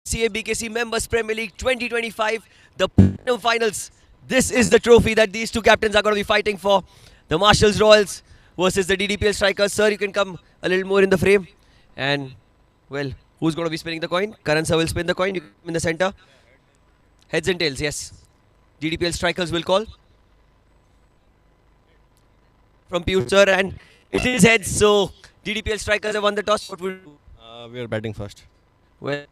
MCA BKC Members Premier League 2025, the Platinum Finals. This is the trophy that these two captains are going to be fighting for. The Marshals Royals versus the DDPL Strikers. Sir, you can come a little more in the frame. And, well, who's going to be spinning the coin? Karan sir will spin the coin. You come in the center. Heads and tails, yes. DDPL Strikers will call. From Piyush sir, and it is heads. So, DDPL Strikers have won the toss. What will you do? We are batting first. Well,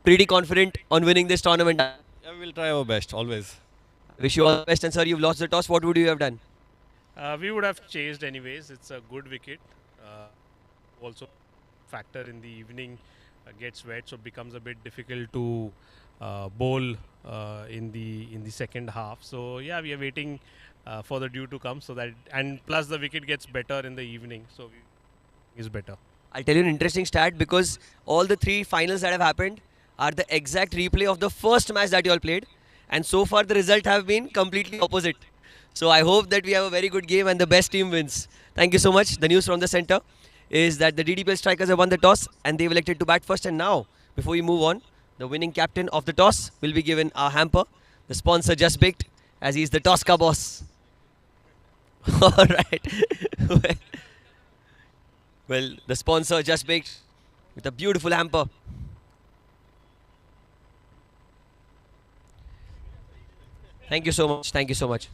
pretty confident on winning this tournament. Yeah, we will try our best, always. Wish you all the best. And sir, you've lost the toss. What would you have done? We would have chased anyways. It's a good wicket. Also, factor in the evening gets wet, so it becomes a bit difficult to bowl in the second half. So yeah, we are waiting for the dew to come, so that, and plus the wicket gets better in the evening, so is better. I'll tell you an interesting stat, because all the three finals that have happened are the exact replay of the first match that you all played, and so far the result have been completely opposite. So I hope that we have a very good game and the best team wins. Thank you so much. The news from the center is that the DDPL Strikers have won the toss and they've elected to bat first. And now, before we move on, the winning captain of the toss will be given a hamper. The sponsor just picked, as he's the toss ka boss. All right. Well, the sponsor just baked with a beautiful hamper. Thank you so much. Thank you so much.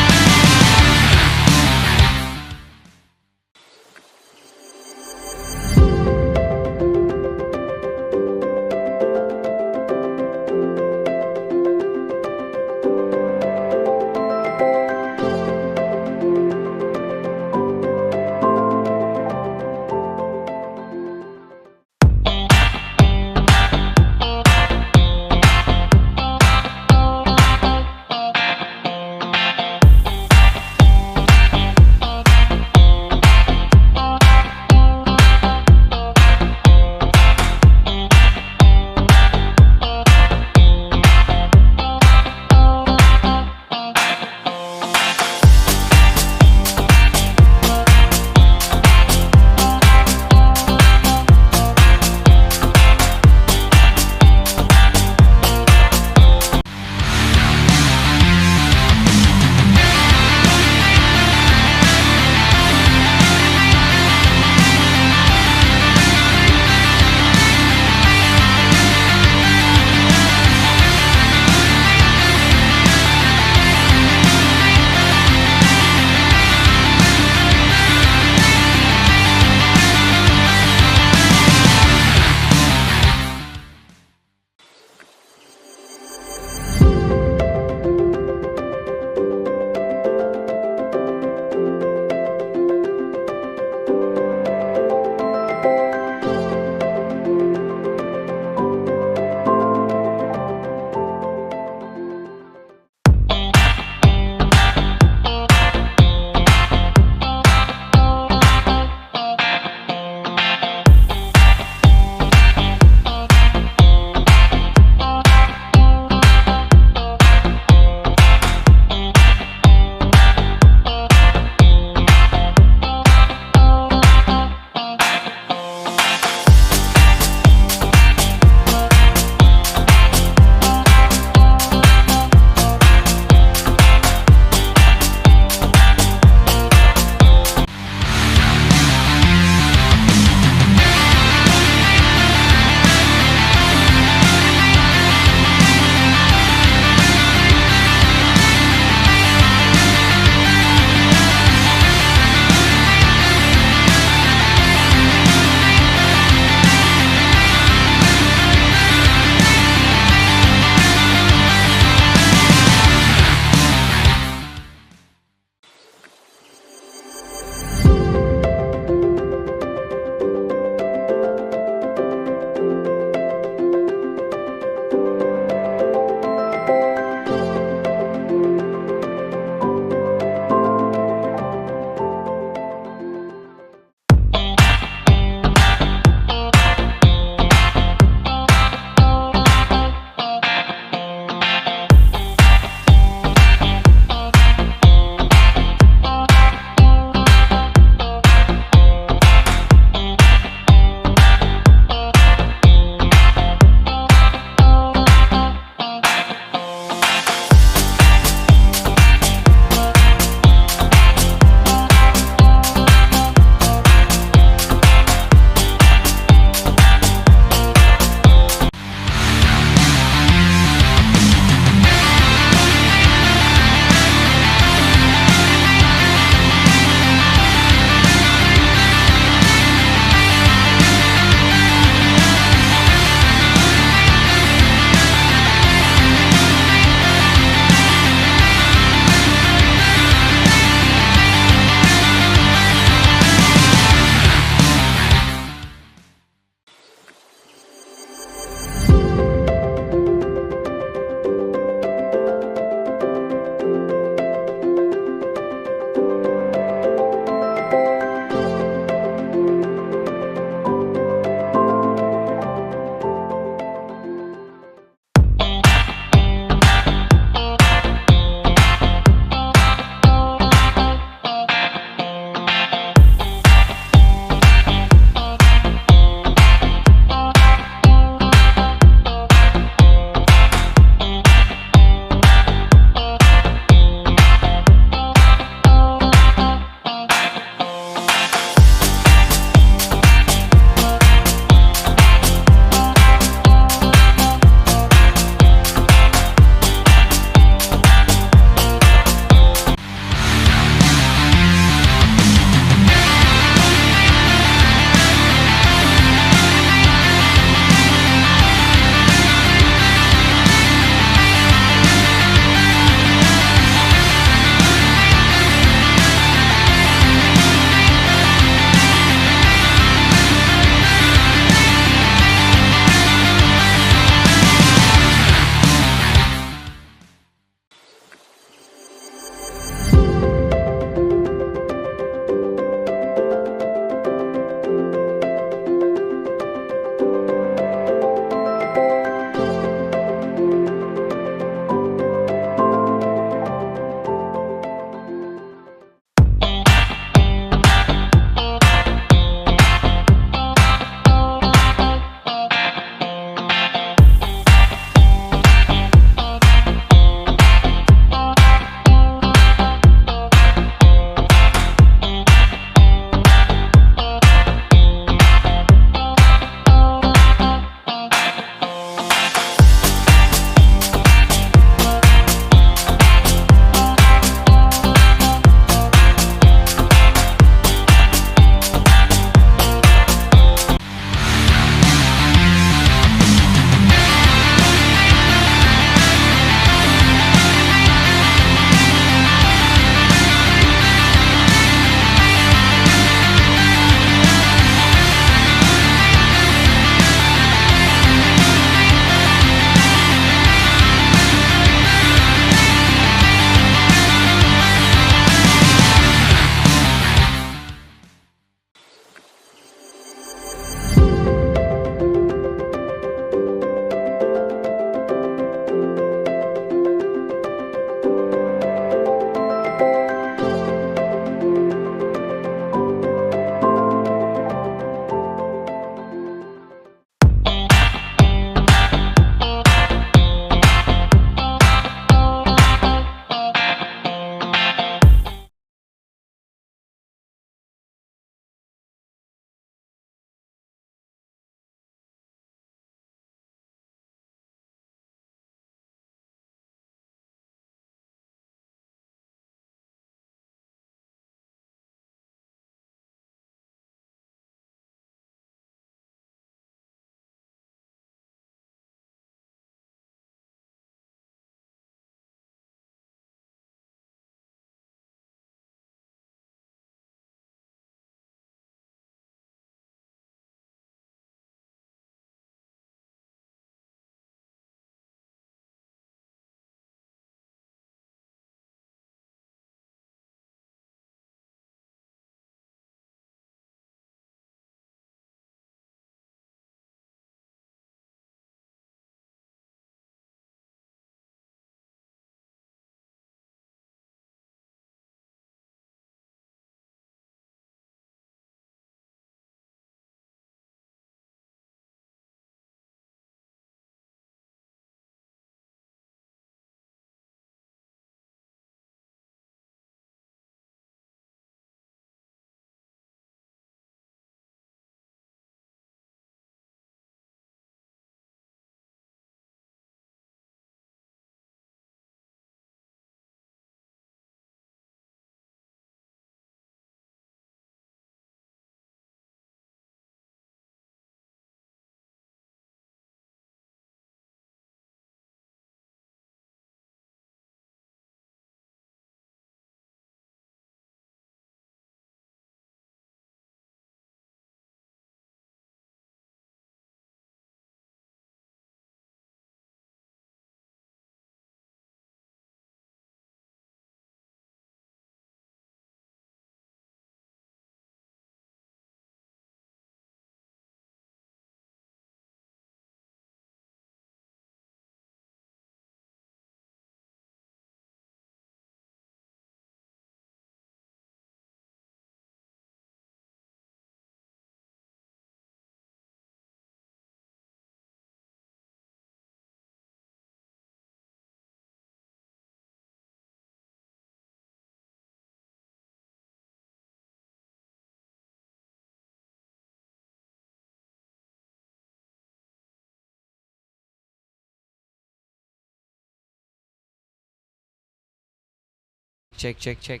check, check, check.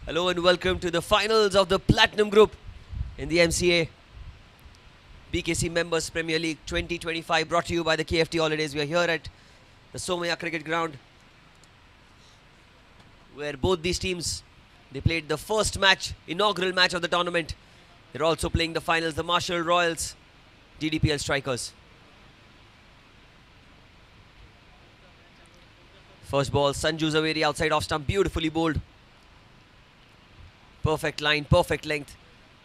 Hello and welcome to the finals of the Platinum Group in the MCA BKC Members Premier League 2025, brought to you by the KFT Holidays. We are here at the Somaya Cricket Ground, where both these teams, they played the first match, inaugural match of the tournament. They're also playing the finals, the Marshall Royals, DDPL Strikers. First ball, Sanju Zaveri outside off stump, beautifully bowled. Perfect line, perfect length.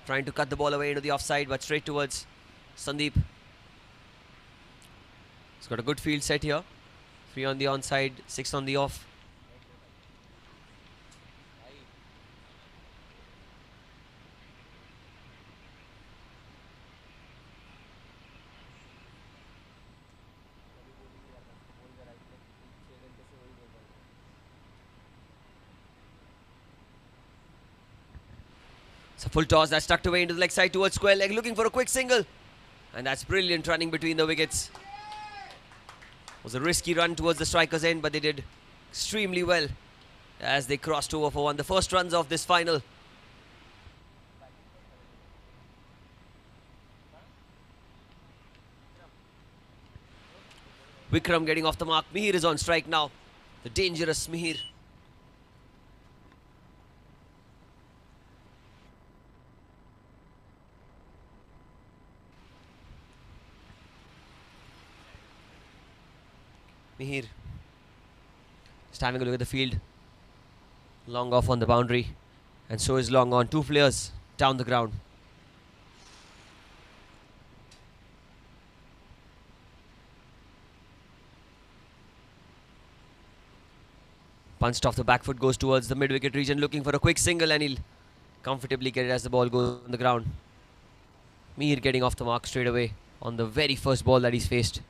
Trying to cut the ball away into the offside, but straight towards Sandeep. He's got a good field set here. 3 on the onside, 6 on the off. It's a full toss that's tucked away into the leg side towards square leg, looking for a quick single. And that's brilliant running between the wickets. It was a risky run towards the striker's end, but they did extremely well as they crossed over for one. The first runs of this final. Vikram getting off the mark. Mihir is on strike now. The dangerous Mihir. Mihir just having a look at the field. Long off on the boundary, and so is long on. 2 players down the ground. Punched off the back foot, goes towards the mid-wicket region, looking for a quick single, and he'll comfortably get it as the ball goes on the ground. Mihir getting off the mark straight away on the very first ball that he's faced.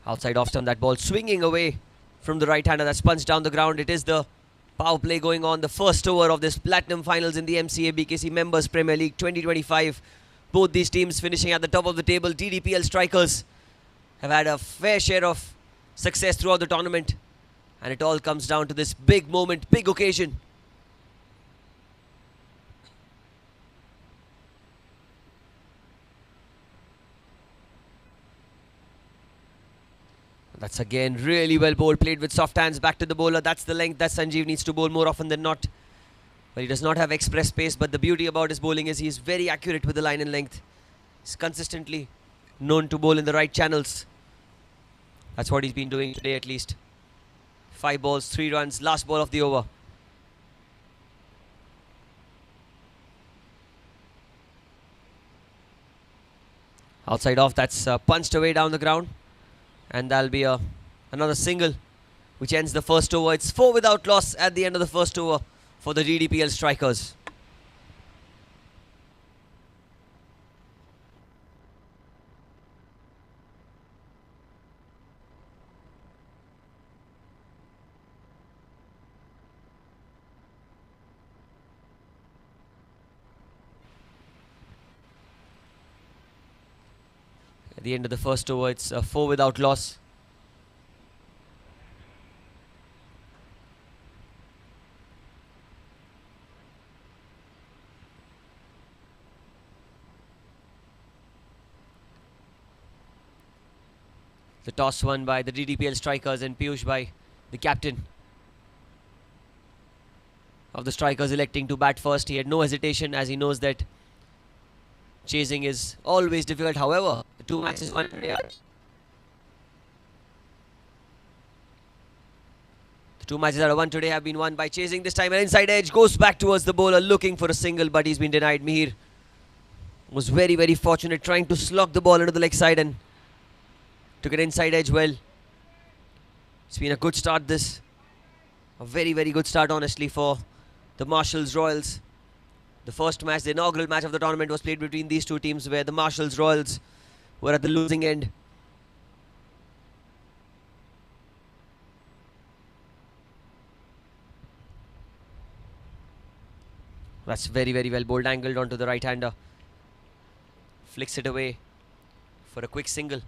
Outside off stump, that ball swinging away from the right-hander that's punched down the ground. It is the power play going on, the first over of this Platinum Finals in the MCA BKC Members Premier League 2025. Both these teams finishing at the top of the table. DDPL Strikers have had a fair share of success throughout the tournament, and it all comes down to this big moment, big occasion. That's again really well bowled, played with soft hands back to the bowler. That's the length that Sanjeev needs to bowl more often than not. But he does not have express pace, but the beauty about his bowling is he is very accurate with the line and length. He's consistently known to bowl in the right channels. That's what he's been doing today at least. 5 balls, 3 runs, last ball of the over. Outside off, that's punched away down the ground. And that'll be another single which ends the first over. It's 4 without loss at the end of the first over for the DDPL Strikers. At the end of the first over, it's 4 without loss. The toss won by the DDPL Strikers and Piyush by the captain of the Strikers electing to bat first. He had no hesitation as he knows that chasing is always difficult. However, the 2 matches won today. The 2 matches that are won today have been won by chasing. This time an inside edge goes back towards the bowler looking for a single, but he's been denied. Mihir was very, very fortunate trying to slog the ball into the leg side and took an inside edge well. It's been a good start this. A very, very good start honestly for the Marshalls Royals. The first match, the inaugural match of the tournament, was played between these two teams, where the Marshals Royals were at the losing end. That's very, very well bowled, angled onto the right-hander. Flicks it away for a quick single.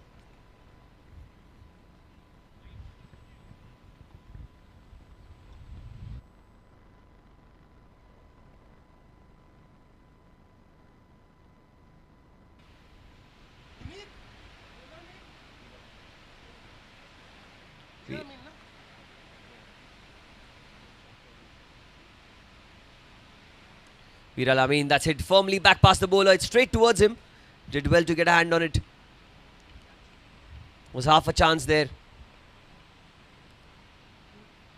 Viral Amin, that's hit firmly back past the bowler. It's straight towards him. Did well to get a hand on it. Was half a chance there.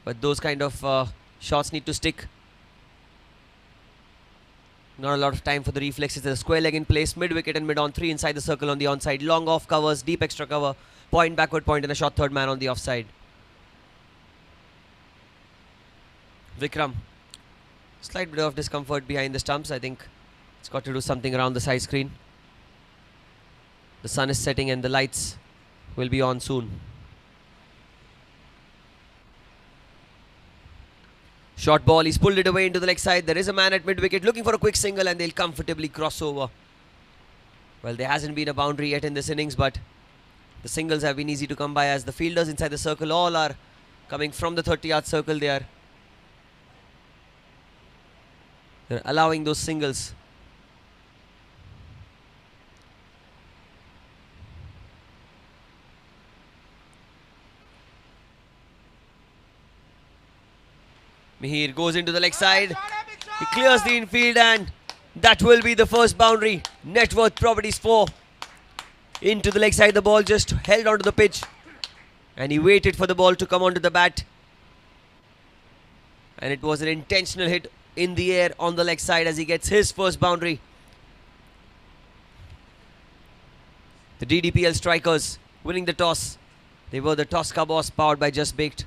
But those kind of shots need to stick. Not a lot of time for the reflexes. There's a square leg in place, mid-wicket and mid-on, 3 inside the circle on the onside. Long off covers, deep extra cover, point, backward point and a short third man on the offside. Vikram. Slight bit of discomfort behind the stumps. I think it's got to do something around the side screen. The sun is setting and the lights will be on soon. Short ball, he's pulled it away into the leg side. There is a man at mid-wicket looking for a quick single and they'll comfortably cross over. Well, there hasn't been a boundary yet in this innings, but the singles have been easy to come by as the fielders inside the circle all are coming from the 30-yard circle. They're allowing those singles. Mihir goes into the leg side. He clears the infield and that will be the first boundary. Net Worth Properties 4. Into the leg side. The ball just held onto the pitch. And he waited for the ball to come onto the bat. And it was an intentional hit in the air on the leg side as he gets his first boundary. The DDPL strikers winning the toss. They were the Tosca boss, powered by Just Baked.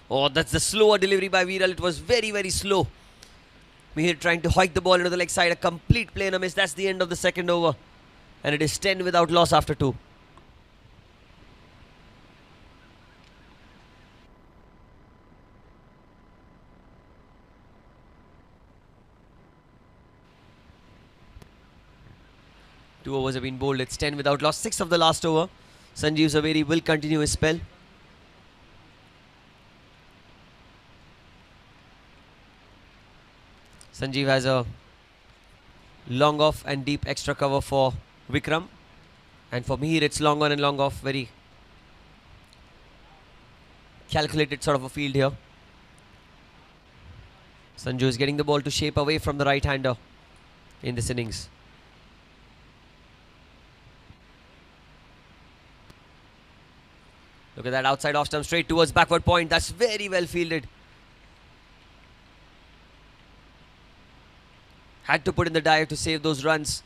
Oh, that's the slower delivery by Viral. It was very, very slow. Mihir trying to hike the ball into the leg side. A complete play and a miss. That's the end of the second over. And it is 10 without loss after 2. Two overs have been bowled. It's 10 without loss. 6 of the last over. Sanjeev Zaveri will continue his spell. Sanjeev has a long off and deep extra cover for Vikram. And for Mihir, it's long on and long off. Very calculated sort of a field here. Sanju is getting the ball to shape away from the right-hander in this innings. Look at that outside off stump straight towards backward point. That's very well fielded. Had to put in the dive to save those runs.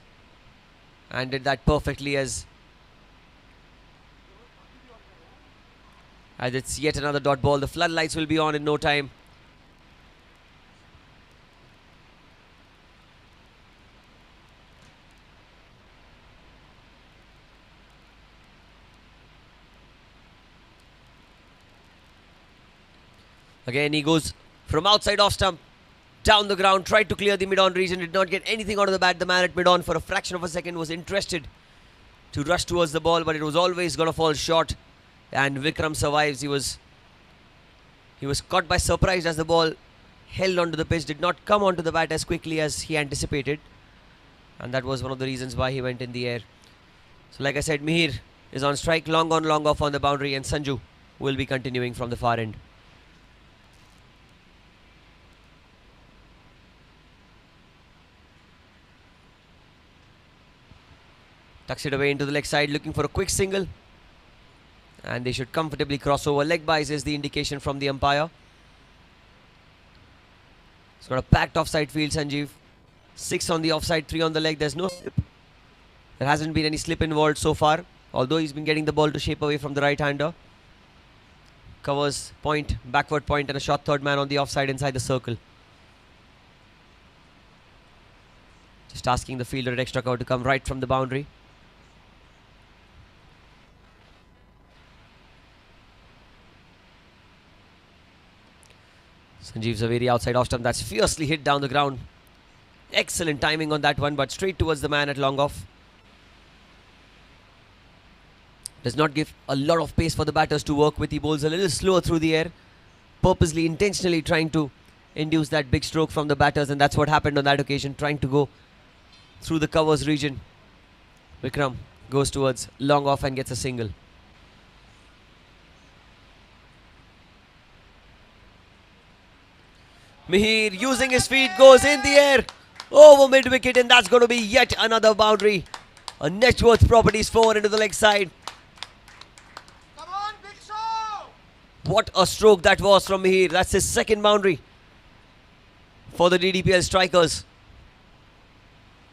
And did that perfectly as it's yet another dot ball. The floodlights will be on in no time. Again, he goes from outside off stump. Down the ground, tried to clear the mid-on region, did not get anything out of the bat. The man at mid-on for a fraction of a second was interested to rush towards the ball, but it was always going to fall short. And Vikram survives. He was caught by surprise as the ball held onto the pitch, did not come onto the bat as quickly as he anticipated. And that was one of the reasons why he went in the air. So like I said, Mihir is on strike, long on, long off on the boundary, and Sanju will be continuing from the far end. Tucks it away into the leg side, looking for a quick single. And they should comfortably cross over. Leg byes is the indication from the umpire. It's got a packed offside field, Sanjeev. 6 on the offside, 3 on the leg. There's no slip. There hasn't been any slip involved so far. Although he's been getting the ball to shape away from the right-hander. Covers point, backward point, and a shot third man on the offside inside the circle. Just asking the fielder at extra cover to come right from the boundary. Sanjeev Zaveri outside off stump. That's fiercely hit down the ground. Excellent timing on that one, but straight towards the man at long off. Does not give a lot of pace for the batters to work with. He bowls a little slower through the air, purposely, intentionally trying to induce that big stroke from the batters, and that's what happened on that occasion, trying to go through the covers region. Vikram goes towards long off and gets a single. Mihir using his feet goes in the air over mid wicket, and that's going to be yet another boundary. A Networth Properties 4 into the leg side. Come on, Big Show! What a stroke that was from Mihir. That's his second boundary for the DDPL strikers. There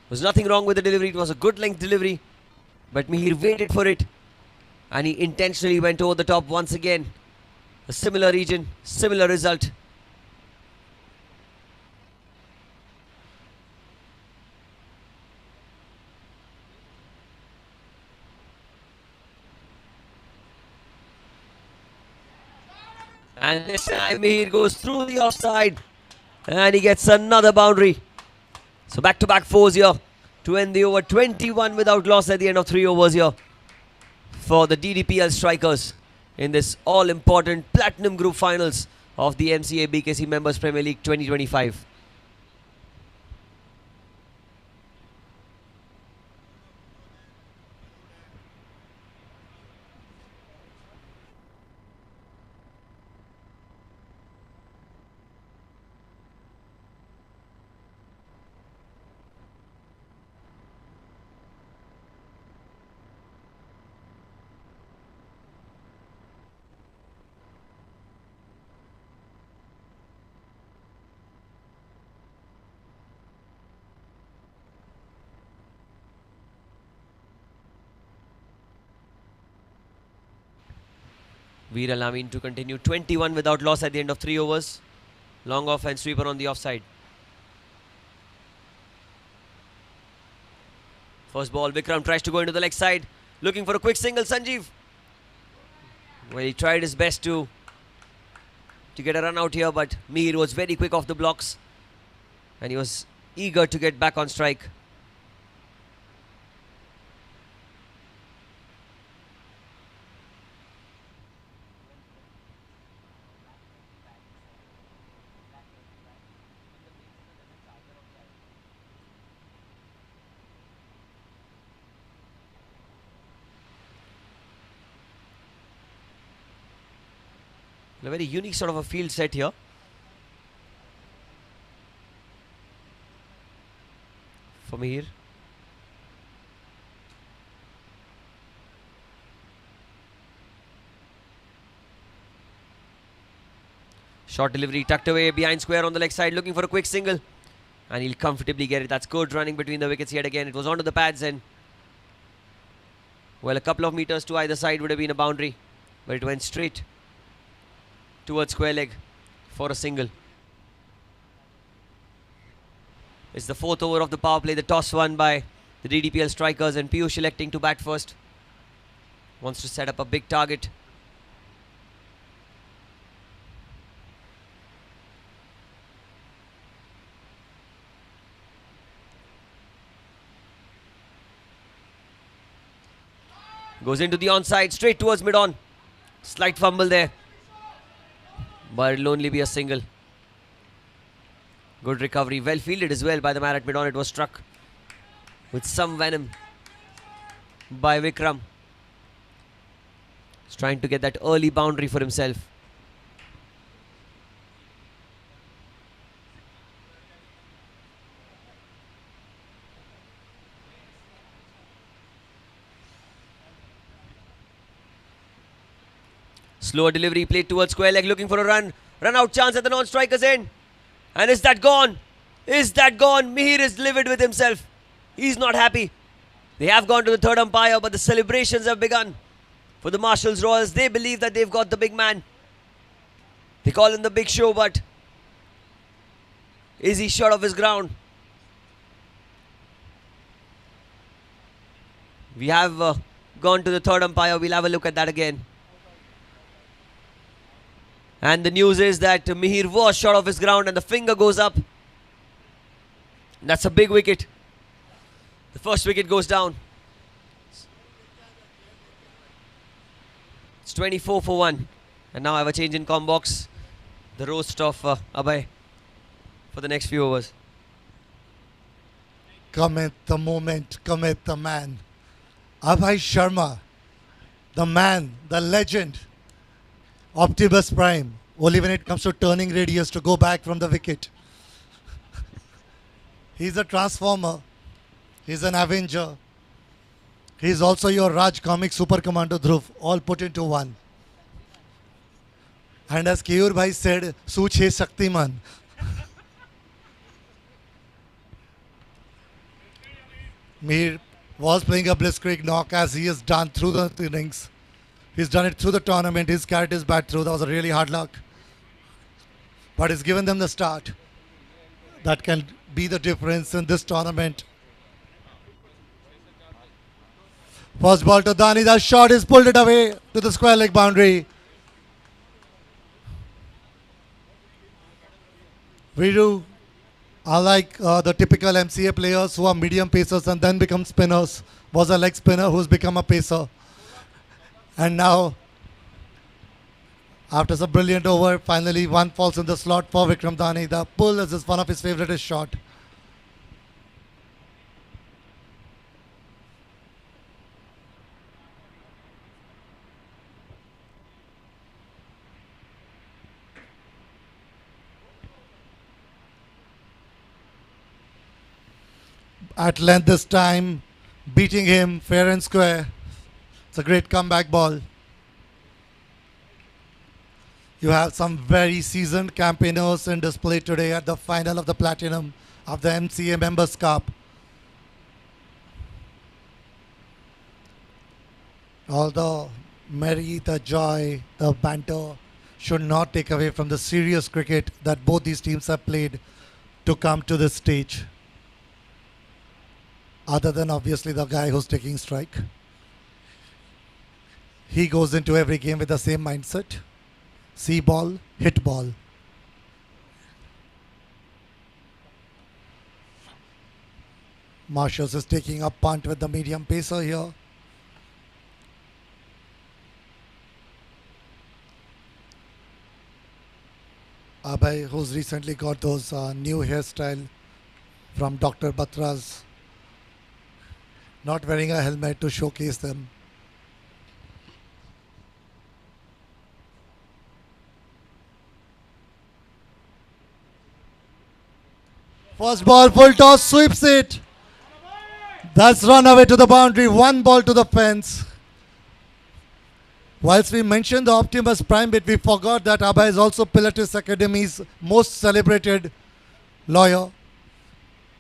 was nothing wrong with the delivery. It was a good length delivery, but Mihir waited for it and he intentionally went over the top once again. A similar region, similar result. And this time Mihir goes through the offside and he gets another boundary. So back-to-back fours here to end the over. 21 without loss at the end of 3 overs here for the DDPL strikers in this all-important Platinum Group Finals of the MCA BKC Members Premier League 2025. Veer Alamin to continue. 21 without loss at the end of 3 overs. Long off and sweeper on the offside. First ball, Vikram tries to go into the leg side. Looking for a quick single, Sanjeev. Well, he tried his best to get a run out here, but Mihir was very quick off the blocks. And he was eager to get back on strike. A very unique sort of a field set here. For Mihir. Short delivery tucked away behind square on the leg side, looking for a quick single. And he'll comfortably get it. That's good running between the wickets yet again. It was onto the pads and, well, a couple of meters to either side would have been a boundary. But it went straight towards square leg for a single. It's the 4th over of the power play. The toss won by the DDPL strikers, and Piyush electing to bat first. Wants to set up a big target. Goes into the onside, straight towards mid-on. Slight fumble there, but it'll only be a single. Good recovery, well fielded as well by the man at mid-on. It was struck with some venom by Vikram. He's trying to get that early boundary for himself. Slower delivery, played towards square leg, looking for a run. Run out chance at the non-striker's end. And is that gone? Is that gone? Mihir is livid with himself. He's not happy. They have gone to the third umpire, but the celebrations have begun for the Marshals Royals. They believe that they've got the big man. They call him the Big Show, but is he short of his ground? We have gone to the third umpire. We'll have a look at that again. And the news is that Mihir was short of his ground and the finger goes up. That's a big wicket. The first wicket goes down. It's 24 for 1. And now I have a change in com box. The roast of Abhay for the next few overs. Cometh the moment, cometh the man. Abhay Sharma, the man, the legend, Optimus Prime, only when it comes to turning radius to go back from the wicket. He's a transformer. He's an Avenger. He's also your Raj comic super commando Dhruv, all put into one. And as Keyur Bhai said, Such hai Shaktiman. Mir was playing a blitzkrieg knock as he has done through the innings. He's done it through the tournament. He's carried his bat through. That was a really hard luck. But he's given them the start. That can be the difference in this tournament. First ball to Dani. That shot is pulled it away to the square leg boundary. Viru, unlike the typical MCA players who are medium pacers and then become spinners, was a leg spinner who's become a pacer. And now, after some brilliant over, finally one falls in the slot for Vikram Dani. The pull is one of his favorite shot. At length this time, beating him fair and square. It's a great comeback ball. You have some very seasoned campaigners in display today at the final of the Platinum of the MCA Members Cup. All the merry, the joy, the banter should not take away from the serious cricket that both these teams have played to come to this stage. Other than obviously the guy who's taking strike. He goes into every game with the same mindset. See ball, hit ball. Marshalls is taking a punt with the medium pacer here. Abhay, who's recently got those new hairstyle from Dr. Batra's, not wearing a helmet to showcase them. First ball, full toss, sweeps it. That's run away to the boundary. One ball to the fence. Whilst we mentioned the Optimus Prime bit, we forgot that Abhay is also Pilates Academy's most celebrated lawyer,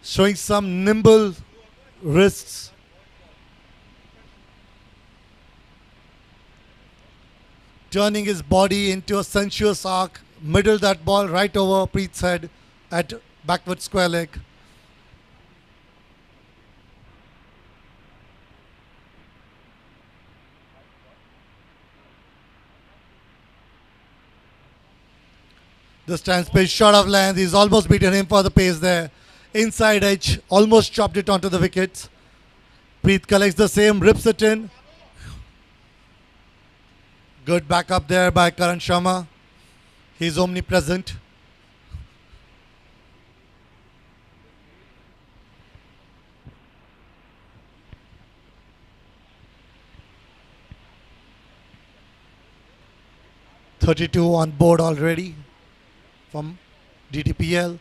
showing some nimble wrists. Turning his body into a sensuous arc, middle that ball right over Preet's head at backward square leg. This time space short of length. He's almost beaten him for the pace there. Inside edge, almost chopped it onto the wickets. Preet collects the same, rips it in. Good backup there by Karan Sharma. He's omnipresent. .32 on board already from DDPL.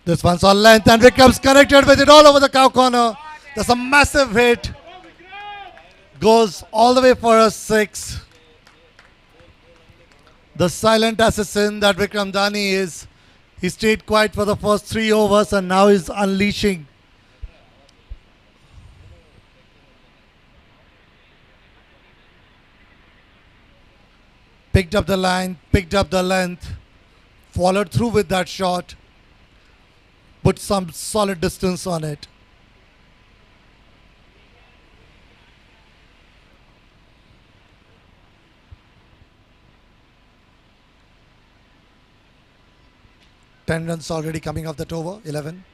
This one's on length and Vikram's connected with it all over the cow corner. There's a massive hit. Goes all the way for a 6. The silent assassin that Vikram Dani is. He stayed quiet for the first 3 overs and now is unleashing. Picked up the line, picked up the length, followed through with that shot, put some solid distance on it. Ten runs already coming off that over, 11.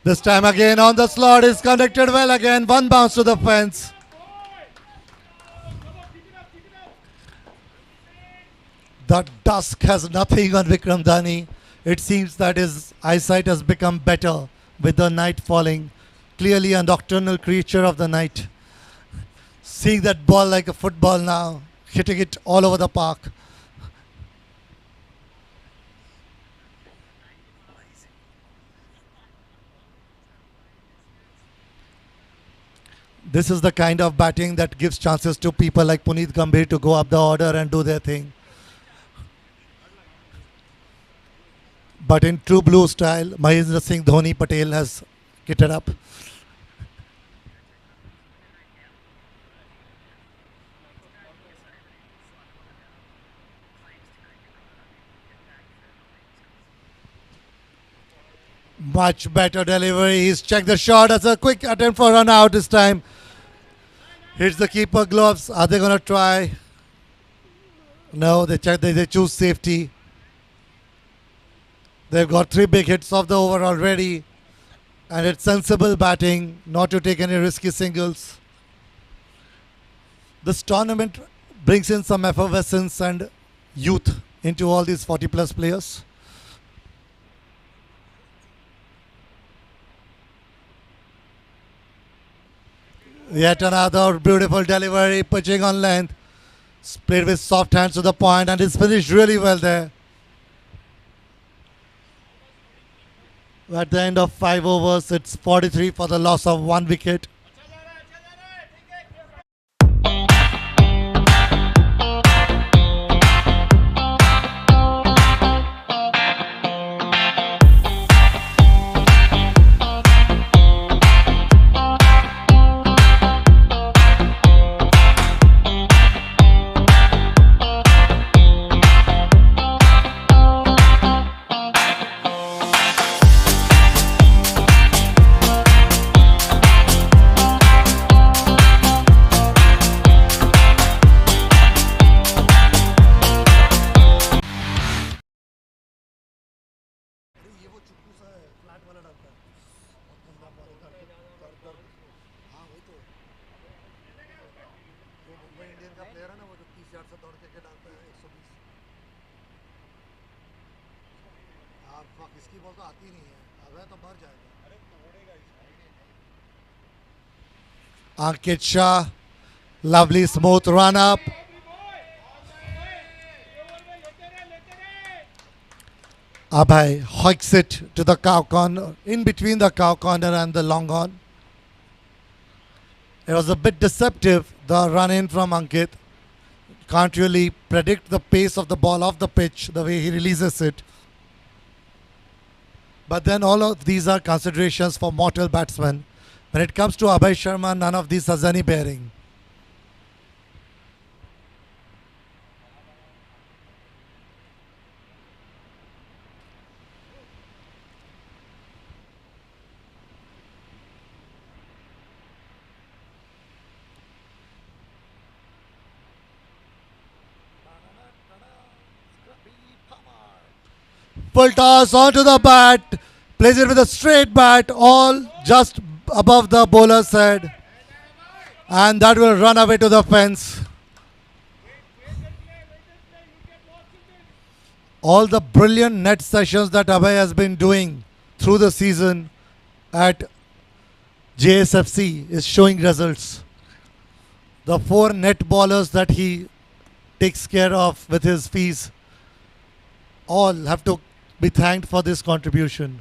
This time again on the slot is conducted well again. One bounce to the fence. The dusk has nothing on Vikram Dani. It seems that his eyesight has become better with the night falling. Clearly a nocturnal creature of the night. Seeing that ball like a football now, hitting it all over the park. This is the kind of batting that gives chances to people like Puneet Gambhir to go up the order and do their thing. But in true blue style, Mahendra Singh Dhoni Patel has kitted up. Much better delivery. He's checked the shot as a quick attempt for run out this time. Hits the keeper gloves. Are they going to try? No, they check. They choose safety. They've got 3 big hits of the over already. And it's sensible batting, not to take any risky singles. This tournament brings in some effervescence and youth into all these 40 plus players. Yet another beautiful delivery, pitching on length. Played with soft hands to the point and it's finished really well there. At the end of 5 overs, it's 43 for the loss of 1 wicket. Ankit Shah, lovely smooth run up. Abhay hikes it to the cow corner, in between the cow corner and the long on. It was a bit deceptive, the run in from Ankit. Can't really predict the pace of the ball off the pitch, the way he releases it. But then all of these are considerations for mortal batsmen. When it comes to Abhay Sharma, none of these has any bearing. Full toss onto the bat, plays it with a straight bat, all just above the bowler's head, and that will run away to the fence. All the brilliant net sessions that Abhay has been doing through the season at JSFC is showing results. The 4 net bowlers that he takes care of with his fees all have to be thanked for this contribution.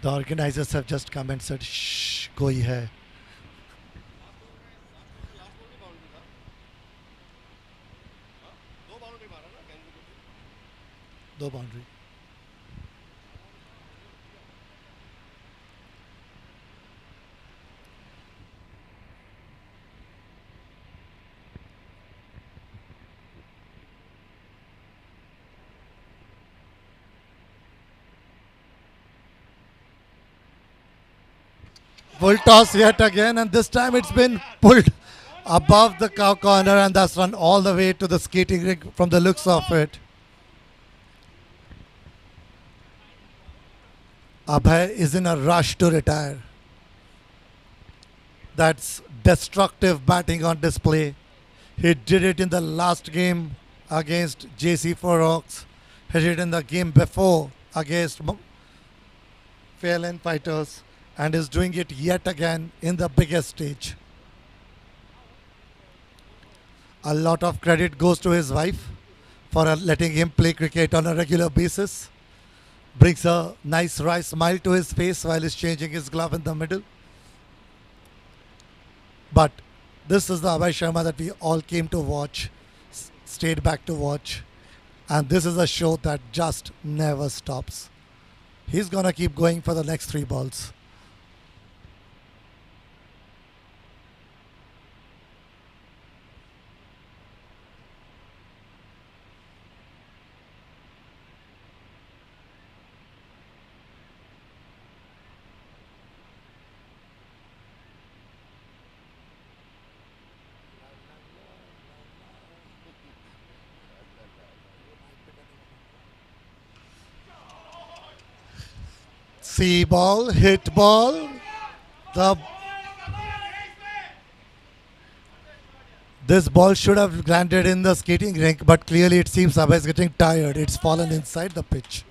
The organizers have just come and said, shh, koi hai. दो boundary. Full toss yet again, and this time it's been pulled above the cow corner, and that's run all the way to the skating rink from the looks of it. Abhay is in a rush to retire. That's destructive batting on display. He did it in the last game against JC Rocks. He did it in the game before against Fairlane Fighters, and is doing it yet again in the biggest stage. A lot of credit goes to his wife for letting him play cricket on a regular basis. Brings a nice wry smile to his face while he's changing his glove in the middle. But this is the Abhay Sharma that we all came to watch, stayed back to watch. And this is a show that just never stops. He's going to keep going for the next 3 balls. See ball, hit ball. This ball should have landed in the skating rink, but clearly it seems Abhay is getting tired. It's fallen inside the pitch.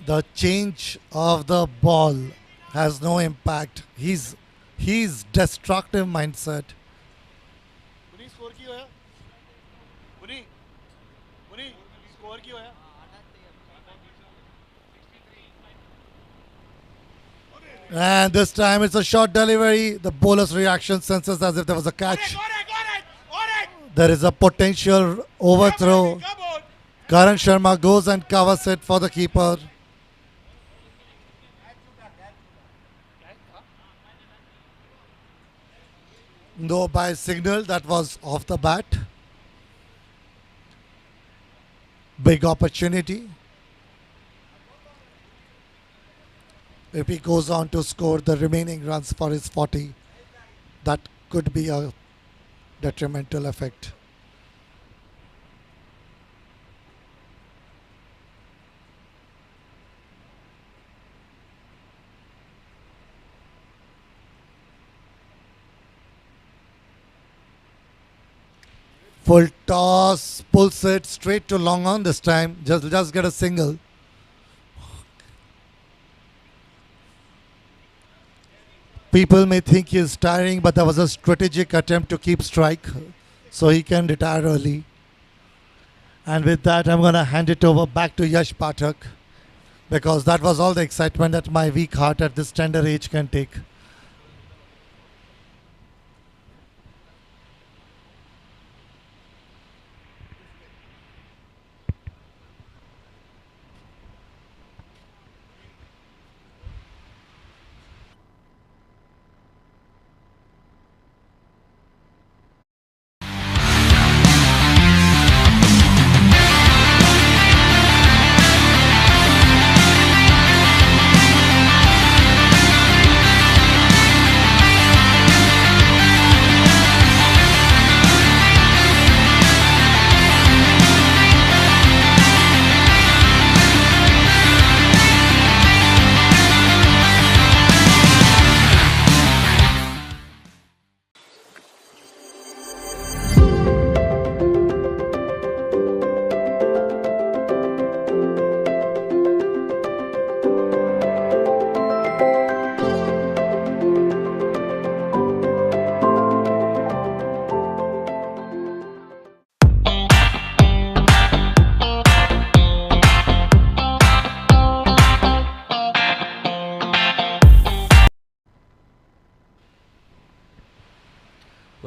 The change of the ball has no impact. He's destructive mindset. And this time it's a short delivery. The bowler's reaction senses as if there was a catch. There is a potential overthrow. Karan Sharma goes and covers it for the keeper. No by signal, that was off the bat. Big opportunity. If he goes on to score the remaining runs for his 40, that could be a detrimental effect. Full toss, pulls it straight to long on this time. Just get a single. People may think he is tiring, but that was a strategic attempt to keep strike so he can retire early. And with that, I'm going to hand it over back to Yash Pathak, because that was all the excitement that my weak heart at this tender age can take.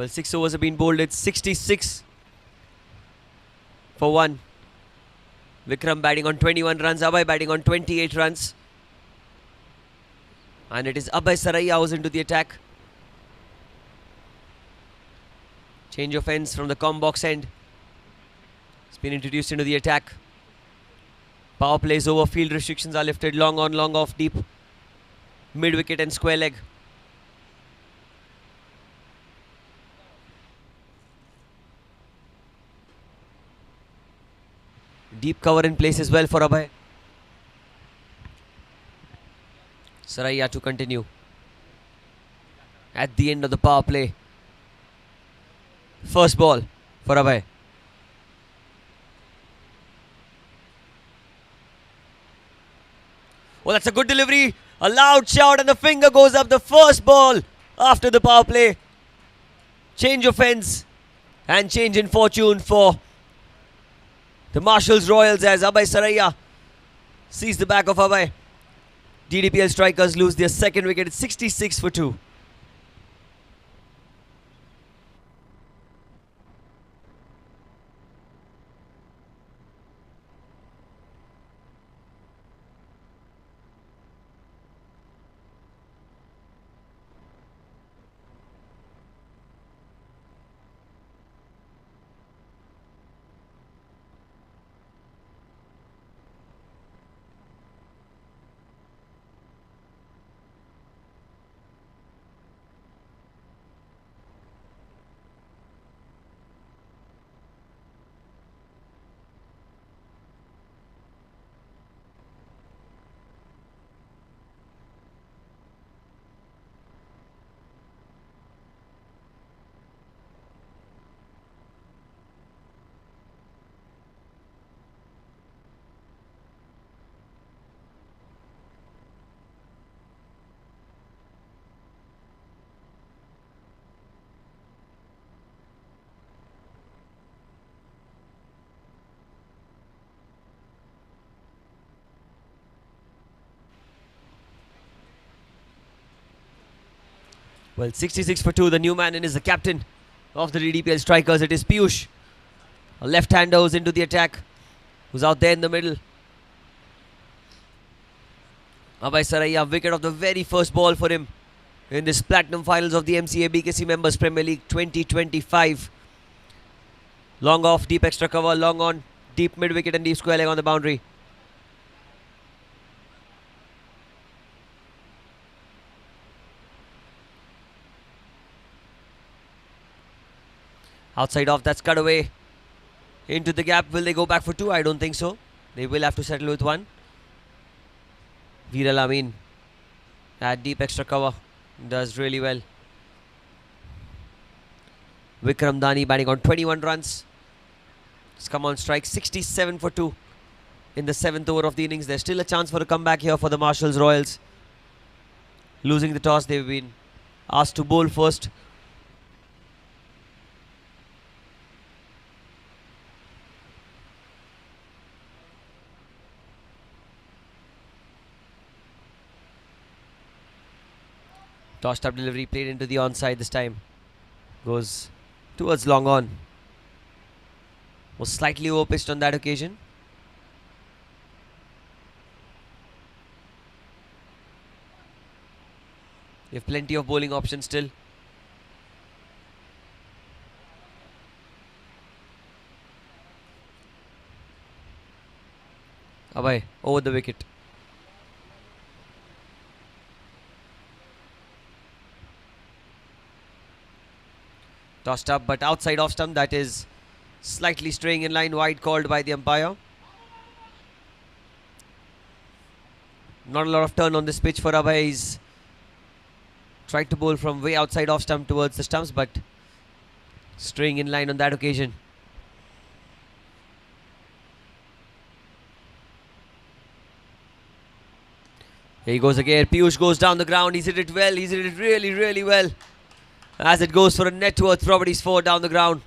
Well, 6 overs have been bowled. It's 66 for 1. Vikram batting on 21 runs. Abhay batting on 28 runs. And it is Abhay Saraiya who's into the attack. Change of ends from the combox end. It's been introduced into the attack. Power plays over. Field restrictions are lifted. Long on, long off, deep. Mid wicket and square leg. Deep cover in place as well for Abhay. Saraiya to continue. At the end of the power play. First ball for Abhay. Oh, that's a good delivery. A loud shout and the finger goes up. The first ball after the power play. Change of ends and change in fortune for the Marshall's Royals as Abhay Saraiya sees the back of Abhay. DDPL strikers lose their second wicket. It's 66 for 2. Well, 66 for 2. The new man in is the captain of the DDPL strikers. It is Piyush, a left-hander who's into the attack, who's out there in the middle. Abhay Saraiya, wicket of the very first ball for him in this platinum finals of the MCA BKC Members Premier League 2025. Long off, deep extra cover, long on, deep mid wicket and deep square leg on the boundary. Outside off, that's cut away into the gap. Will they go back for 2? I don't think so. They will have to settle with 1. Viral Amin at deep extra cover does really well. Vikram Dani batting on 21 runs. It's come on strike. 67 for 2 in the 7th over of the innings. There's still a chance for a comeback here for the Marshall's Royals. Losing the toss, they've been asked to bowl first. Tossed up delivery played into the onside this time. Goes towards long on. Was slightly over pitched on that occasion. You have plenty of bowling options still. Abhay over the wicket. Tossed up but outside off stump. That is slightly straying in line, wide called by the umpire. Not a lot of turn on this pitch for Abhay. He's tried to bowl from way outside off stump towards the stumps, but straying in line on that occasion. Here he goes again. Piyush goes down the ground. He's hit it well. He's hit it really, really well. As it goes for a net worth properties 4 down the ground.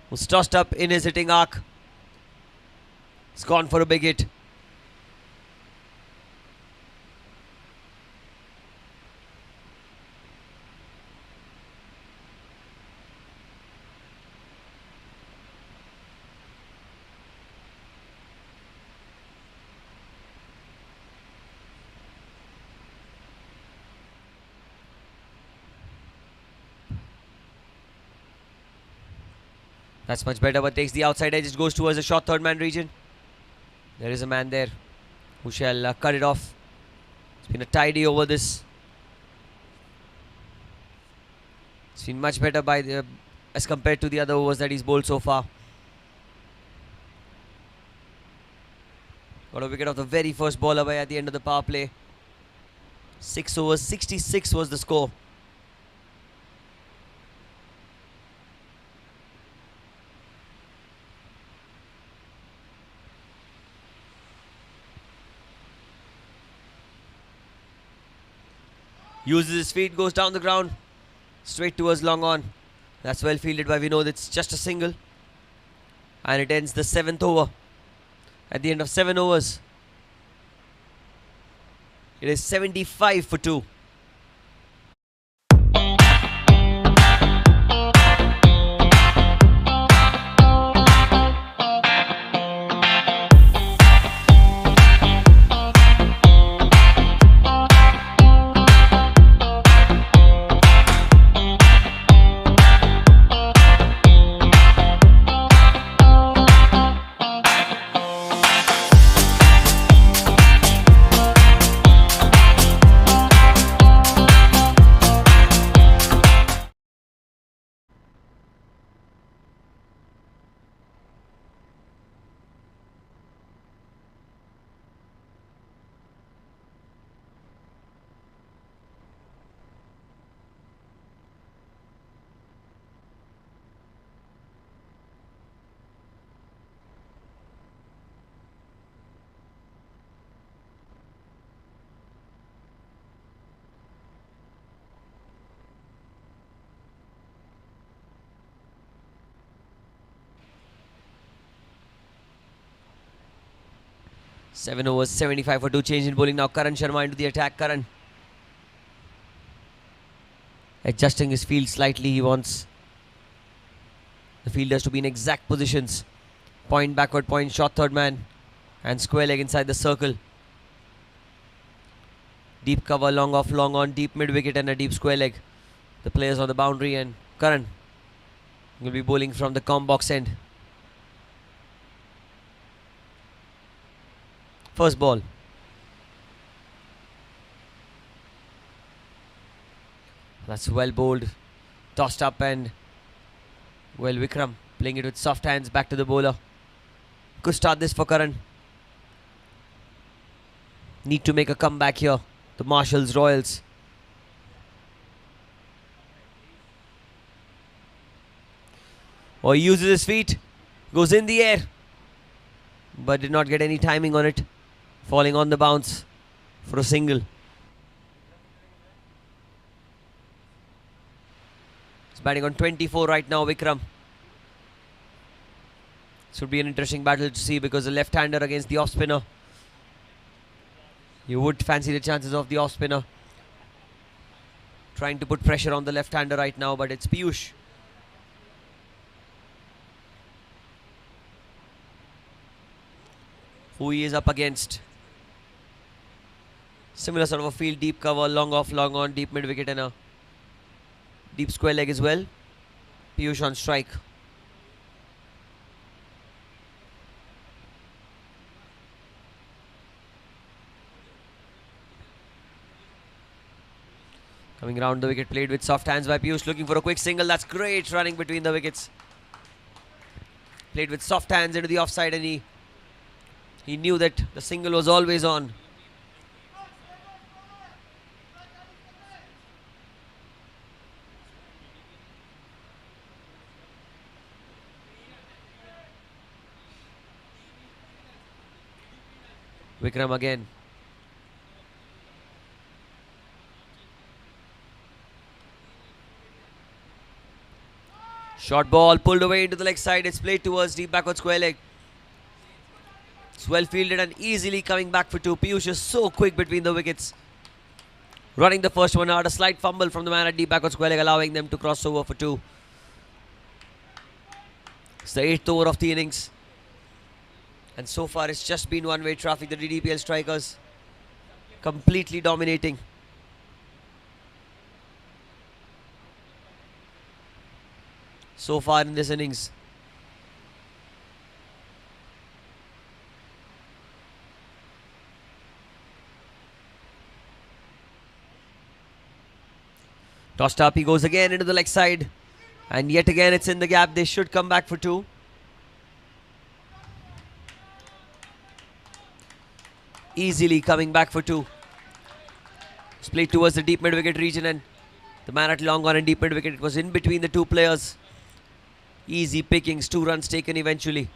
Was tossed up in his hitting arc. It's gone for a big hit. That's much better, but takes the outside edge. It goes towards the short third man region. There is a man there who shall cut it off. It's been a tidy over this. It's been much better as compared to the other overs that he's bowled so far. Got a wicket of the very first ball away at the end of the power play. 6 overs, 66 was the score. Uses his feet, goes down the ground, straight towards long on. That's well fielded by Vinod. It's just a single. And it ends the 7th over. At the end of 7 overs, it is 75 for 2. Seven overs, 75 for 2. Change in bowling now. Karan Sharma into the attack. Karan adjusting his field slightly. He wants the fielders to be in exact positions. Point backward, point short third man, and square leg inside the circle. Deep cover, long off, long on, deep mid wicket and a deep square leg. The players on the boundary, and Karan will be bowling from the com box end. First ball. That's well bowled, tossed up, and well, Vikram playing it with soft hands back to the bowler. Good start this for Karan. Need to make a comeback here. The Marshalls Royals. Oh, he uses his feet, goes in the air, but did not get any timing on it, falling on the bounce for a single. He's batting on 24 right now, Vikram. This would be an interesting battle to see because the left-hander against the off-spinner. You would fancy the chances of the off-spinner trying to put pressure on the left-hander right now, but it's Piyush. Who he is up against. Similar sort of a field, deep cover, long off, long on, deep mid wicket and a deep square leg as well. Piyush on strike. Coming round the wicket, played with soft hands by Piyush, looking for a quick single. That's great running between the wickets. Played with soft hands into the offside, and he knew that the single was always on. Vikram again. Short ball pulled away into the leg side. It's played towards deep backward square leg. It's well fielded and easily coming back for 2. Piyush is so quick between the wickets. Running the first one out. A slight fumble from the man at deep backward square leg, allowing them to cross over for 2. It's the 8th over of the innings. And so far it's just been one-way traffic. The DDPL strikers completely dominating. So far in this innings. Tossed up, he goes again into the leg side. And yet again it's in the gap. They should come back for 2. Easily coming back for 2. It's played towards the deep mid wicket region, and the man at long on in deep mid wicket. It was in between the 2 players. Easy pickings, 2 runs taken eventually.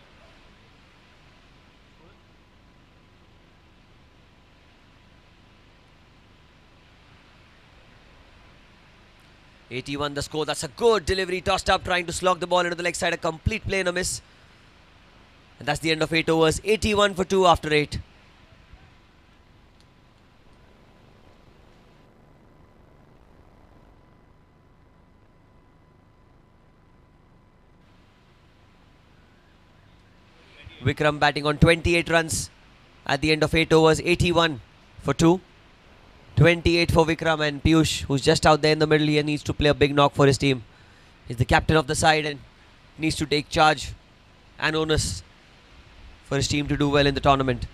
(81) the score. That's a good delivery. Tossed up, trying to slog the ball into the leg side. A complete play and a miss. And that's the end of 8 overs. 81 for 2 after 8. Vikram batting on 28 runs at the end of 8 overs. 81 for 2. 28 for Vikram, and Piyush, who's just out there in the middle here, needs to play a big knock for his team. He's the captain of the side and needs to take charge and onus for his team to do well in the tournament.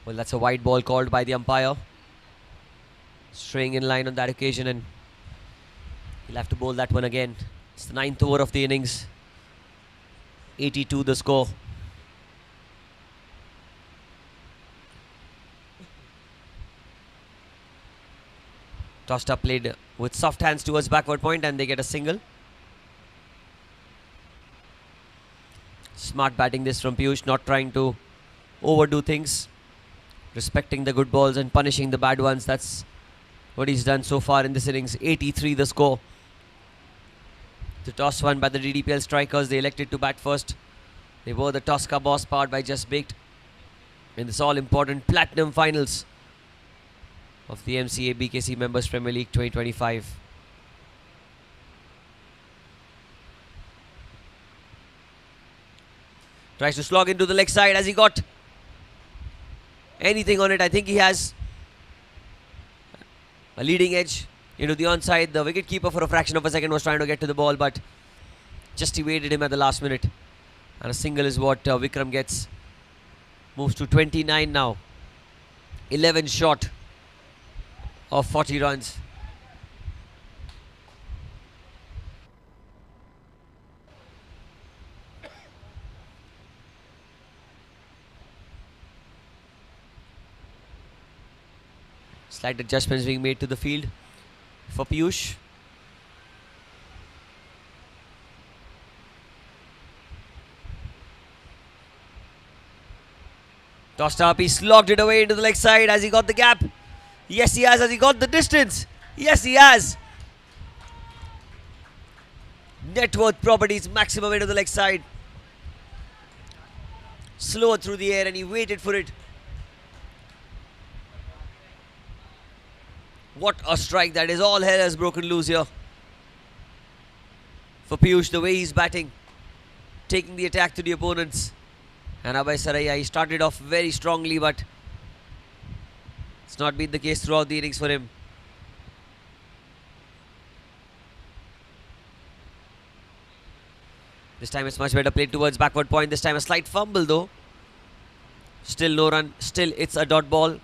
Well, that's a wide ball called by the umpire. Straying in line on that occasion, and he'll have to bowl that one again. It's the 9th over of the innings. 82 the score. Tossed up, played with soft hands towards backward point, and they get a single. Smart batting this from Piyush, not trying to overdo things. Respecting the good balls and punishing the bad ones. That's what he's done so far in this innings. 83 the score. The toss won by the DDPL strikers. They elected to bat first. They were the toss ka boss, powered by Just Baked, in this all-important platinum finals of the MCA BKC Members Premier League 2025. Tries to slog into the leg side. Has he got anything on it? I think he has a leading edge into the onside. The wicketkeeper for a fraction of a second was trying to get to the ball, but just evaded him at the last minute. And a single is what Vikram gets. Moves to 29 now. 11 short of 40 runs. Slight adjustments being made to the field for Piyush. Tossed up, he slogged it away into the leg side. Has he got the gap? Yes, he has. Has he got the distance? Yes, he has. Net worth properties maximum into the leg side. Slow through the air, and he waited for it. What a strike that is. All hell has broken loose here for Piyush, the way he's batting, taking the attack to the opponents. And Abhay Saraiya, he started off very strongly, but it's not been the case throughout the innings for him. This time it's much better played towards backward point. This time a slight fumble though. Still no run. Still it's a dot ball.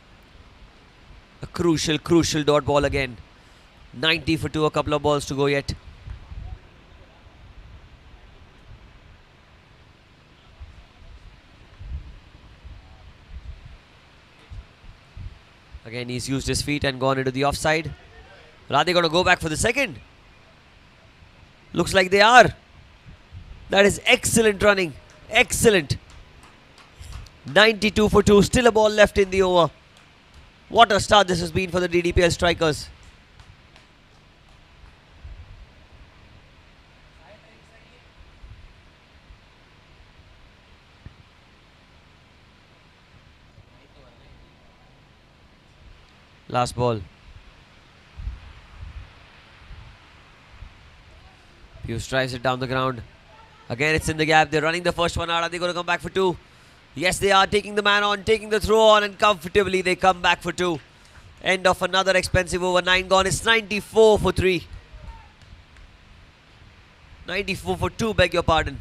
A crucial dot ball again. 90 for 2, a couple of balls to go yet. Again, he's used his feet and gone into the offside. But are they going to go back for the second? Looks like they are. That is excellent running. Excellent. 92 for 2. Still a ball left in the over. What a start this has been for the DDPL strikers. Last ball. Piyush drives it down the ground. Again, it's in the gap. They're running the first one out. Are they going to come back for two? Yes, they are taking the man on, taking the throw on, and comfortably they come back for two. End of another expensive over. 9 gone. It's 94 for 3. 94 for 2, beg your pardon.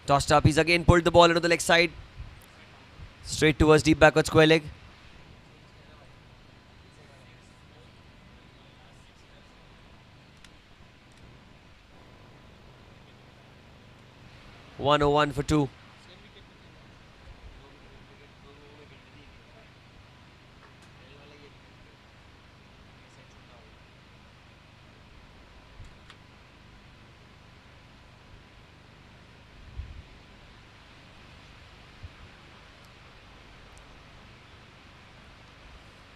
Tossed up. He's again pulled the ball into the leg side. Straight towards deep backward square leg. "101 for 2.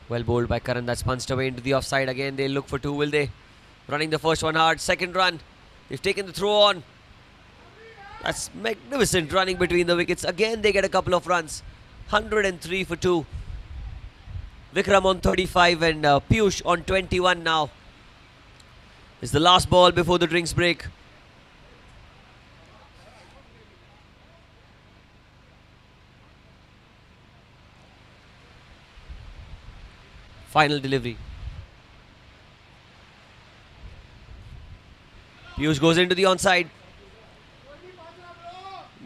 Well bowled by Karan. That's punched away into the offside. Again, they'll look for two, will they? Running the first one hard. Second run. They've taken the throw on. That's magnificent running between the wickets. Again, they get a couple of runs. 103 for 2. Vikram on 35 and Piyush on 21 now. It's the last ball before the drinks break. Final delivery. Piyush goes into the onside.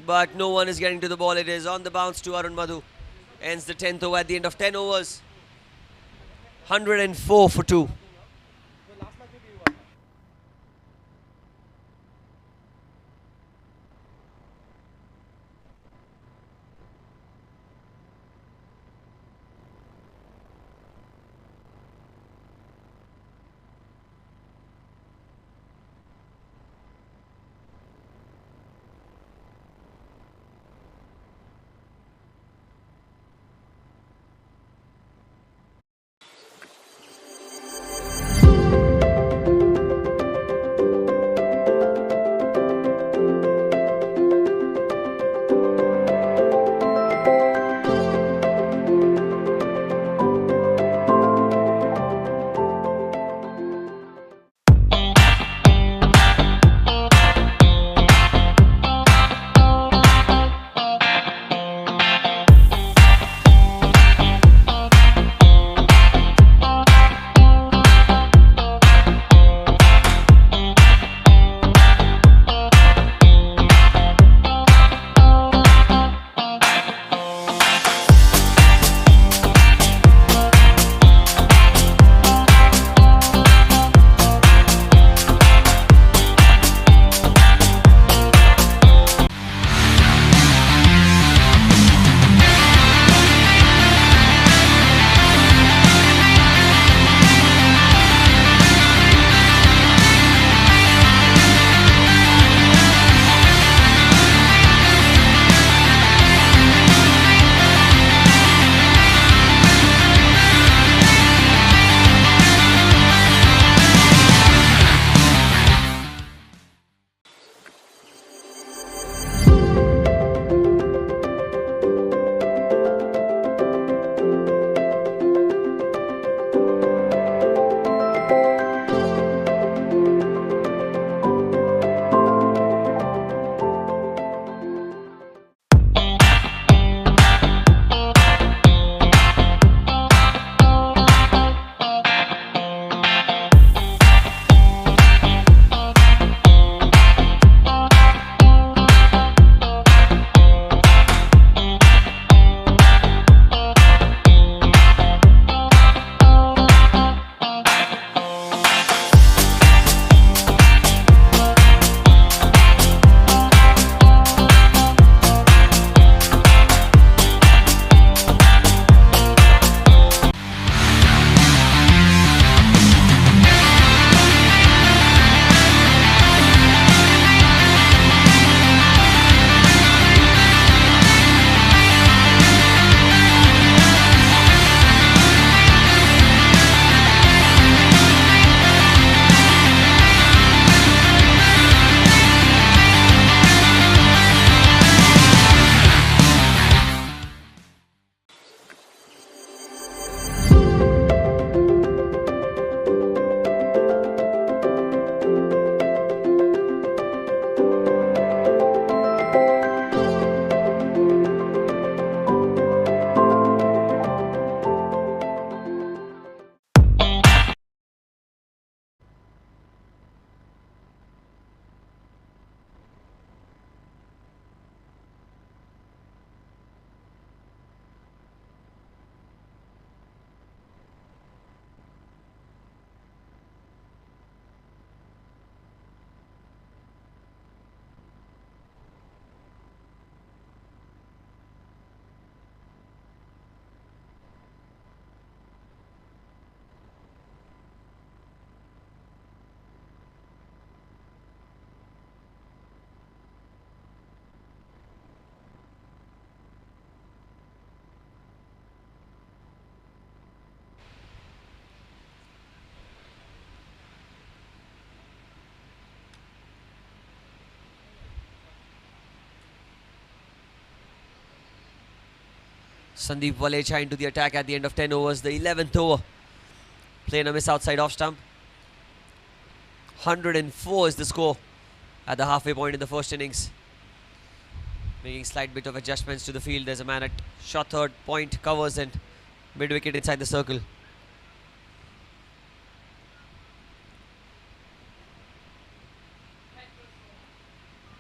But no one is getting to the ball. It is on the bounce to Arun Madhu. Ends the 10th over at the end of 10 overs. 104 for 2. Sandeep Valecha into the attack at the end of 10 overs, the 11th over. Playing a miss outside off stump. 104 is the score at the halfway point in the first innings. Making slight bit of adjustments to the field. There's a man at short third, point, covers and mid-wicket inside the circle.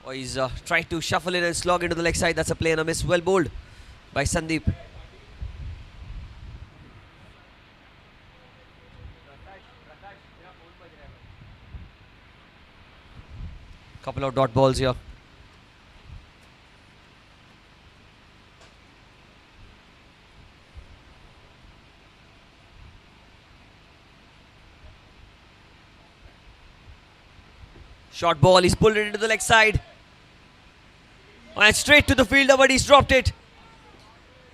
Oh, he's tried to shuffle in and slog into the leg side. That's a play and a miss. Well bowled by Sandeep. Couple of dot balls here. Short ball, he's pulled it into the leg side. And straight to the fielder, but he's dropped it.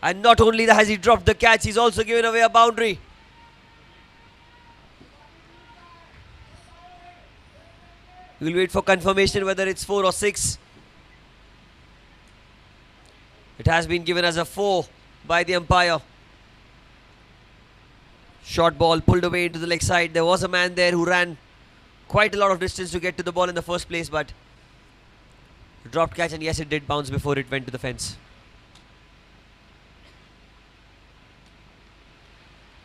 And not only that has he dropped the catch, he's also given away a boundary. We'll wait for confirmation whether it's 4 or 6. It has been given as a 4 by the umpire. Short ball pulled away into the leg side. There was a man there who ran quite a lot of distance to get to the ball in the first place, but dropped catch, and yes, it did bounce before it went to the fence.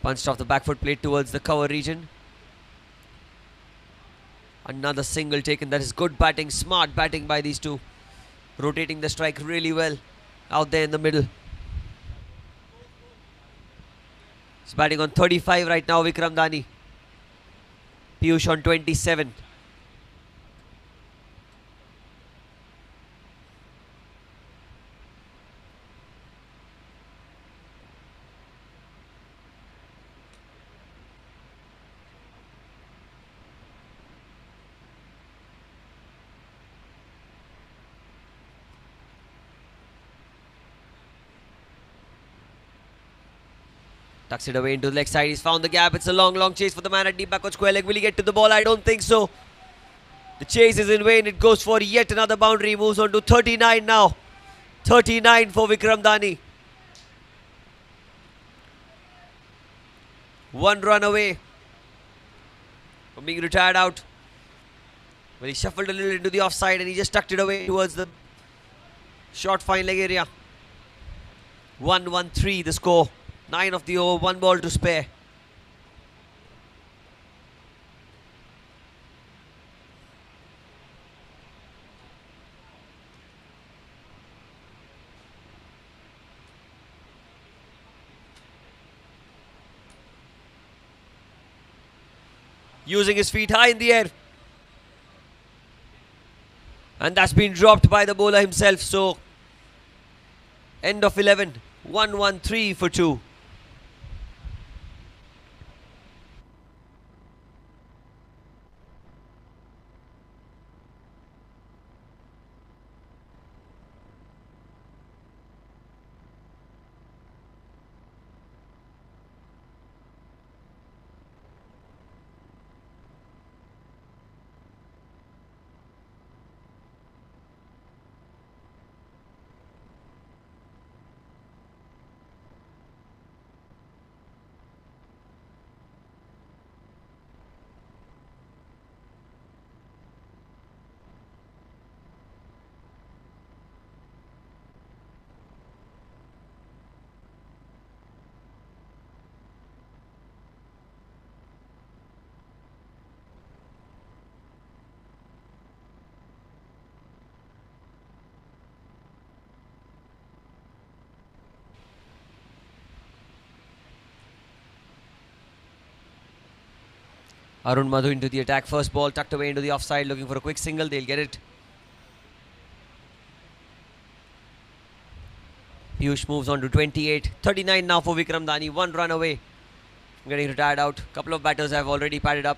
Punched off the back foot plate towards the cover region. Another single taken. That is good batting, smart batting by these two. Rotating the strike really well out there in the middle. He's batting on 35 right now, Vikram Dani. Piyush on 27. Tucks it away into the leg side. He's found the gap. It's a long chase for the man at deep backward square leg. Will he get to the ball? I don't think so. The chase is in vain. It goes for yet another boundary. Moves on to 39 now. 39 for Vikram Dani. 1 run away from being retired out. Well, he shuffled a little into the offside and he just tucked it away towards the short fine leg area. 1-1-3 the score. 9 of the over, 1 ball to spare. Using his feet high in the air. And that's been dropped by the bowler himself. So, end of 11. 1-1-3 for 2. Arun Madhu into the attack. First ball tucked away into the offside, looking for a quick single. They'll get it. Piyush moves on to 28. 39 now for Vikram Dani. 1 run away. Getting retired out. Couple of batters have already padded up.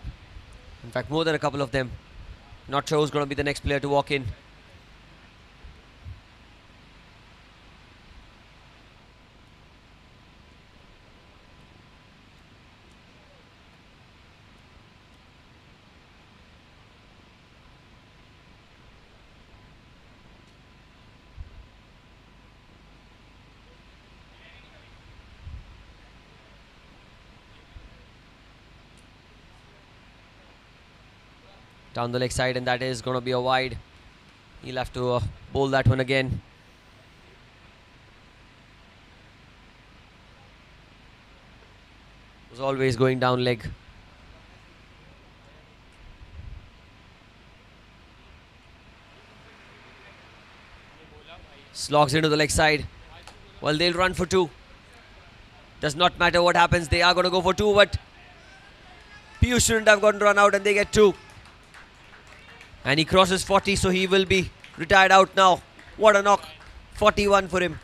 In fact, more than a couple of them. Not sure who's going to be the next player to walk in. Down the leg side, and that is going to be a wide. He'll have to bowl that one again. Was always going down leg. Slogs into the leg side. Well, they'll run for 2. Does not matter what happens, they are going to go for 2, but Piyush shouldn't have gotten run out, and they get 2. And he crosses 40, so he will be retired out now. What a knock. 41 for him.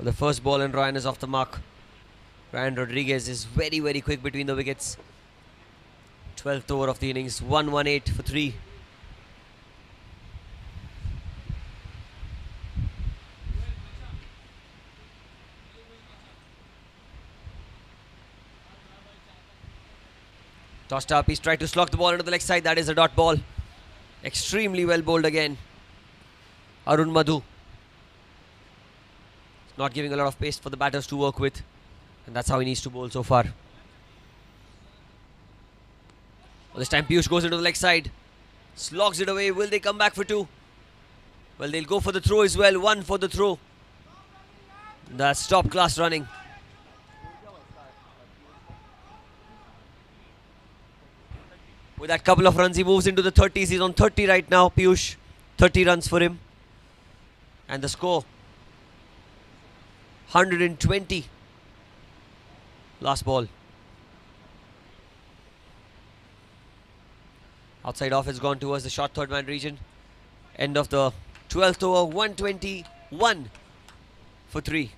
Well, the first ball, and Ryan is off the mark. Ryan Rodriguez is very, very quick between the wickets. 12th over of the innings, 118 for 3. Tossed up, he's tried to slog the ball into the leg side. That is a dot ball. Extremely well bowled again. Arun Madhu. Not giving a lot of pace for the batters to work with. And that's how he needs to bowl so far. Well, this time Piyush goes into the leg side. Slogs it away. Will they come back for 2? Well, they'll go for the throw as well. 1 for the throw. That's top class running. With that couple of runs, he moves into the 30s. He's on 30 right now, Piyush. 30 runs for him. And the score, 120. Last ball. Outside off, it's gone towards the short third man region. End of the 12th over, 121 for 3.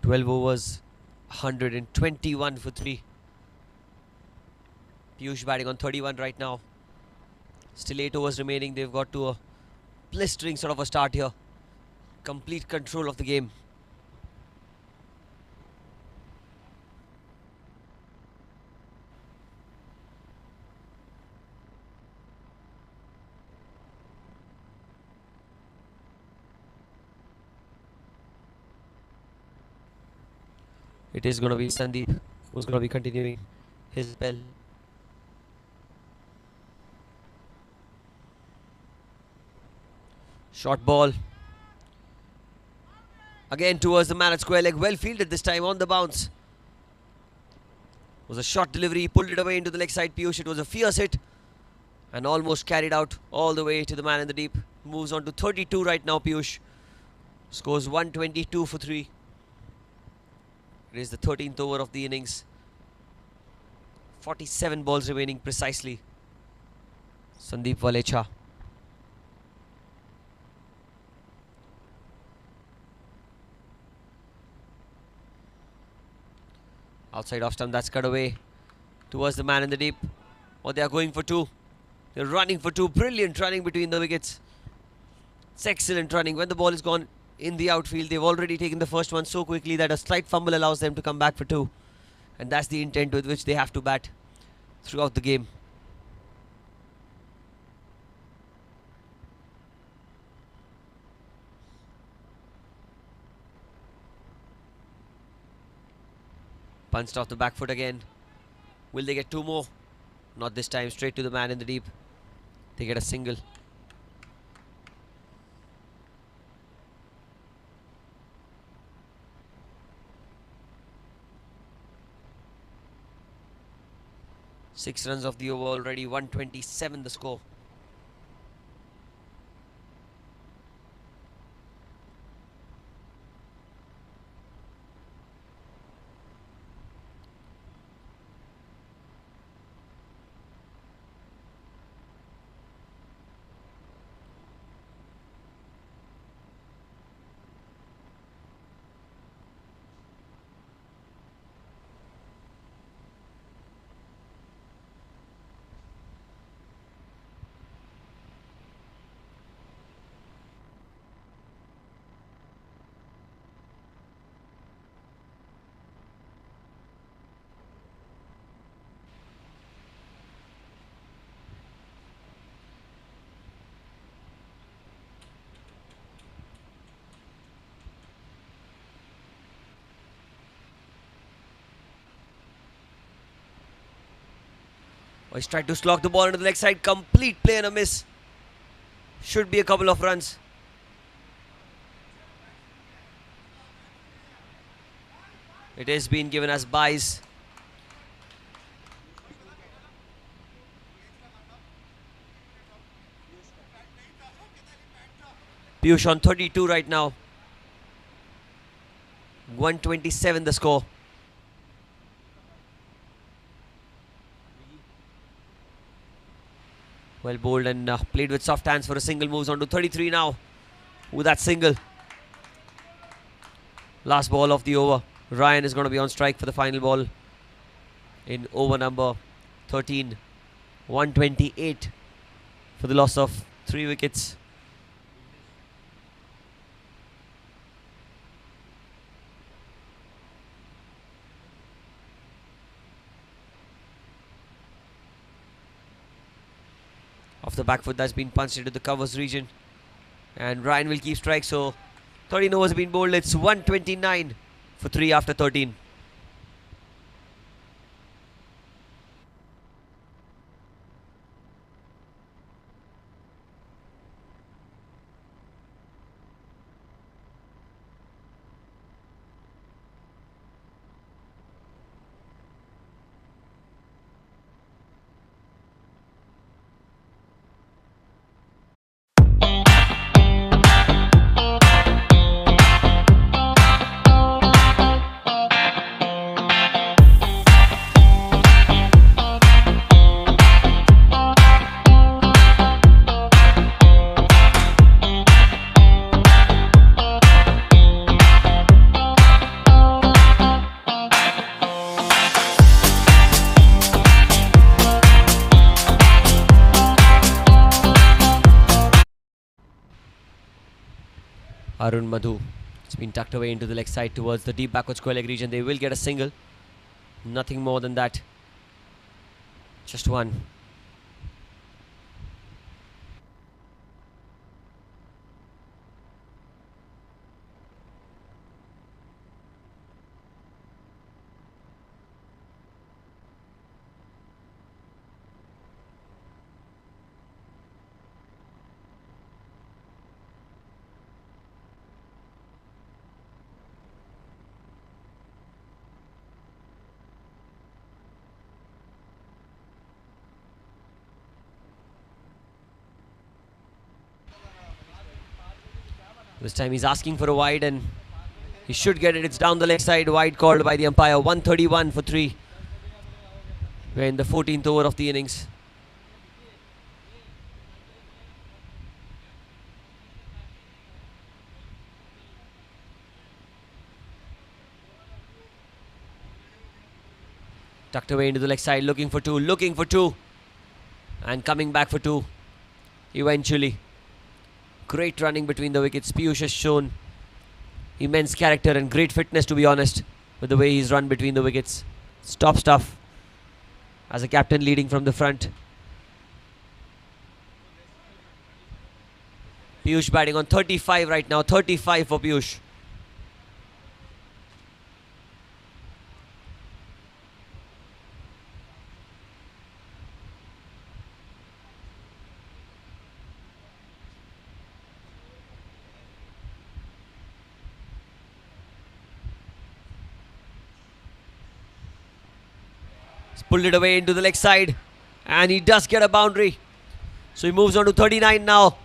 12 overs, 121 for 3. Piyush batting on 31 right now. Still 8 overs remaining. They've got to a blistering sort of a start here. Complete control of the game. It is going to be Sandeep who's going to be continuing his spell. Short ball. Again towards the man at square leg. Well fielded this time on the bounce. It was a short delivery. He pulled it away into the leg side, Piyush. It was a fierce hit and almost carried out all the way to the man in the deep. Moves on to 32 right now, Piyush. Scores 122 for 3. It is the 13th over of the innings. 47 balls remaining precisely. Sandeep Valecha. Outside off stump, that's cut away towards the man in the deep. Oh, they are going for two. They're running for two. Brilliant running between the wickets. It's excellent running. When the ball is gone in the outfield, they've already taken the first one so quickly that a slight fumble allows them to come back for two. And that's the intent with which they have to bat throughout the game. Punched off the back foot again. Will they get two more? Not this time. Straight to the man in the deep. They get a single. Six runs of the over already. 127 the score. Oh, he's tried to slog the ball into the leg side. Complete play and a miss. Should be a couple of runs. It is being given as byes. Piyush on 32 right now. 127 the score. Well bowled and played with soft hands for a single. Moves on to 33 now. With that single. Last ball of the over. Ryan is going to be on strike for the final ball in over number 13. 128 for the loss of 3 wickets. Off the back foot, that's been punched into the covers region. And Ryan will keep strike. So 13 overs have been bowled. It's 129 for 3 after 13. Arun Madhu. It's been tucked away into the leg side towards the deep backward square leg region. They will get a single. Nothing more than that. Just one. This time he's asking for a wide and he should get it. It's down the leg side. Wide called by the umpire. 131 for 3. We're in the 14th over of the innings. Tucked away into the leg side, looking for two, and coming back for two eventually. Great running between the wickets. Piyush has shown immense character and great fitness, to be honest, with the way he's run between the wickets. It's top stuff as a captain leading from the front. Piyush batting on 35 right now, 35 for Piyush. Pulled it away into the leg side, and he does get a boundary. So he moves on to 39 now.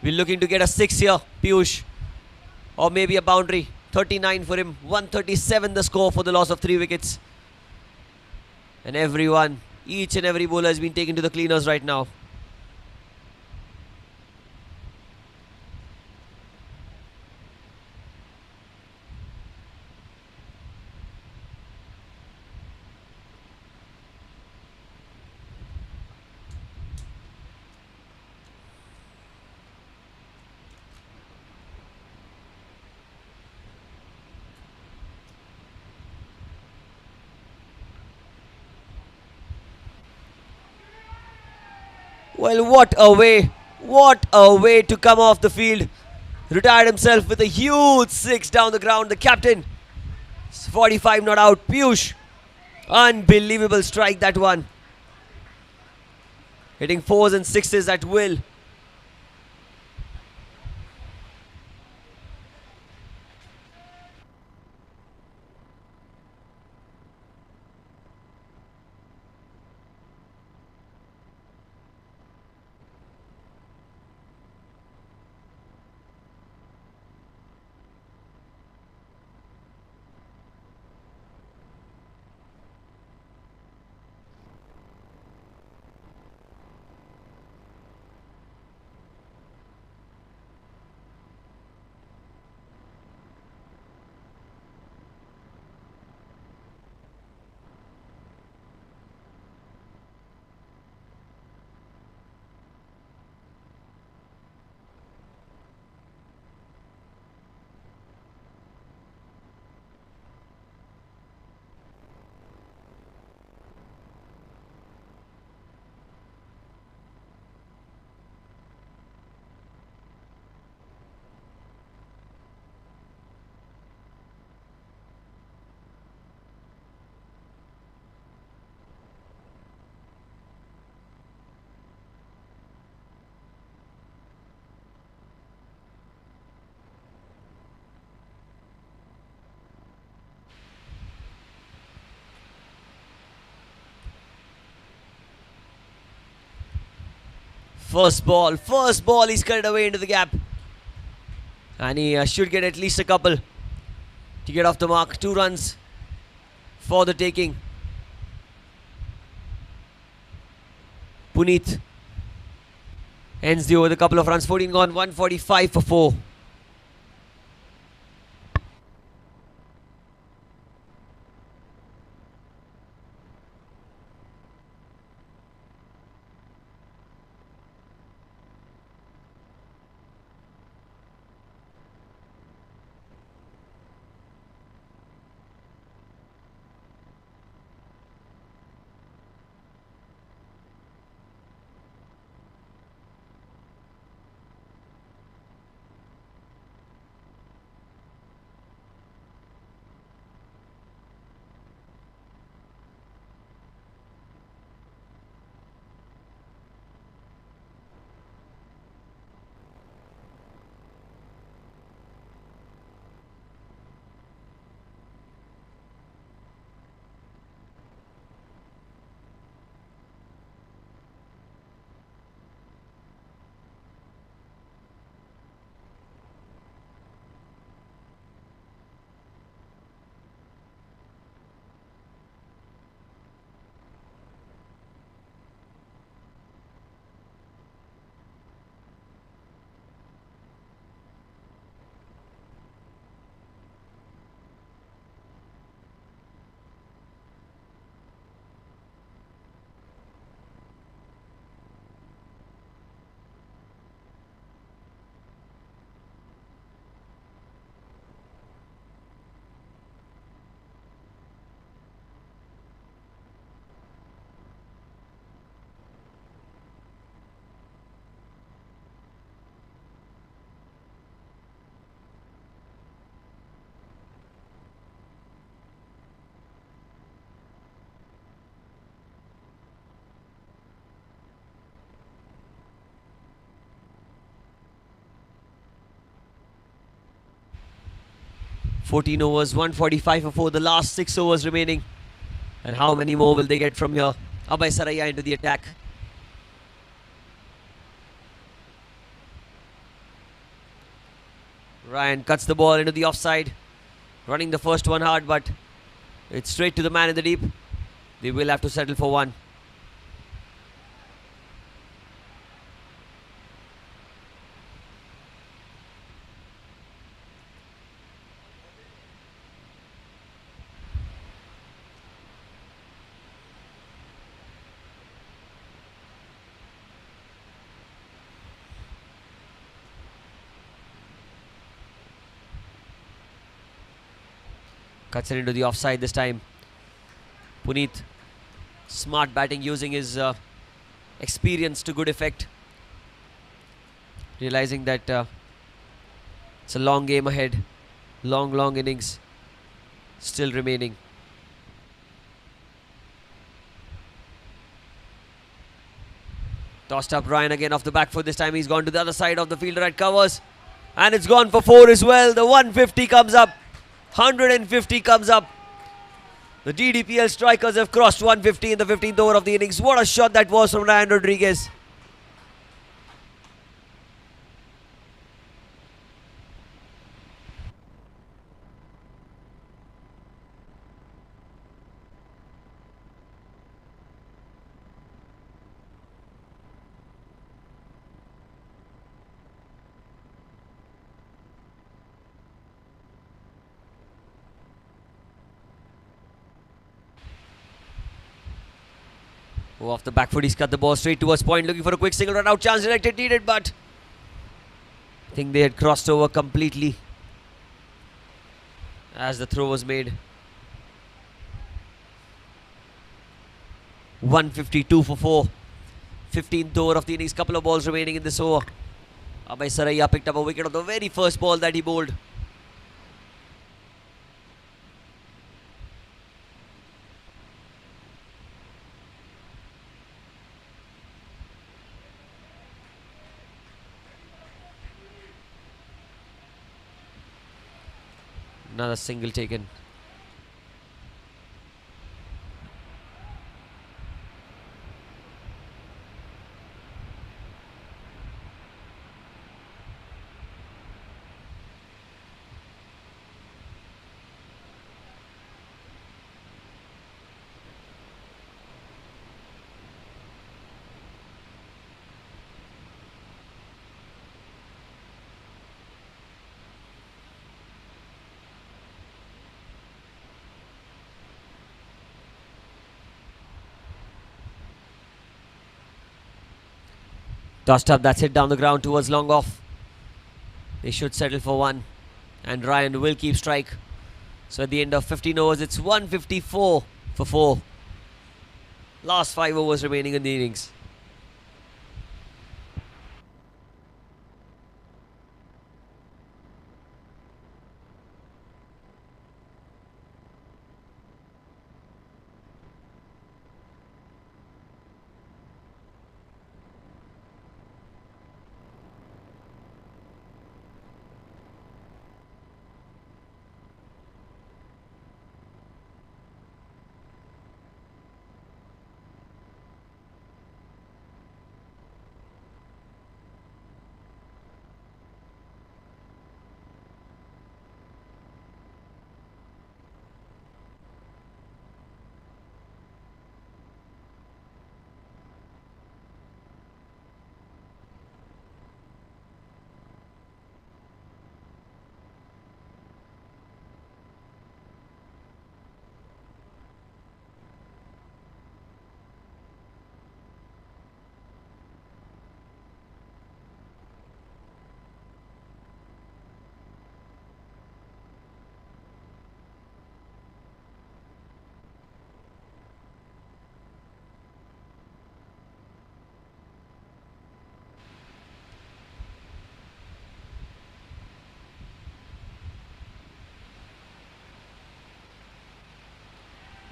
We're looking to get a 6 here, Piyush, or maybe a boundary. 39 for him, 137 the score for the loss of 3 wickets. And everyone, each and every bowler has been taken to the cleaners right now. Well, what a way to come off the field. Retired himself with a huge 6 down the ground. The captain, 45 not out. Piyush, unbelievable strike that one. Hitting 4s and 6s at will. First ball, he's cut it away into the gap. And he should get at least a couple to get off the mark. 2 runs for the taking. Puneet ends the over with a couple of runs. 14 gone, 145 for 4. 14 overs, 145 for 4. The last 6 overs remaining. And how many more will they get from here? Abhay Saraiya into the attack. Ryan cuts the ball into the offside. Running the first one hard, but it's straight to the man in the deep. They will have to settle for one. Cuts it into the offside this time. Puneet, smart batting, using his experience to good effect. Realizing that it's a long game ahead. Long innings still remaining. Tossed up Ryan again off the back foot. This time he's gone to the other side of the fielder at covers. And it's gone for 4 as well. The 150 comes up. 150 comes up. The DDPL strikers have crossed 150 in the 15th over of the innings. What a shot that was from Ryan Rodriguez. Oh, off the back foot, he's cut the ball straight towards point, looking for a quick single run out. Chance directed, needed, but I think they had crossed over completely as the throw was made. 152 for 4. 15th over of the innings, couple of balls remaining in this over. Abhay Saraiya picked up a wicket on the very first ball that he bowled. Another single taken. Tossed up, that's it down the ground towards long off. They should settle for one. And Ryan will keep strike. So at the end of 15 overs, it's 154 for 4. Last 5 overs remaining in the innings.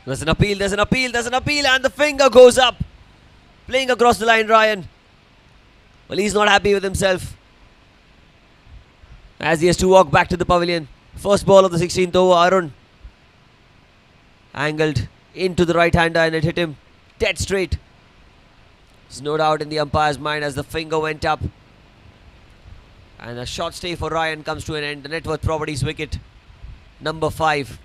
There's an appeal, there's an appeal, there's an appeal, and the finger goes up. Playing across the line, Ryan. Well, he's not happy with himself, as he has to walk back to the pavilion. First ball of the 16th over. Arun angled into the right hander and it hit him dead straight. There's no doubt in the umpire's mind as the finger went up. And a short stay for Ryan comes to an end. The Networth Properties wicket, number 5.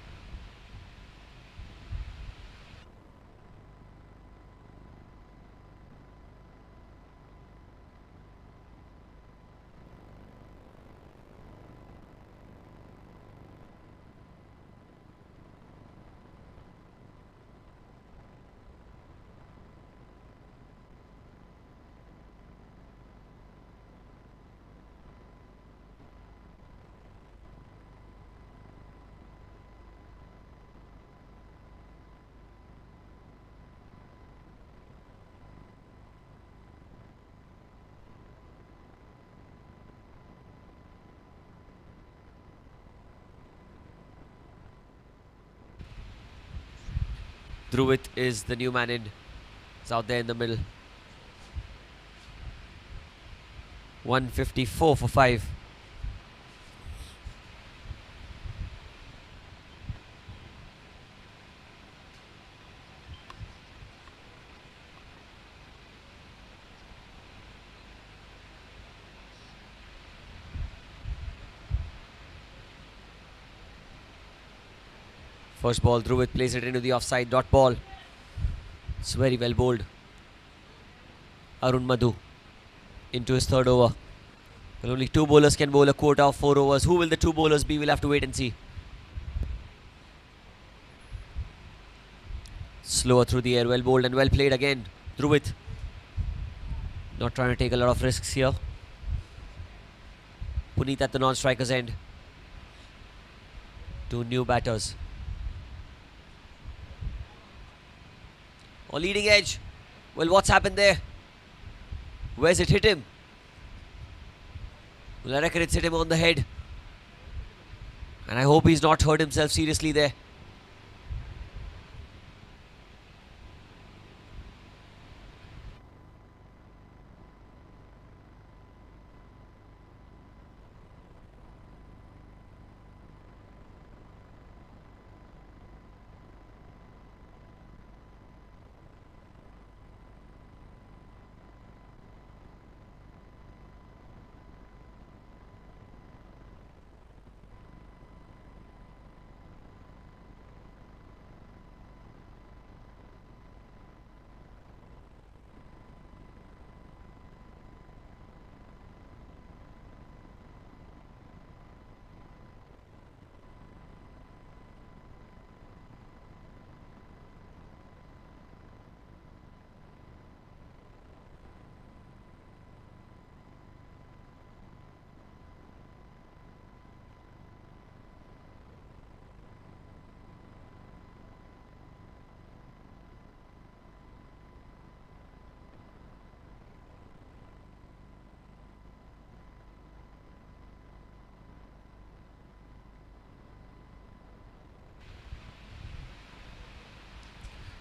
Dhruvid is the new man in. It's out there in the middle. 154 for 5. First ball, Dhruvid plays it into the offside dot ball. It's very well bowled. Arun Madhu into his third over. Well, only 2 bowlers can bowl a quota of 4 overs. Who will the 2 bowlers be? We'll have to wait and see. Slower through the air, well bowled and well played again. Dhruvid not trying to take a lot of risks here. Puneet at the non-striker's end. 2 new batters. On leading edge. Well, what's happened there? Where's it hit him? Well, I reckon it's hit him on the head. And I hope he's not hurt himself seriously there.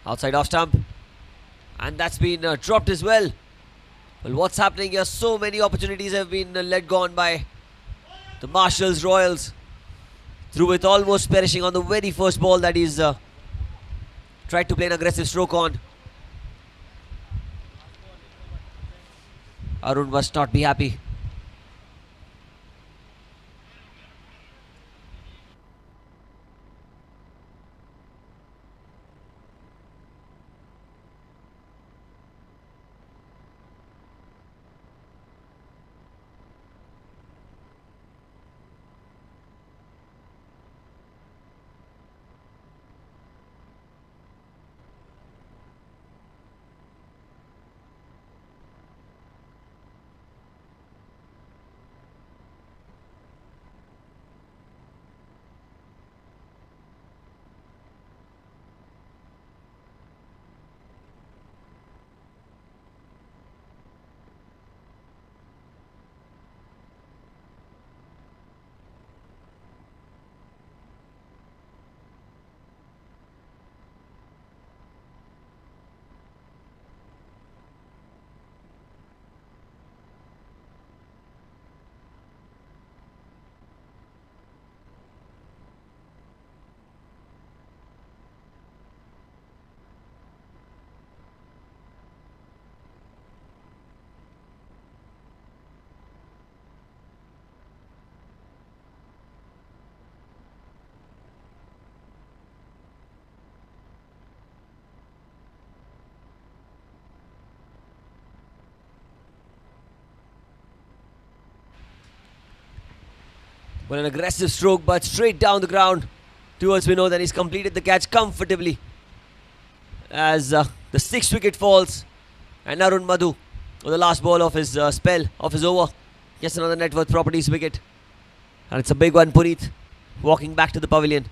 Outside off stump. And that's been dropped as well. Well, what's happening here? So many opportunities have been let gone by the Marshals Royals. Dhruvid almost perishing on the very first ball that he's tried to play an aggressive stroke on. Arun must not be happy. Well, an aggressive stroke, but straight down the ground towards Vinod, and he's completed the catch comfortably as the sixth wicket falls. And Arun Madhu, with the last ball of his spell, of his over, gets another net worth properties wicket. And it's a big one, Puneet, walking back to the pavilion.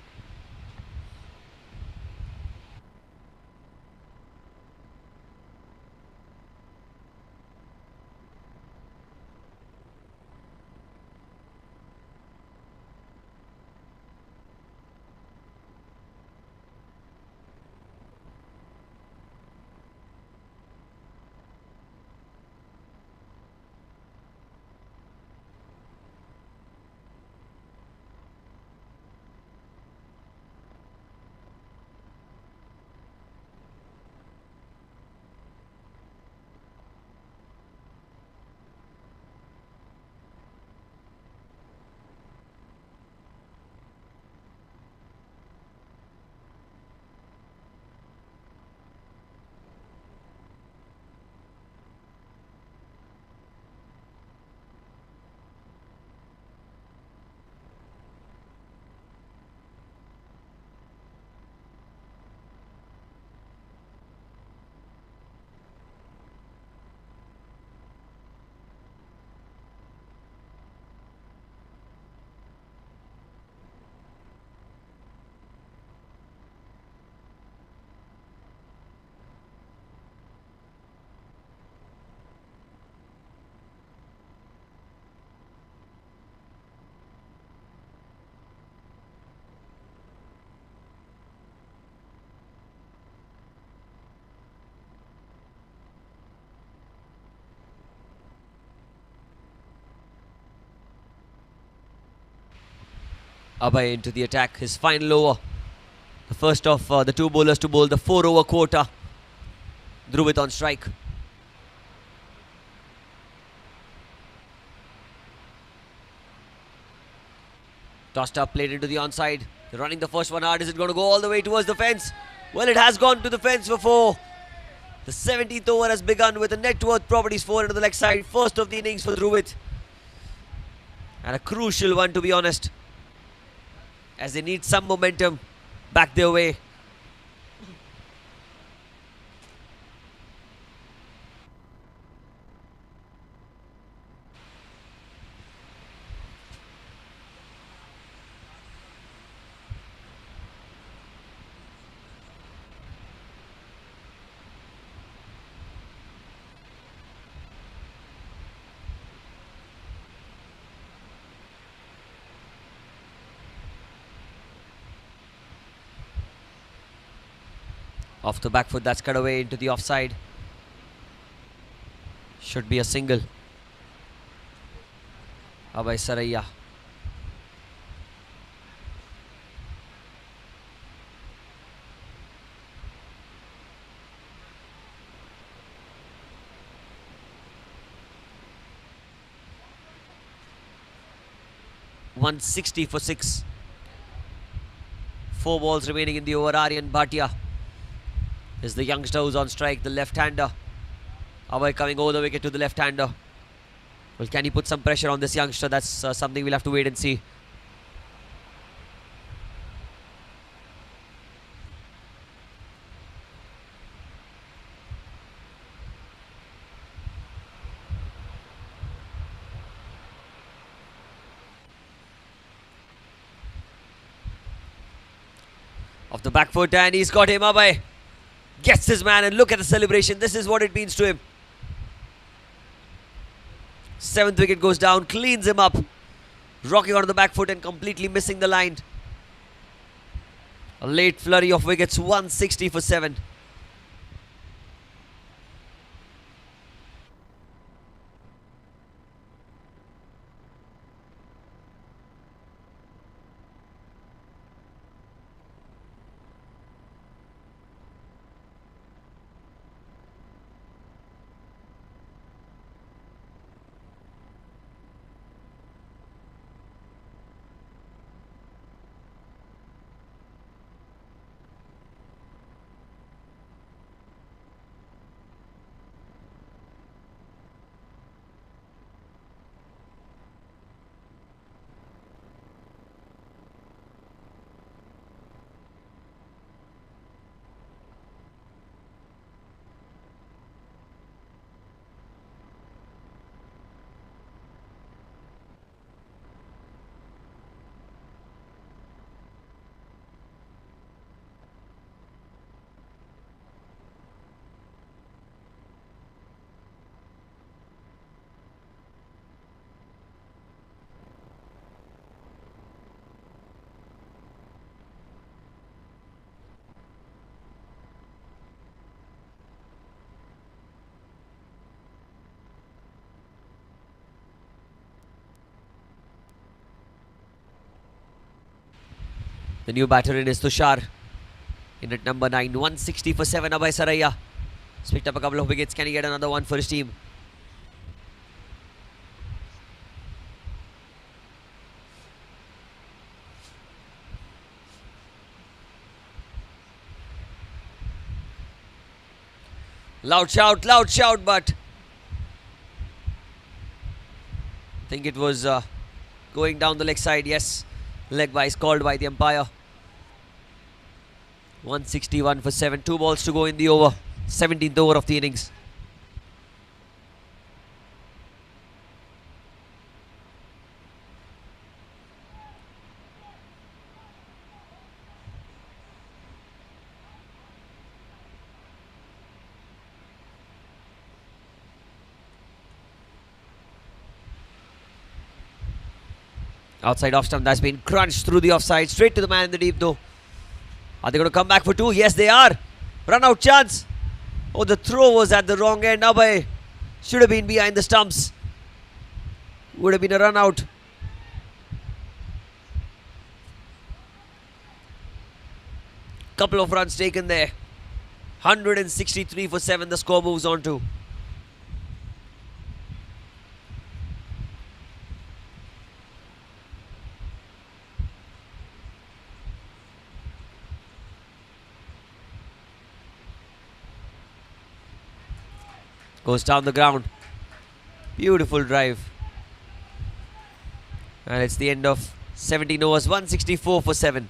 Abhay into the attack, his final over. The first of the two bowlers to bowl the 4-over quota. Dhruvit on strike. Tossed up, played into the onside. They're running the first one hard. Is it going to go all the way towards the fence? Well, it has gone to the fence for 4. The 17th over has begun with a net worth properties 4 into the leg side. First of the innings for Dhruvit. And a crucial one, to be honest, as they need some momentum back their way. Off the back foot, that's cut away into the offside. Should be a single. Abhay Saraiya. .160 for 6. 4 balls remaining in the over. Aryan Bhatia is the youngster who's on strike, the left-hander. Abhay coming over the wicket to the left-hander. Well, can he put some pressure on this youngster? That's something we'll have to wait and see. Off the back foot, and he's got him. Abhay gets his man, and look at the celebration. This is what it means to him. 7th wicket goes down, cleans him up, rocking on the back foot and completely missing the line. A late flurry of wickets, 160 for 7. The new batter in is Tushar. In at number 9, 160 for 7. Abhay Saraiya has picked up a couple of wickets. Can he get another one for his team? Loud shout, but I think it was going down the leg side. Yes, leg by is called by the umpire. 161 for 7. 2 balls to go in the over. 17th over of the innings. Outside off stump, that's been crunched through the offside. Straight to the man in the deep though. Are they going to come back for 2? Yes, they are. Run out chance. Oh, the throw was at the wrong end. Abhay should have been behind the stumps. Would have been a run out. Couple of runs taken there. 163 for 7. The score moves on to. Goes down the ground. Beautiful drive. And it's the end of 17 overs. 164 for 7.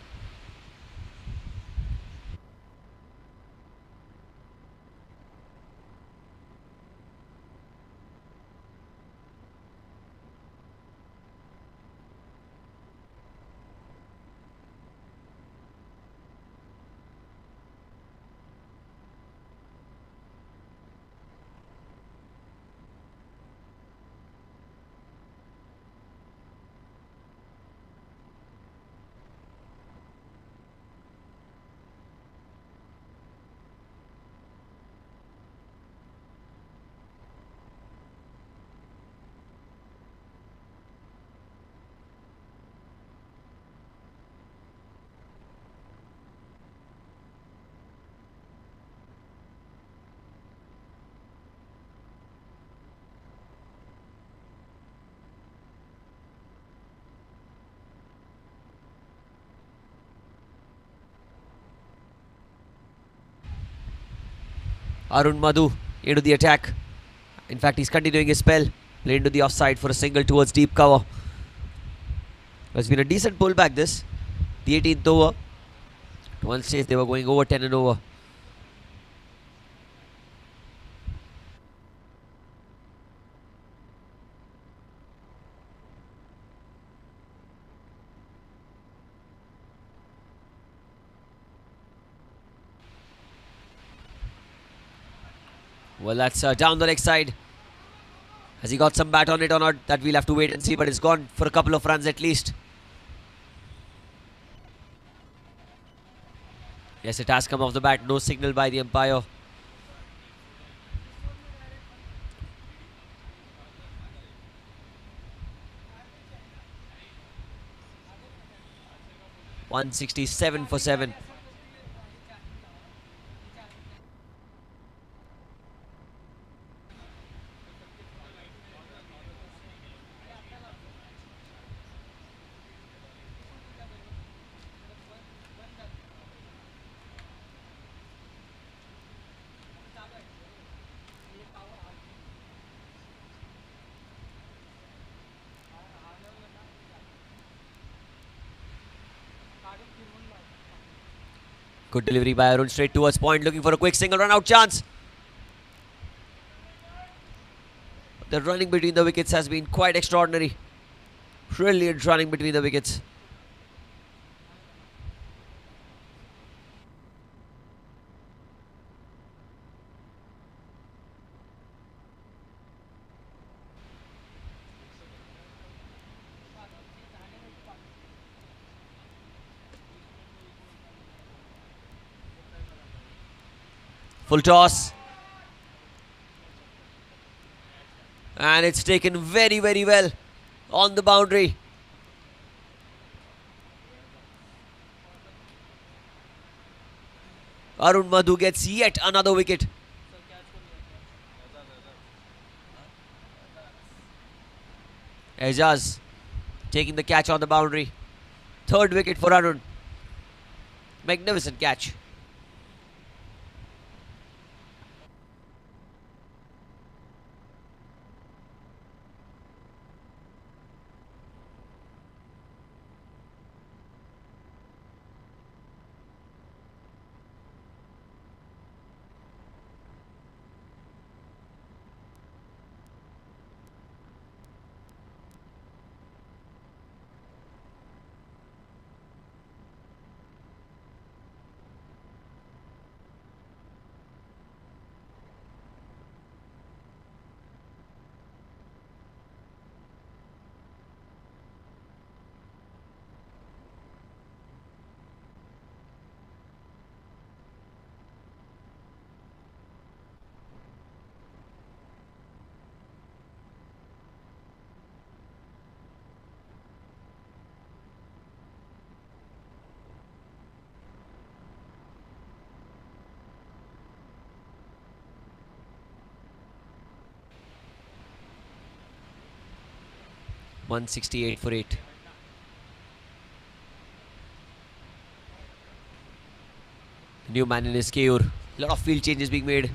Arun Madhu into the attack. In fact, he's continuing his spell. Played into the offside for a single towards deep cover. It's been a decent pullback this. The 18th over. At one stage they were going over 10 and over. Well, that's down the leg side. Has he got some bat on it or not? That we'll have to wait and see, but it's gone for a couple of runs at least. Yes, it has come off the bat. No signal by the umpire. .167 for 7. Good delivery by Arun, straight towards point, looking for a quick single run out chance. The running between the wickets has been quite extraordinary. Brilliant running between the wickets. Full toss. And it's taken very, very well on the boundary. Arun Madhu gets yet another wicket. Ejaz taking the catch on the boundary. Third wicket for Arun. Magnificent catch. .168 for 8. New man in his Keyur. Lot of field changes being made.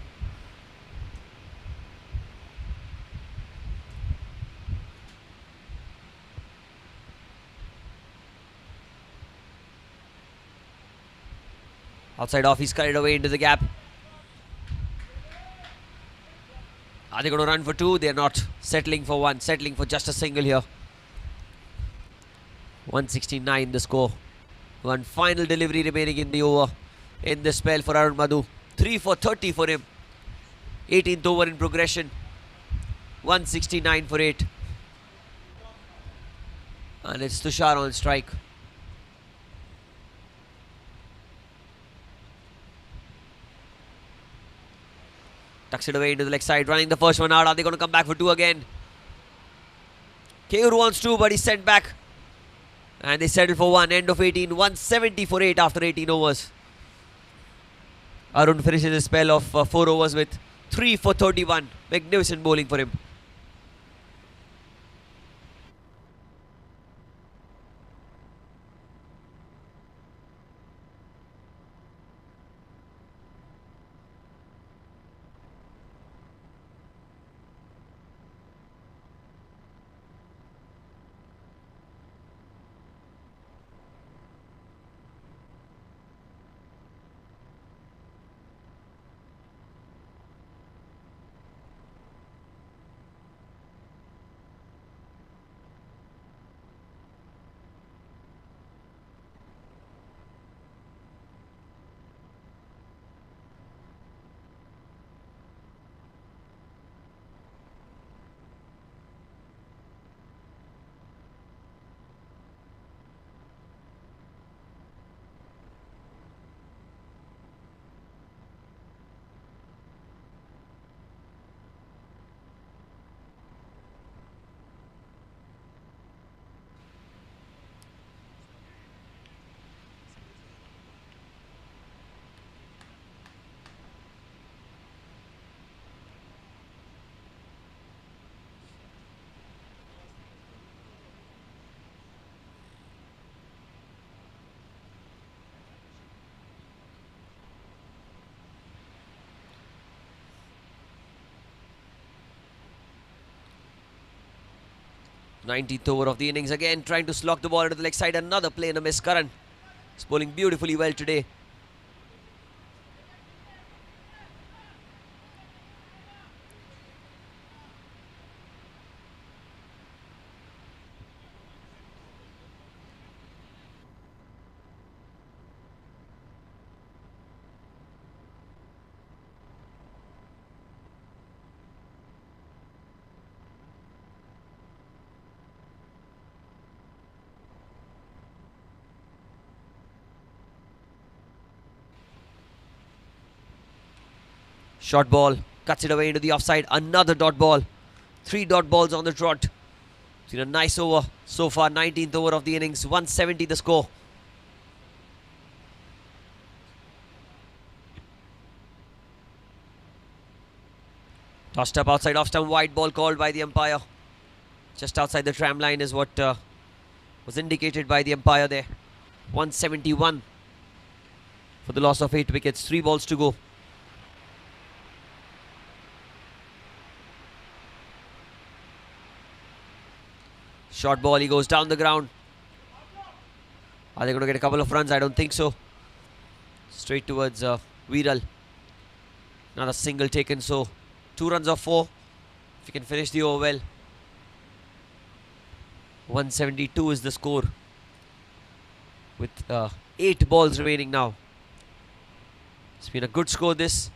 Outside off, he's carried away into the gap. Are they going to run for two? They're not. Settling for one. Settling for just a single here. 169 the score. One final delivery remaining in the over. In the spell for Arun Madhu. 3 for 30 for him. 18th over in progression. 169 for 8. And it's Tushar on strike. Tucks it away into the leg side, running the first one out. Are they going to come back for two again? Keyur wants two, but he's sent back. And they settle for one. End of 18. 170 for 8 after 18 overs. Arun finishes his spell of 4 overs with 3 for 31. Magnificent bowling for him. Nineteenth over of the innings again, trying to slog the ball into the leg side. Another play and a miss. Karan is bowling beautifully well today. Short ball, cuts it away into the offside. Another dot ball. 3 dot balls on the trot. Seen a nice over so far. 19th over of the innings. 170 the score. Tossed up outside off stump, wide ball called by the umpire. Just outside the tram line is what was indicated by the umpire there. 171 for the loss of 8 wickets. 3 balls to go. Short ball, he goes down the ground. Are they going to get a couple of runs? I don't think so. Straight towards Viral. Not a single taken, so 2 runs of 4. If you can finish the over well. 172 is the score. With 8 balls remaining now. It's been a good score this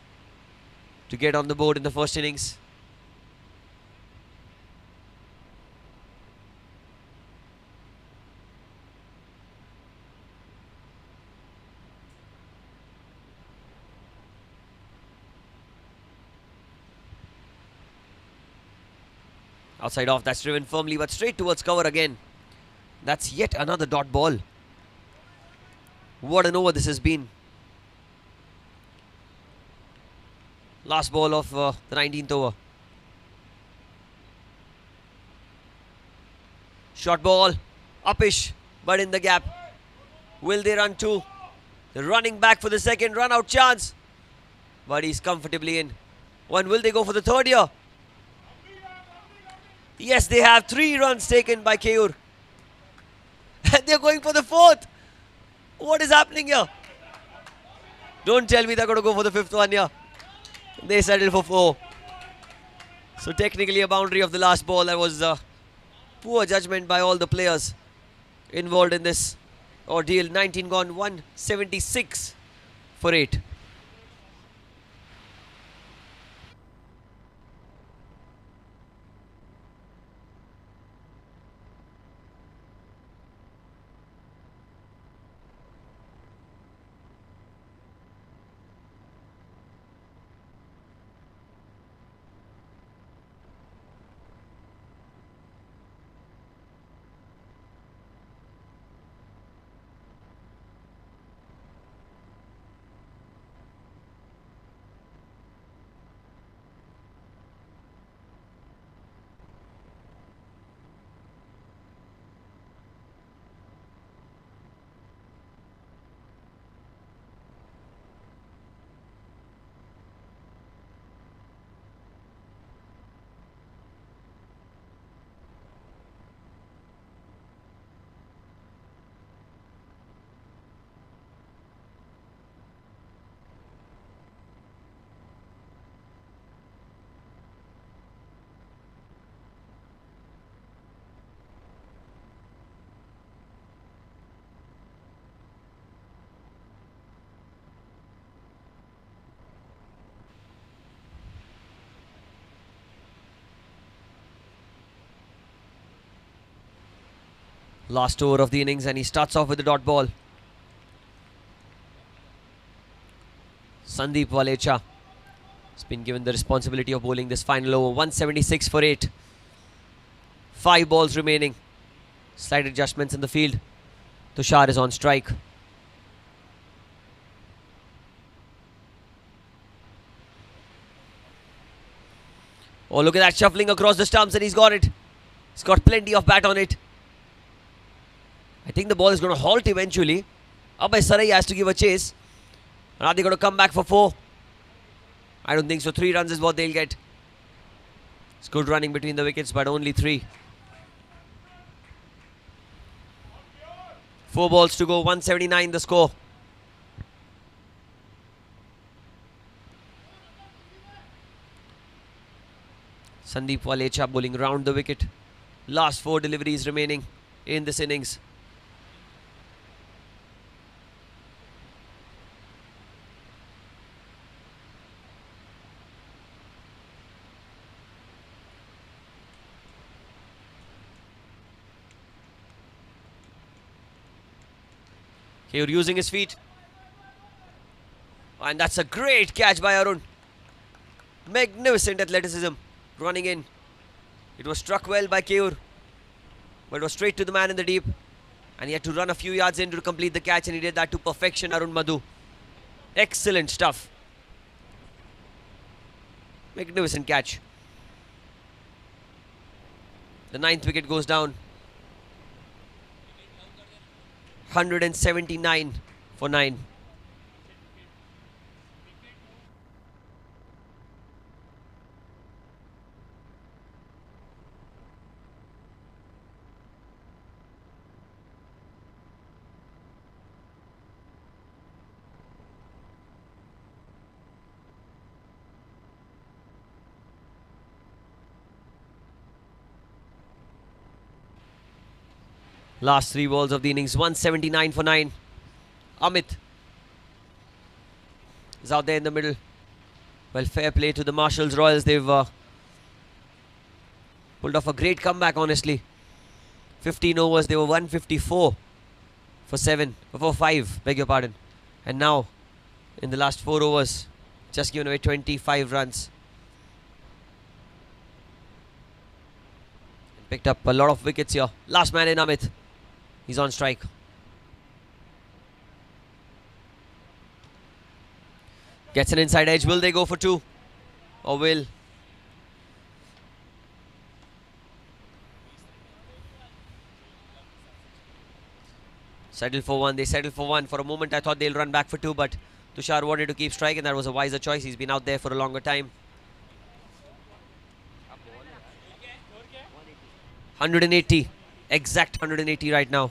to get on the board in the first innings. Outside off, that's driven firmly, but straight towards cover again. That's yet another dot ball. What an over this has been. Last ball of the 19th over. Short ball, upish, but in the gap. Will they run 2? They're running back for the second run out chance. But he's comfortably in. 1, will they go for the third here? Yes, they have 3 runs taken by Keyur. And they're going for the 4th. What is happening here? Don't tell me they're going to go for the 5th one here. They settled for 4. So technically a boundary of the last ball. That was poor judgment by all the players involved in this ordeal. 19 gone, 176 for 8. Last over of the innings, and he starts off with the dot ball. Sandeep Walecha has been given the responsibility of bowling this final over. 176 for 8. 5 balls remaining. Slight adjustments in the field. Tushar is on strike. Oh, look at that, shuffling across the stumps, and he's got it. He's got plenty of bat on it. I think the ball is going to halt eventually. Abhay Sarai has to give a chase. And are they going to come back for 4? I don't think so. 3 runs is what they'll get. It's good running between the wickets, but only 3. 4 balls to go. 179 the score. Sandeep Walecha bowling round the wicket. Last 4 deliveries remaining in this innings. Keyur using his feet. And that's a great catch by Arun. Magnificent athleticism running in. It was struck well by Keyur, but it was straight to the man in the deep. And he had to run a few yards in to complete the catch, and he did that to perfection, Arun Madhu. Excellent stuff. Magnificent catch. The 9th wicket goes down. 179 for 9. Last 3 balls of the innings, 179 for 9. Amit is out there in the middle. Well, fair play to the Marshalls Royals. They've pulled off a great comeback, honestly. 15 overs, they were 154 for 5, beg your pardon. And now, in the last 4 overs, just given away 25 runs. Picked up a lot of wickets here. Last man in, Amit. He's on strike. Gets an inside edge. Will they go for 2? Or will? Settle for 1. They settle for 1. For a moment I thought they'll run back for 2, but Tushar wanted to keep striking. That was a wiser choice. He's been out there for a longer time. 180. Exact 180 right now.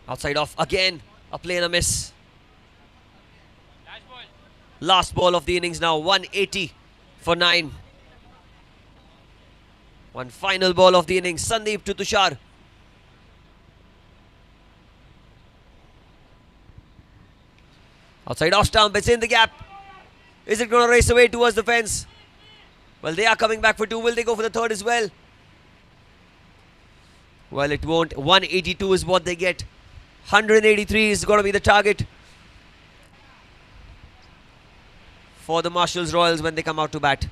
Outside off again. A play and a miss. Last ball of the innings now. 180 for 9. One final ball of the innings. Sandeep to Tushar. Outside off stump. It's in the gap. Is it going to race away towards the fence? Well, they are coming back for 2. Will they go for the 3rd as well? Well, it won't. 182 is what they get. 183 is going to be the target for the Marshalls Royals when they come out to bat.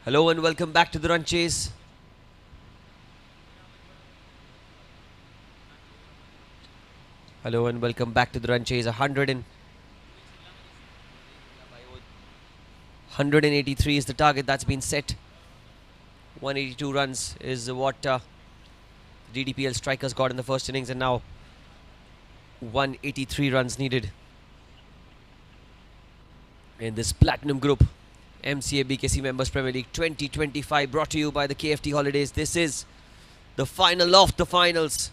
Hello and welcome back to the run chase. Hello and welcome back to the run chase. 183 is the target that's been set. 182 runs is what DDPL strikers got in the first innings, and now 183 runs needed in this platinum group. MCA BKC Members Premier League 2025, brought to you by the KFT Holidays. This is the final of the finals.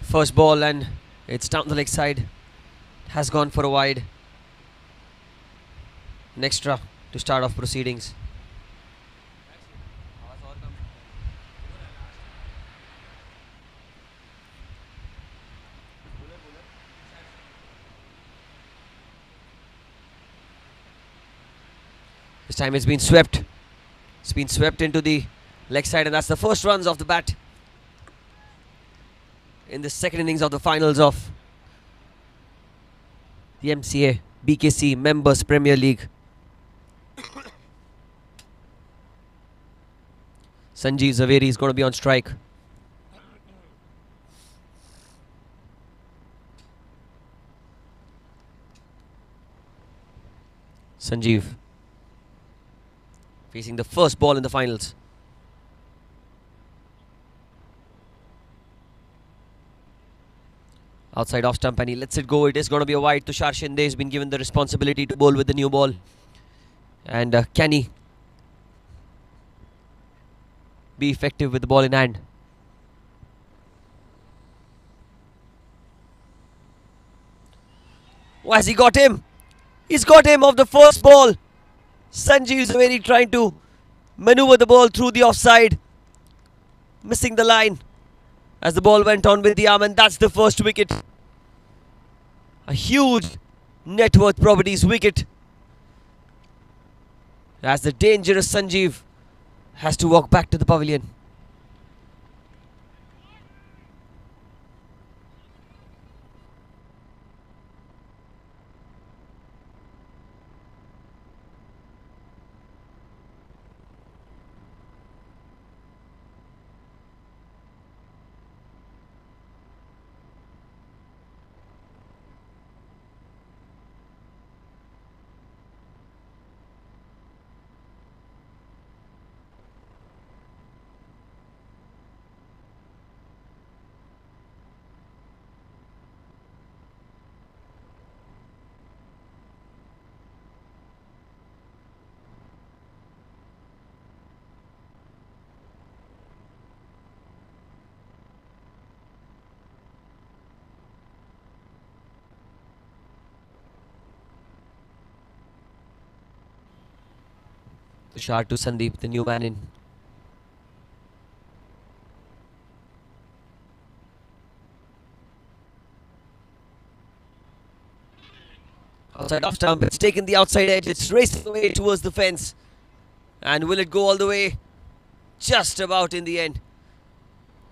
First ball, and it's down the leg side. Has gone for a wide. An extra to start off proceedings. This time it's been swept. It's been swept into the leg side, and that's the first runs off the bat in the second innings of the finals of the MCA BKC Members Premier League. Sanjeev Zaveri is going to be on strike. Sanjeev facing the first ball in the finals. Outside off stump, and he lets it go. It is going to be a wide. Tushar Shinde has been given the responsibility to bowl with the new ball. And can he be effective with the ball in hand? Oh, has he got him? He's got him off the first ball. Sanjeev Zaveri trying to maneuver the ball through the offside, missing the line as the ball went on with the arm, and that's the first wicket. A huge net worth properties wicket, as the dangerous Sanjeev has to walk back to the pavilion. Tushar to Sandeep, the new man in. Outside off stump, it's taken the outside edge, it's racing away towards the fence. And will it go all the way? Just about in the end.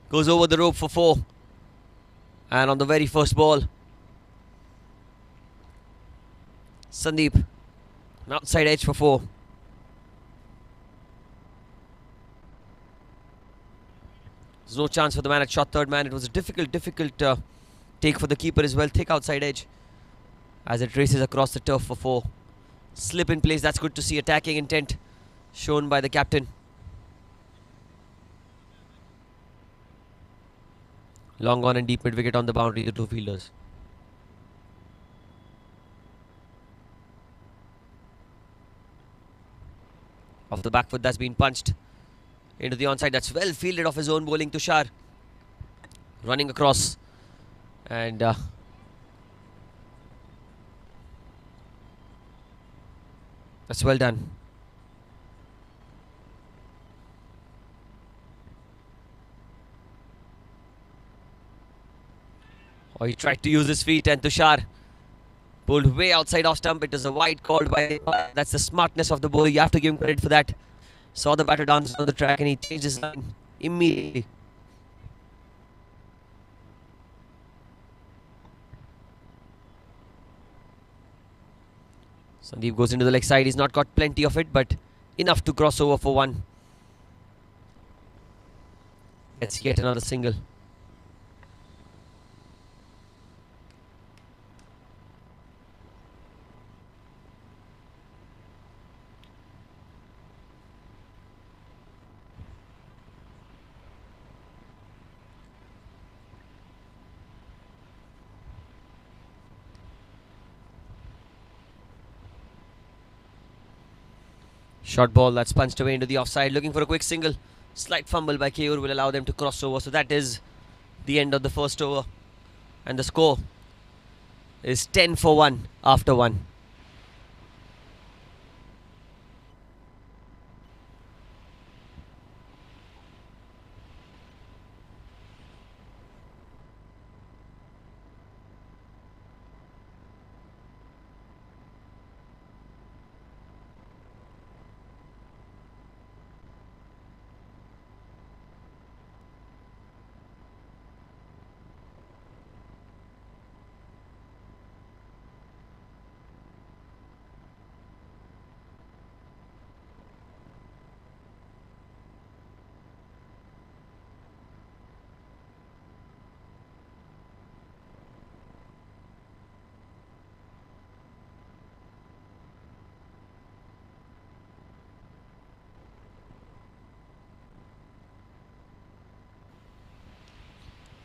Goes over the rope for 4. And on the very first ball, Sandeep, an outside edge for 4. There's no chance for the man at shot third man. It was a difficult take for the keeper as well. Thick outside edge as it races across the turf for 4. Slip in place. That's good to see. Attacking intent shown by the captain. Long on and deep mid wicket on the boundary. The two fielders. Off the back foot, that's been punched into the onside. That's well fielded off his own bowling. Tushar running across, and that's well done. Oh, he tried to use his feet, and Tushar pulled way outside off stump. It is a wide called by. That's the smartness of the bowler. You have to give him credit for that. Saw the batter dance on the track and he changed his line immediately. Sandeep goes into the leg side. He's not got plenty of it, but enough to cross over for one. Let's get another single. Short ball that's punched away into the offside, looking for a quick single. Slight fumble by Keyur will allow them to cross over. So that is the end of the first over. And the score is 10 for 1 after 1.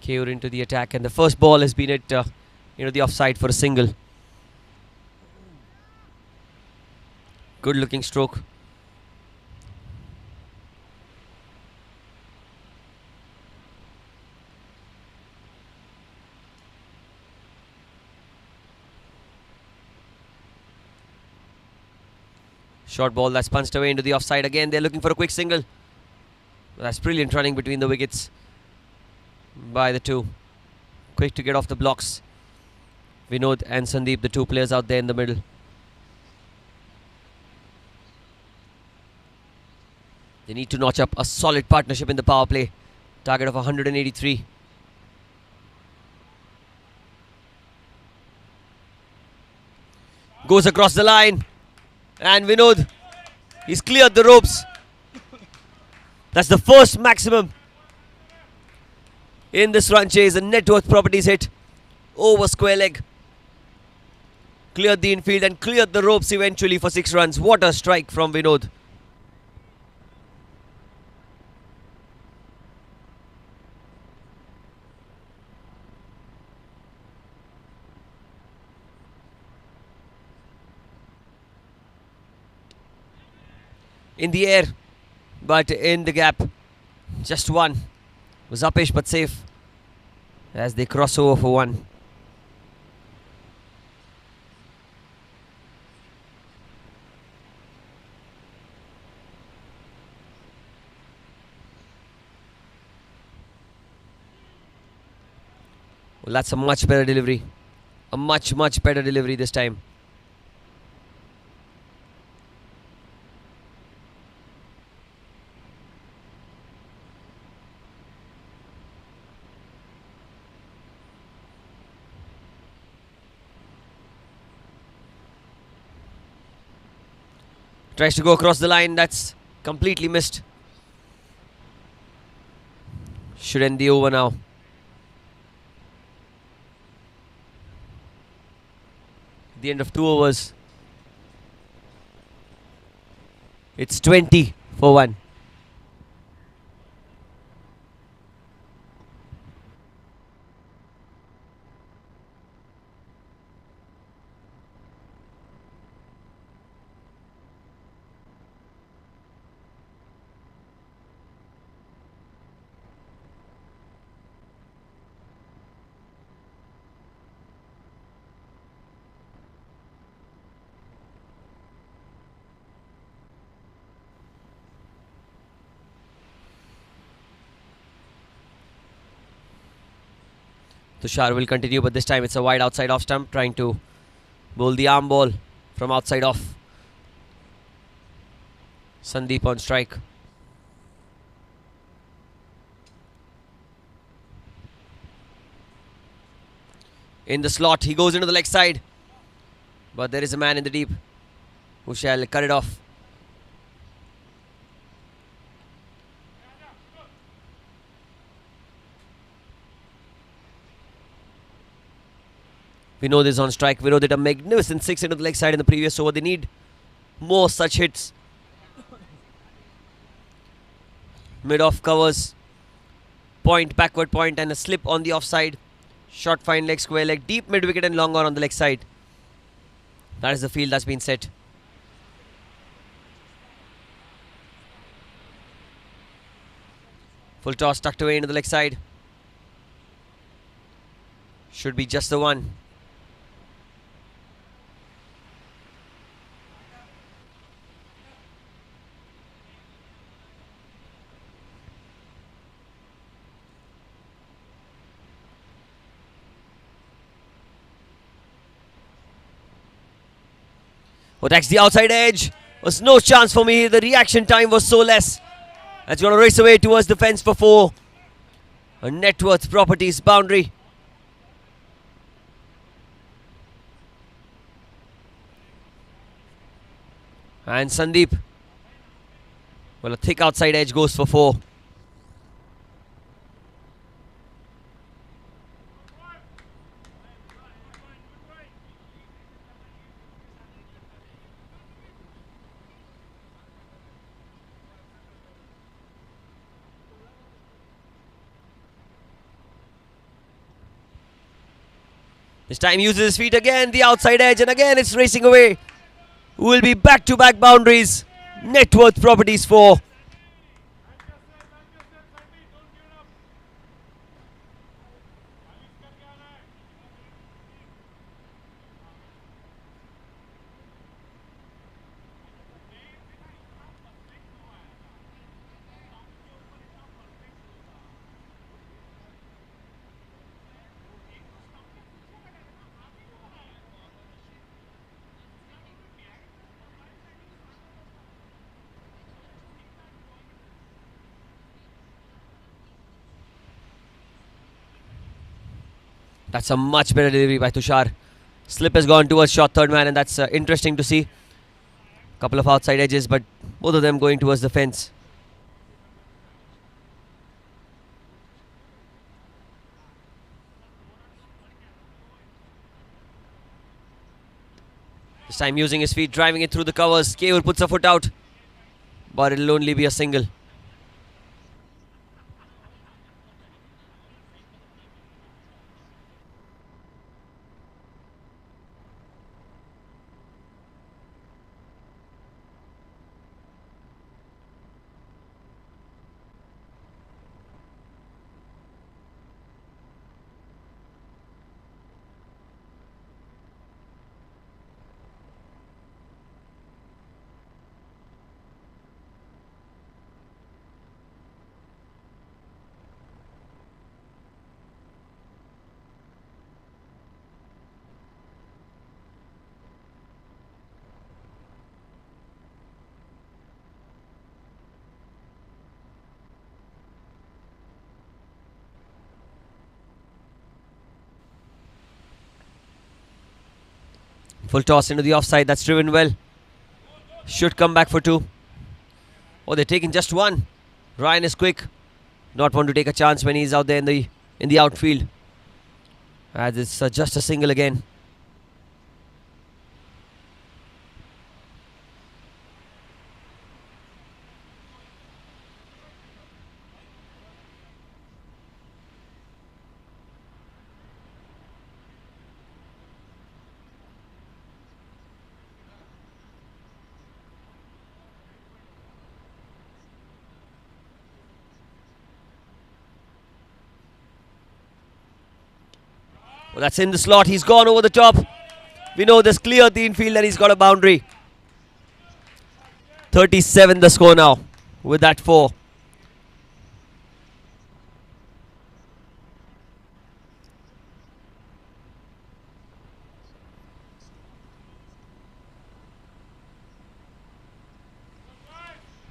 Keyur into the attack, and the first ball has been at the offside for a single. Good looking stroke. Short ball that's punched away into the offside again. They're looking for a quick single. That's brilliant running between the wickets by the two. Quick to get off the blocks. Vinod and Sandeep, the two players out there in the middle. They need to notch up a solid partnership in the power play. Target of 183. Goes across the line. And Vinod, he's cleared the ropes. That's the first maximum in this run chase. A net worth properties hit over square leg. Cleared the infield and cleared the ropes eventually for 6 runs. What a strike from Vinod. In the air, but in the gap. Just one. Was uppish but safe as they cross over for one. Well, that's a much better delivery. A much better delivery this time. Tries to go across the line. That's completely missed. Should end the over now. The end of 2 overs. It's 20 for 1. Tushar will continue, but this time it's a wide outside off stump, trying to bowl the arm ball from outside off. Sandeep on strike. In the slot, he goes into the leg side. But there is a man in the deep who shall cut it off. Vinod is on strike. Vinod did a magnificent 6 into the leg side in the previous over. They need more such hits. Mid-off covers. Point, backward point, and a slip on the offside. Short fine leg, square leg, deep mid wicket and long on the leg side. That is the field that's been set. Full toss tucked away into the leg side. Should be just the one. Oh, that's the outside edge. Was no chance for me. The reaction time was so less. That's going to race away towards the fence for 4. A net worth properties boundary. And Sandeep. Well, a thick outside edge goes for 4. This time uses his feet again, the outside edge, and again it's racing away. Will be back-to-back boundaries. Net worth properties 4. That's a much better delivery by Tushar. Slip has gone towards short third man, and that's interesting to see. Couple of outside edges, but both of them going towards the fence. This time using his feet, driving it through the covers. Kevur puts a foot out, but it'll only be a single. Full toss into the offside. That's driven well. Should come back for 2. Oh, they're taking just 1. Ryan is quick. Not want to take a chance when he's out there in the outfield. As it's just a single again. Well, that's in the slot. He's gone over the top. We know this cleared the infield and he's got a boundary. 37 the score now with that 4.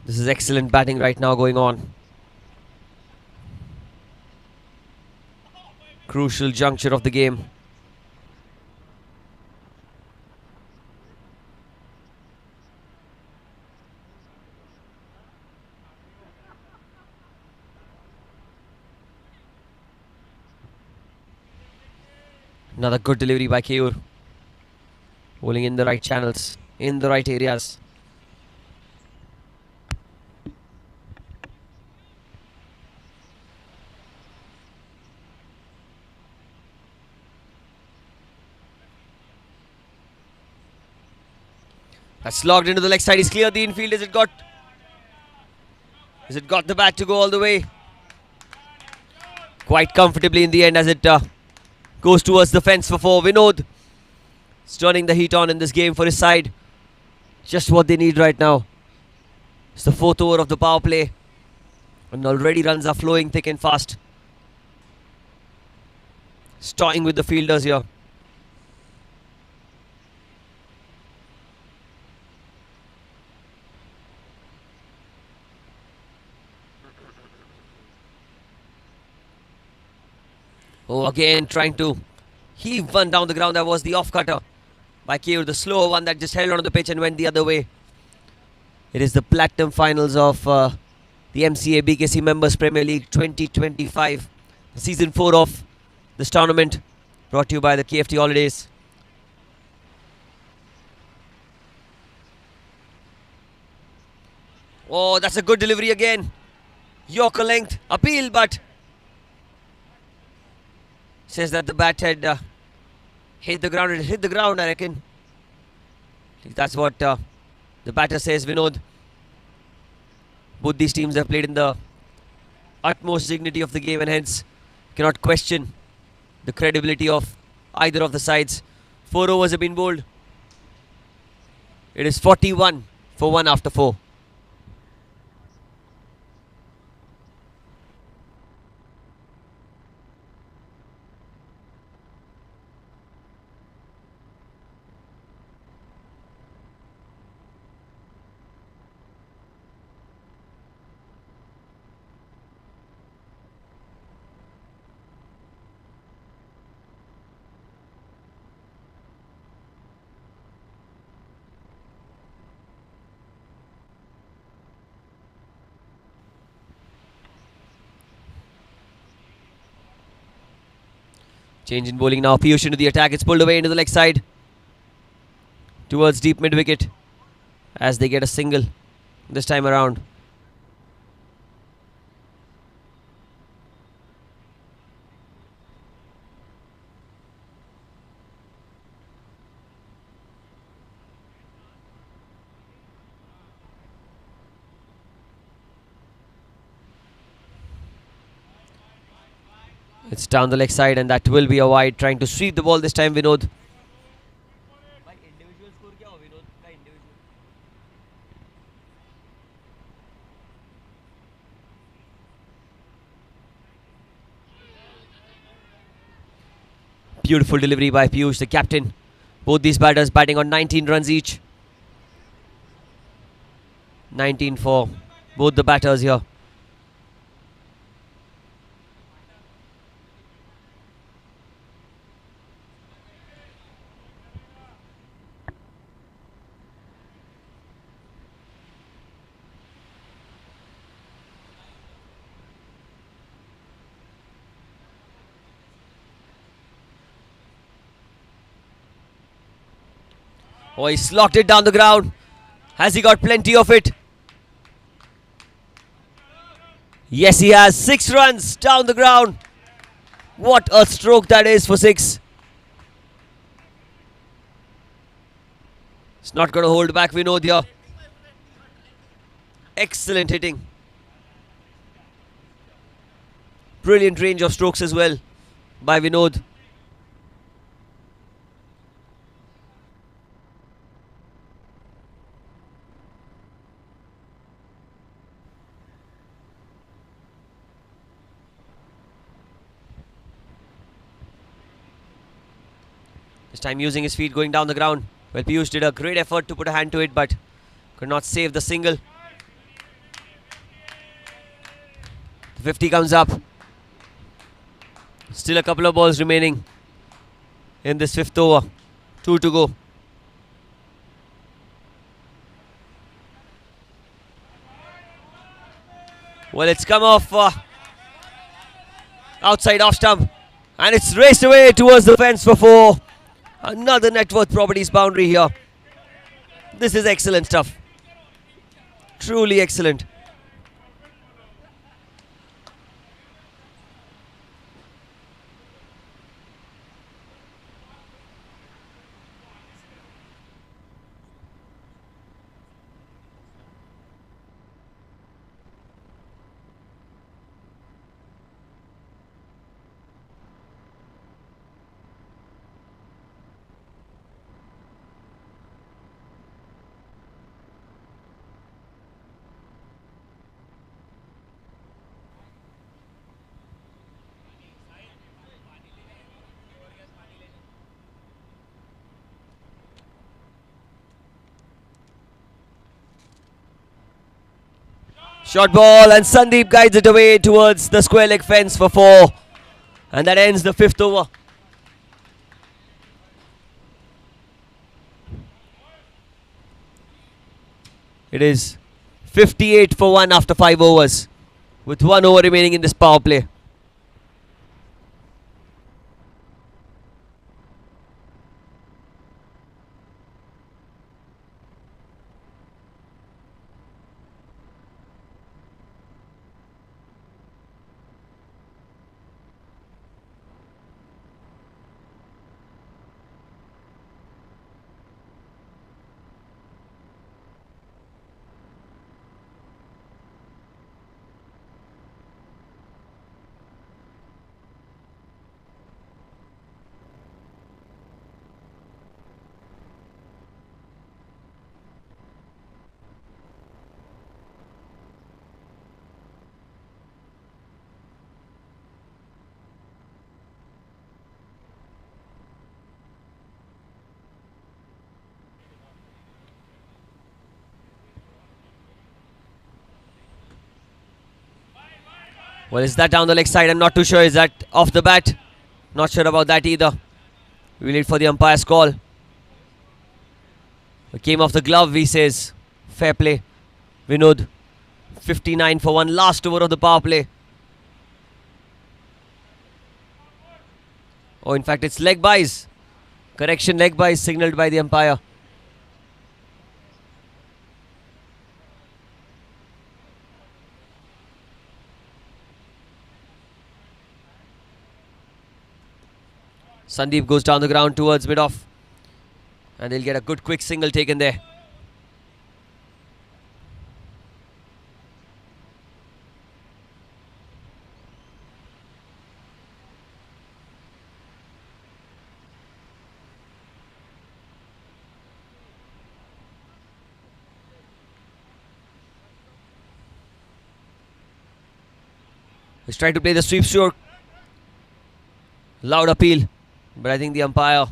This is excellent batting right now going on. Crucial juncture of the game. Another good delivery by Keyur. Bowling in the right channels, in the right areas. That's logged into the leg side. He's cleared the infield. Is it got the bat to go all the way? Quite comfortably in the end as it goes towards the fence for 4. Vinod is turning the heat on in this game for his side. Just what they need right now. It's the 4th over of the power play. And already runs are flowing thick and fast. Toying with the fielders here. Oh, again trying to heave one down the ground. That was the off cutter by Keyur, the slower one that just held on the pitch and went the other way. It is the Platinum Finals of the MCA BKC Members Premier League 2025. Season 4 of this tournament, brought to you by the KFT Holidays. Oh, that's a good delivery again. Yorker length, appeal, but says that the bat had hit the ground. It hit the ground, I reckon. That's what the batter says, Vinod. Both these teams have played in the utmost dignity of the game and hence cannot question the credibility of either of the sides. 4 overs have been bowled. It is 41 for 1 after 4. Change in bowling now. Piyush into the attack. It's pulled away into the leg side. Towards deep mid wicket. As they get a single this time around. It's down the leg side and that will be a wide. Trying to sweep the ball this time, Vinod. Beautiful delivery by Piyush, the captain. Both these batters batting on 19 runs each. 19 for both the batters here. Oh, he's locked it down the ground. Has he got plenty of it? Yes, he has. 6 runs down the ground. What a stroke that is for 6. It's not going to hold back Vinod here. Excellent hitting. Brilliant range of strokes as well by Vinod. This time using his feet going down the ground. Well, Piyush did a great effort to put a hand to it but could not save the single. 50 comes up. Still a couple of balls remaining in this fifth over. 2 to go. Well, it's come off outside off stump, and it's raced away towards the fence for 4. Another net worth properties boundary here. This is excellent stuff. Truly excellent. Short ball, and Sandeep guides it away towards the square leg fence for 4. And that ends the fifth over. It is 58 for 1 after 5 overs, with 1 over remaining in this power play. Well, is that down the leg side? I'm not too sure. Is that off the bat? Not sure about that either. We'll wait for the umpire's call. It came off the glove, he says. Fair play. Vinod. 59 for 1. Last over of the power play. Oh, in fact, it's leg buys. Correction, leg buys signalled by the umpire. Sandeep goes down the ground towards mid-off. And they'll get a good quick single taken there. He's trying to play the sweep stroke. Loud appeal. But I think the umpire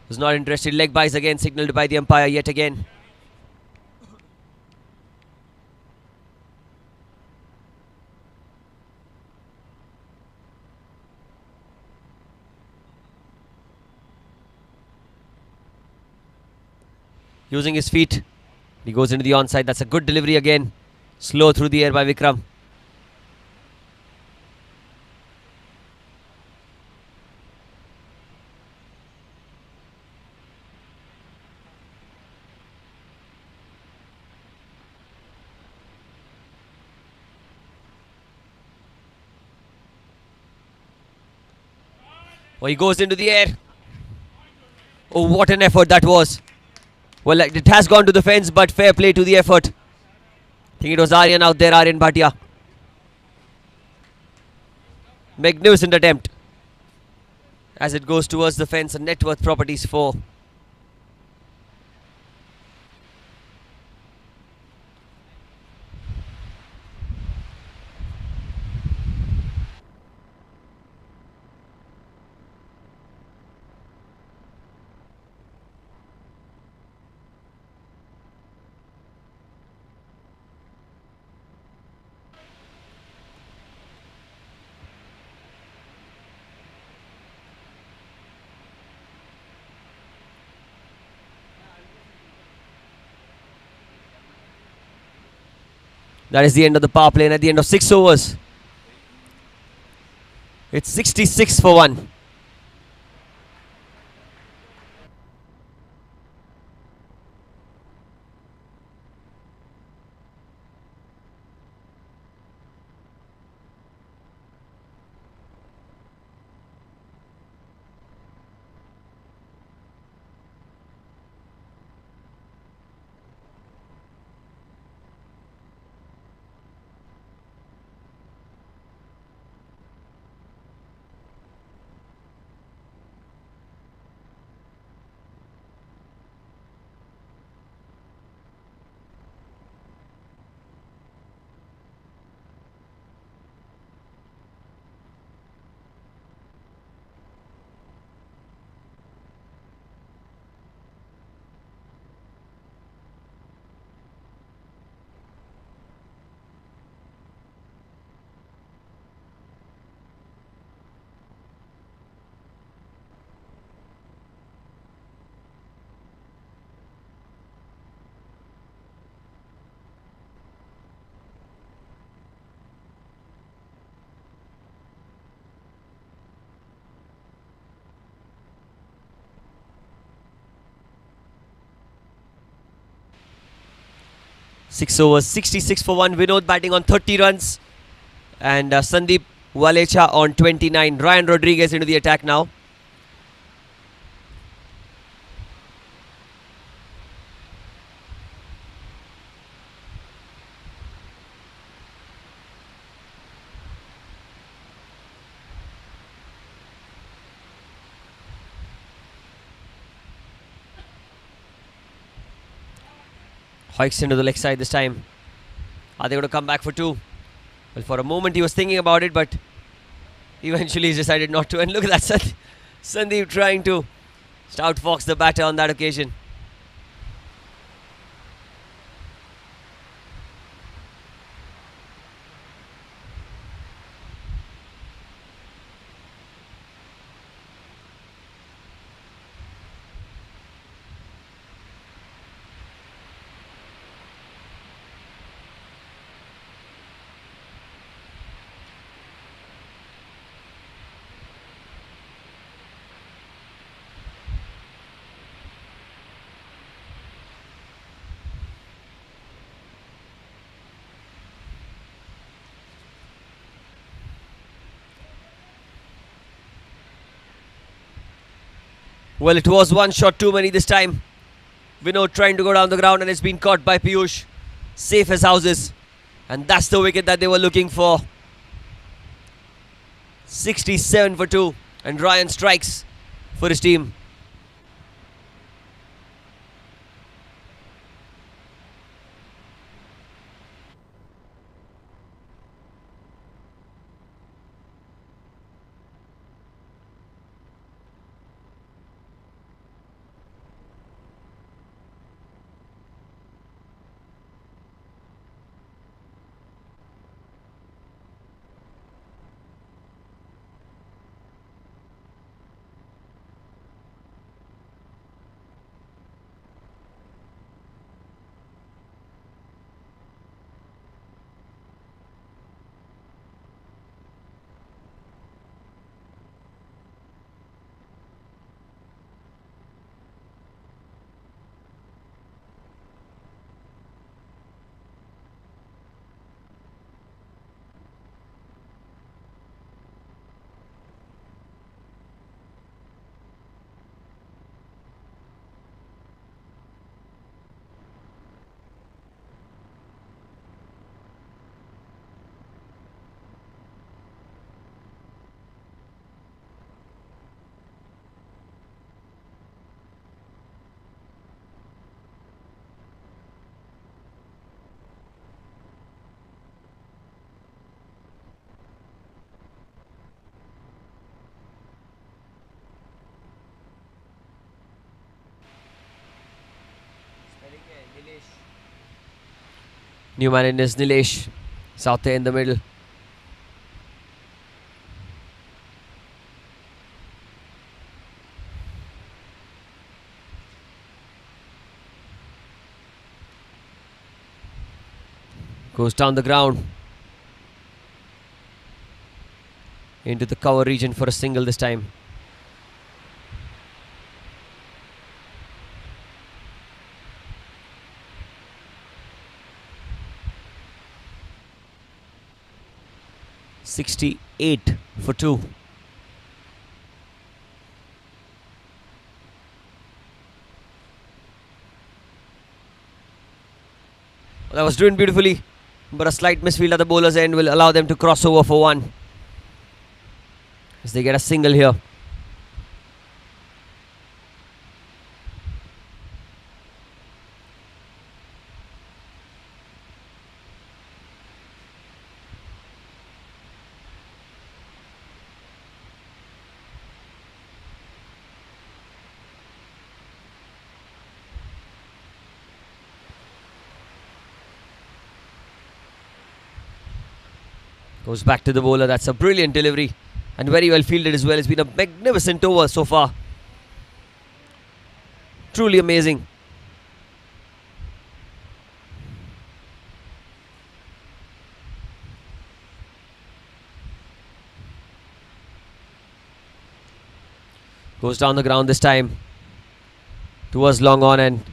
was not interested. Leg buys again signalled by the umpire yet again. Using his feet. He goes into the onside. That's a good delivery again. Slow through the air by Vikram. Oh, he goes into the air. Oh, what an effort that was. Well, it has gone to the fence, but fair play to the effort. I think it was Aryan out there, Aryan Bhatia. Magnificent attempt. As it goes towards the fence, and net worth properties 4. That is the end of the power play, and at the end of 6 overs, it's 66 for 1. Six overs, 66 for 1. Vinod batting on 30 runs. And Sandeep Walecha on 29. Ryan Rodriguez into the attack now. Hoiks into the leg side this time. Are they going to come back for 2? Well, for a moment he was thinking about it, but eventually he's decided not to. And look at that, Sandeep trying to outfox the batter on that occasion. Well, it was one shot too many this time. Vinod trying to go down the ground and it's been caught by Piyush. Safe as houses. And that's the wicket that they were looking for. 67 for 2. And Ryan strikes for his team. New man in is Nilesh. It's out there in the middle. Goes down the ground. Into the cover region for a single this time. "68 for 2. Well, that was doing beautifully, but a slight misfield at the bowler's end will allow them to cross over for 1. As they get a single here. Goes back to the bowler. That's a brilliant delivery and very well fielded as well. It's been a magnificent over so far. Truly amazing. Goes down the ground this time towards long on, and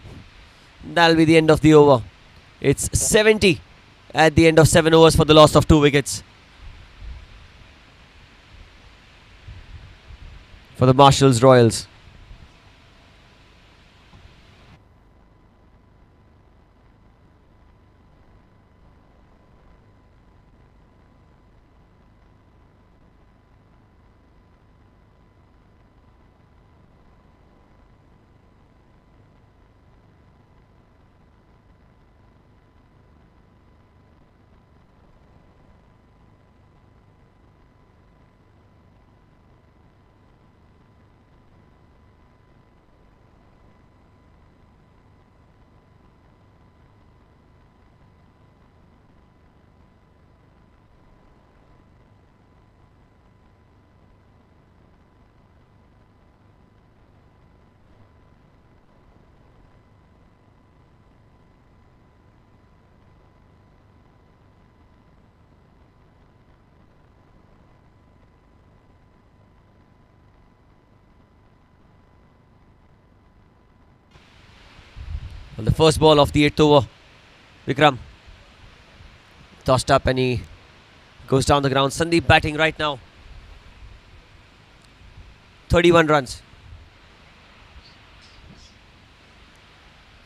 that'll be the end of the over. It's 70 at the end of 7 overs for the loss of 2 wickets. For the Marshalls Royals. On the first ball of the 8th over, Vikram tossed up and he goes down the ground. Sandeep batting right now. 31 runs.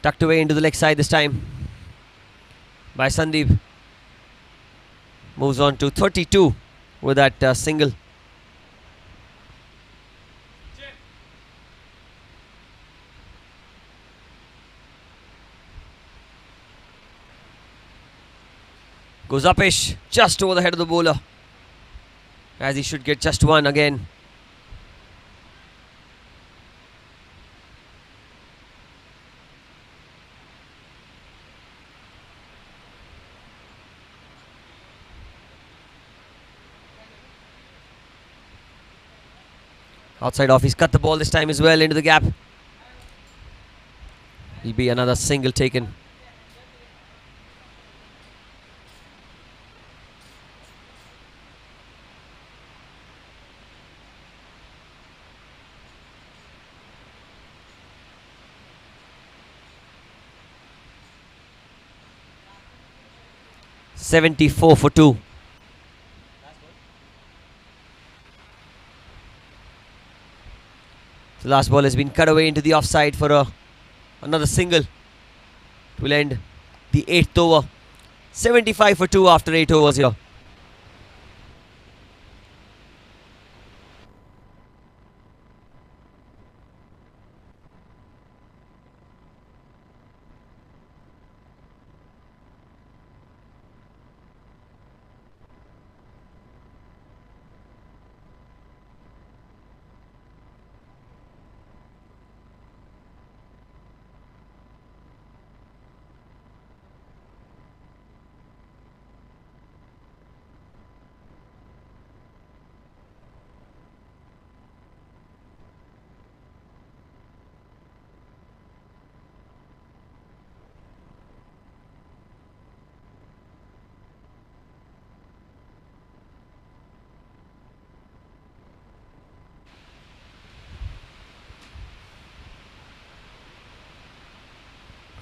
Tucked away into the leg side this time by Sandeep. Moves on to 32 with that single. Goes upish, just over the head of the bowler, as he should get just 1 again. Outside off, he's cut the ball this time as well into the gap. Will be another single taken. "74 for 2. The last ball has been cut away into the offside for another single. It will end the 8th over. 75 for 2 after 8 overs here.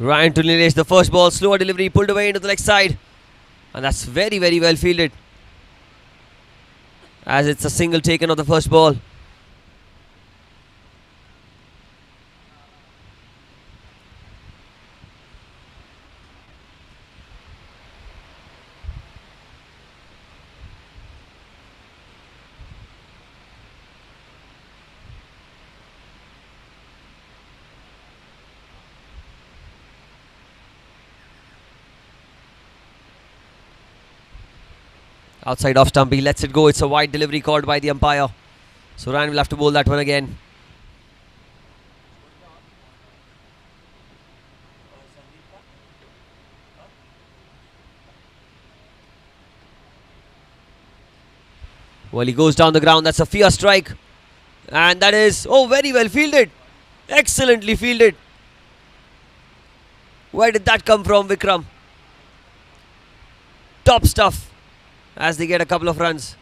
Ryan to Nilesh, the first ball, slower delivery, pulled away into the leg side. And that's very, very well fielded. As it's a single taken of the first ball. Outside off stump, he lets it go. It's a wide delivery called by the umpire. So Ryan will have to bowl that one again. Well, he goes down the ground. That's a fierce strike. And that is, oh, very well fielded. Excellently fielded. Where did that come from, Vikram? Top stuff. As they get a couple of runs.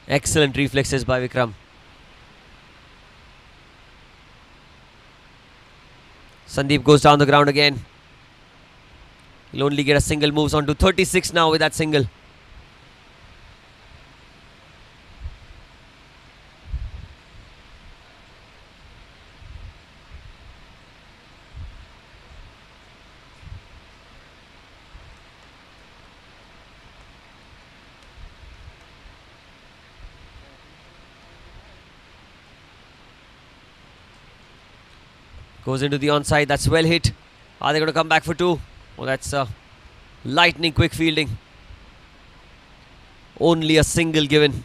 Excellent reflexes by Vikram. Sandeep goes down the ground again. He'll only get a single, moves on to 36 now with that single. Goes into the onside. That's well hit. Are they going to come back for two? Oh, that's lightning quick fielding. Only a single given.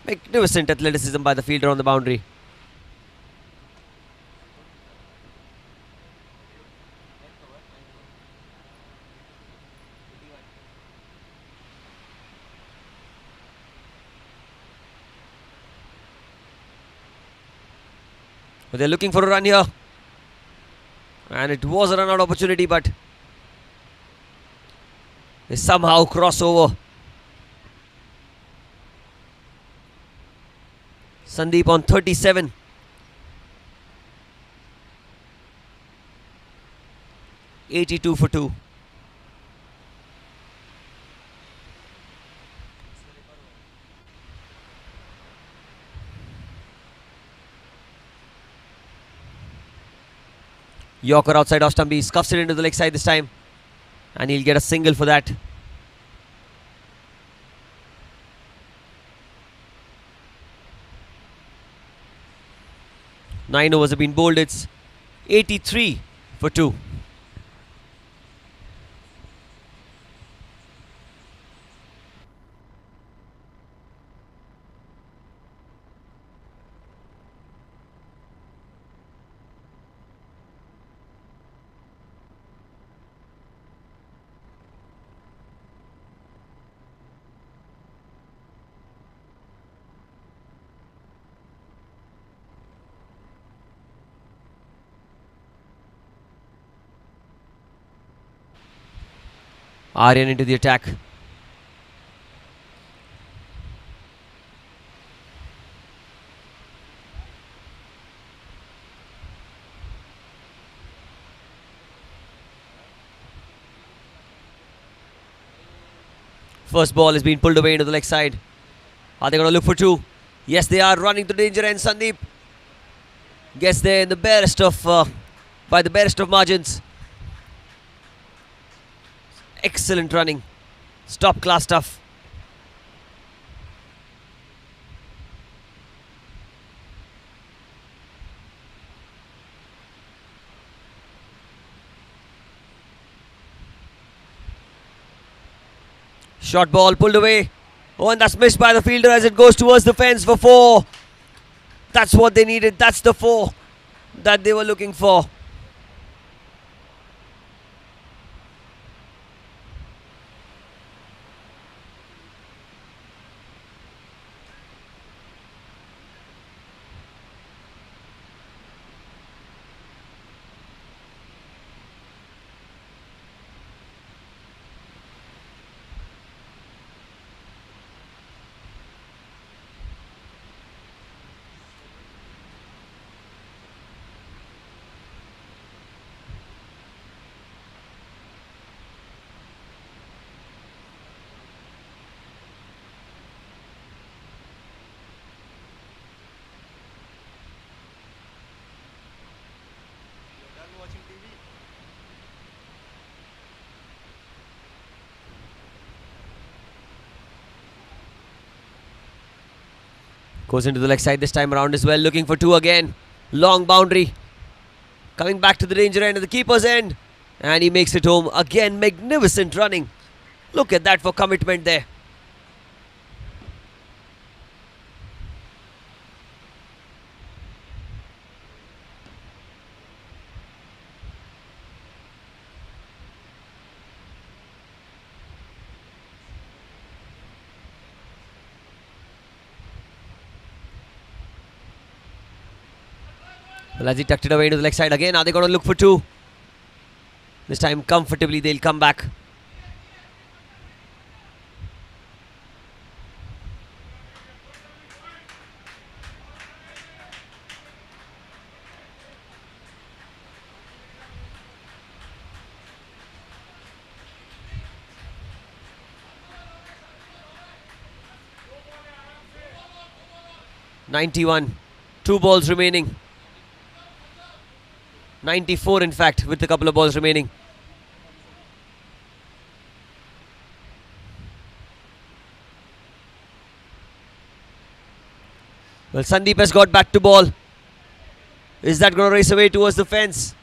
Magnificent athleticism by the fielder on the boundary. But they're looking for a run here. And it was a run out opportunity, but they somehow cross over. Sandeep on 37. (82 for 2). Yorker outside off stump. He scuffs it into the leg side this time. And he'll get a single for that. Nine overs have been bowled. It's 83 for 2. Aryan into the attack. First ball has been pulled away into the leg side. Are they going to look for two? Yes, they are, running to danger end. Sandeep gets there in the barest of by the barest of margins. Excellent running. Top class stuff. Short ball pulled away. Oh, and that's missed by the fielder as it goes towards the fence for 4. That's what they needed. That's the 4 that they were looking for. Goes into the leg side this time around as well, looking for two again. Long boundary. Coming back to the danger end of the keeper's end. And he makes it home. Again, magnificent running. Look at that for commitment there. Well, as he tucked it away into the leg side again, are they going to look for two? This time comfortably they'll come back. "91, 2 balls remaining. 94 in fact, with a couple of balls remaining. Well, Sandeep has got back to ball. Is that going to race away towards the fence?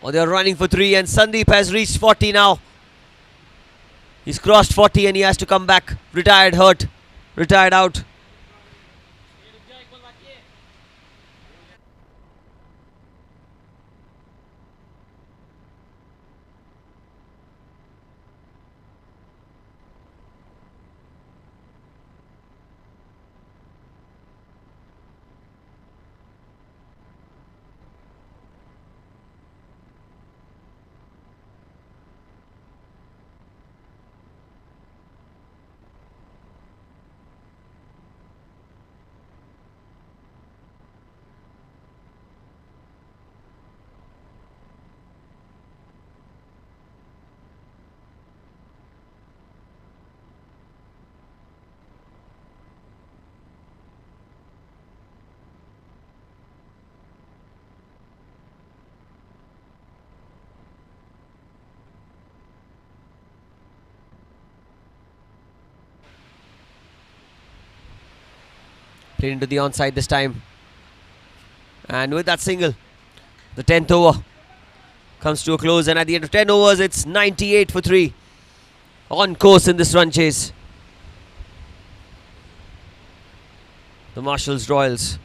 Or they are running for three, and Sandeep has reached 40 now. He's crossed 40 and he has to come back. Retired hurt. Retired out. Played into the onside this time. And with that single, the 10th over comes to a close. And at the end of 10 overs, it's 98 for 3. On course in this run chase. The Marshalls Royals.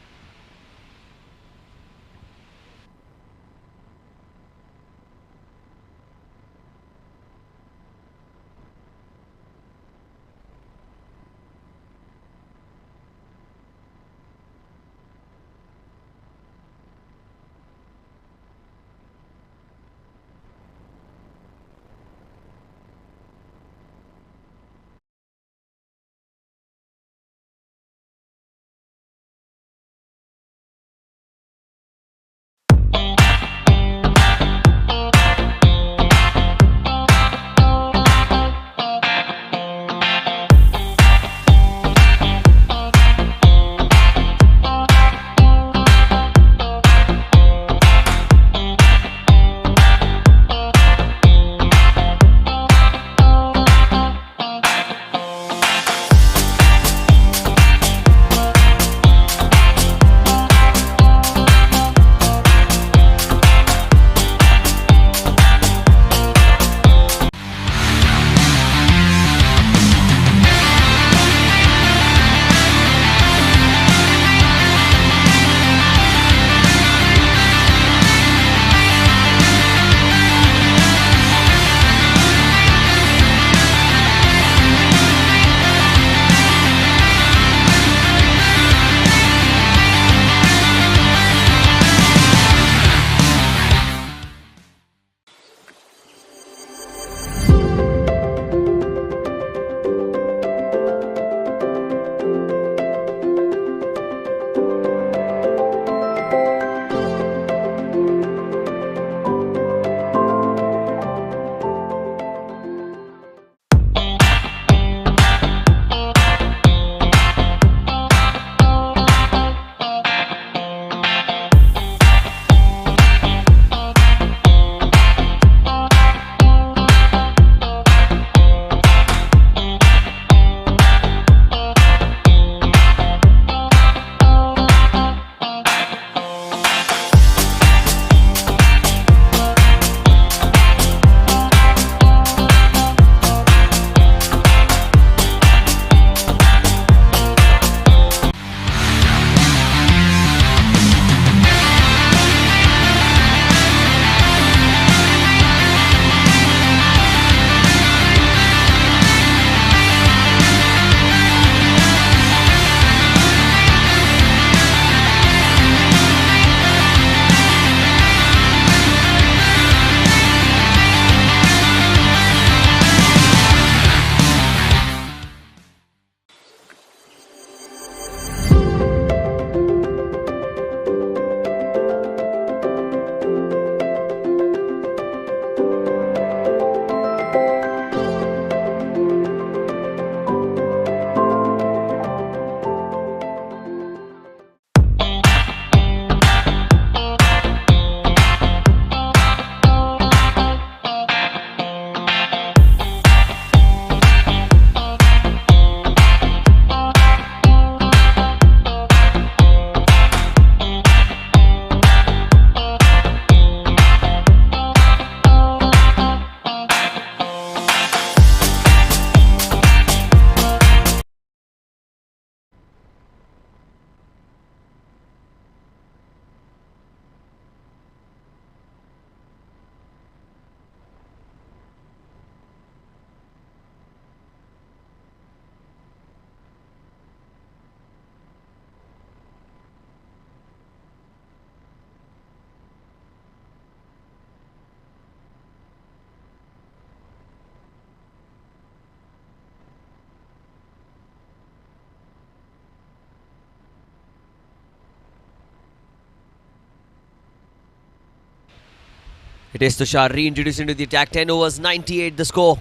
It is Tushar reintroducing to the attack. 10 overs, 98 the score.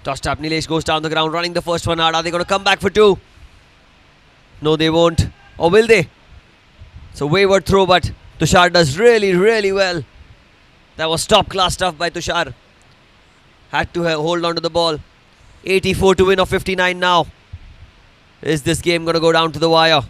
Tossed up, Nilesh goes down the ground, running the first one hard. Are they going to come back for two? No, they won't. Or will they? It's a wayward throw, but Tushar does really, really well. That was top-class stuff by Tushar. Had to hold on to the ball. 84 to win of 59 now. Is this game going to go down to the wire?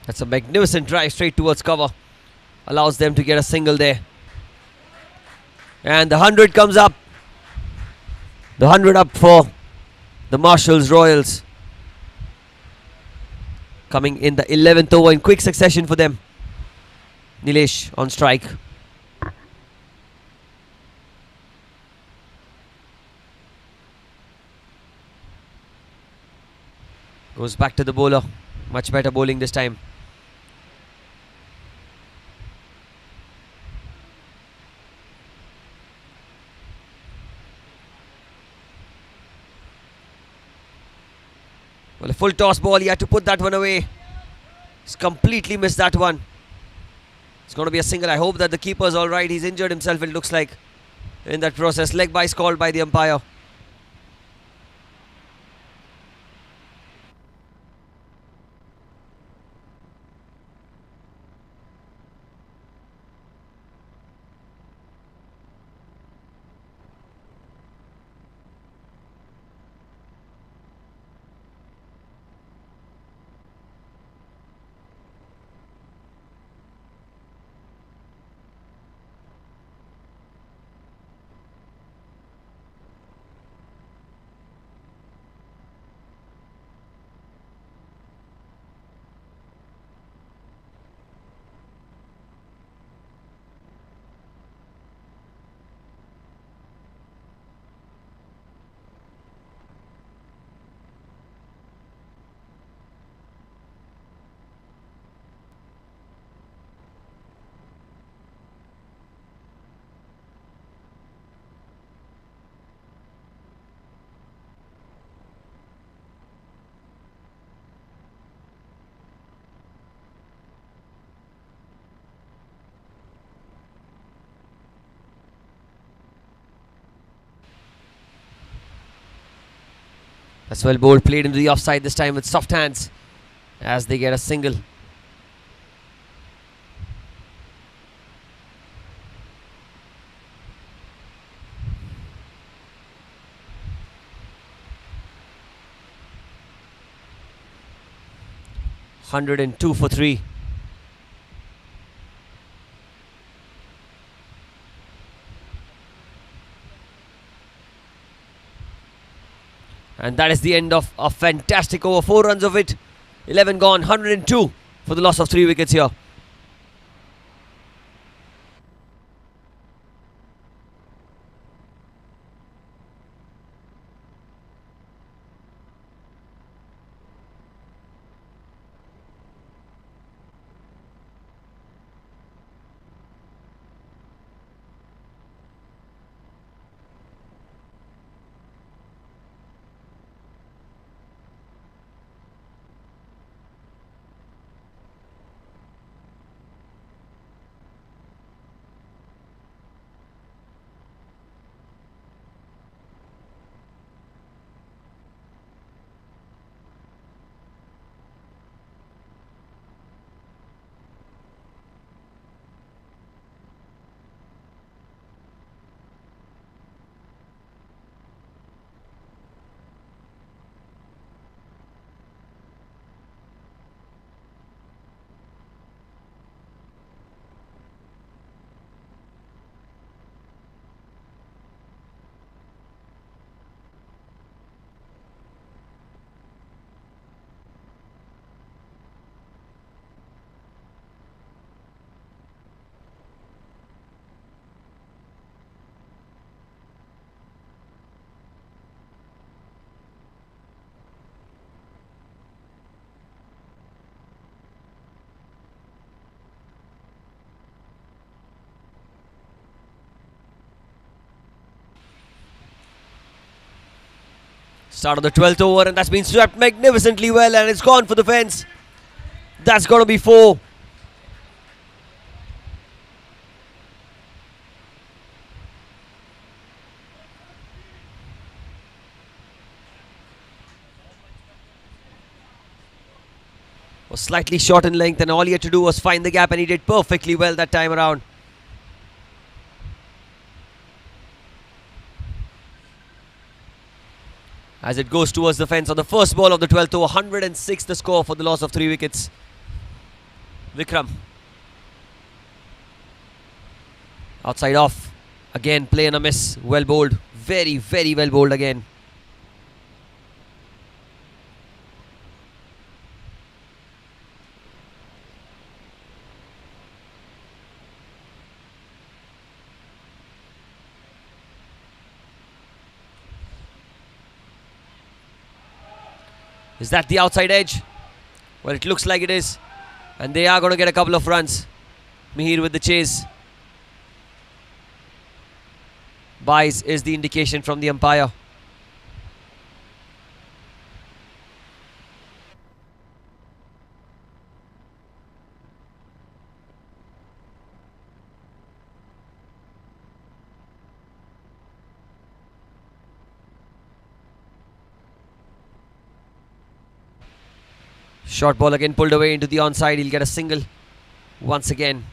That's a magnificent drive straight towards cover. Allows them to get a single there. And the 100 comes up. The 100 up for the Marshalls Royals. Coming in the 11th over in quick succession for them. Nilesh on strike. Goes back to the bowler. Much better bowling this time. Well, a full toss ball, he had to put that one away. He's completely missed that one. It's going to be a single. I hope that the keeper's alright. He's injured himself, it looks like, in that process. Leg by's called by the umpire. That's well bowled, played into the offside this time with soft hands as they get a single. (102 for 3). And that is the end of a fantastic over. 4 runs of it. 11 gone. 102 for the loss of 3 wickets here. Start of the 12th over, and that's been swept magnificently well, and it's gone for the fence. That's got to be 4. Was slightly short in length, and all he had to do was find the gap, and he did perfectly well that time around. As it goes towards the fence on the first ball of the 12th over, 106 the score for the loss of 3 wickets. Vikram. Outside off. Again, play and a miss. Well bowled. Very, very well bowled again. Is that the outside edge? Well, it looks like it is. And they are going to get a couple of runs. Mihir with the chase. Buys is the indication from the umpire. Short ball again pulled away into the onside. He'll get a single once again.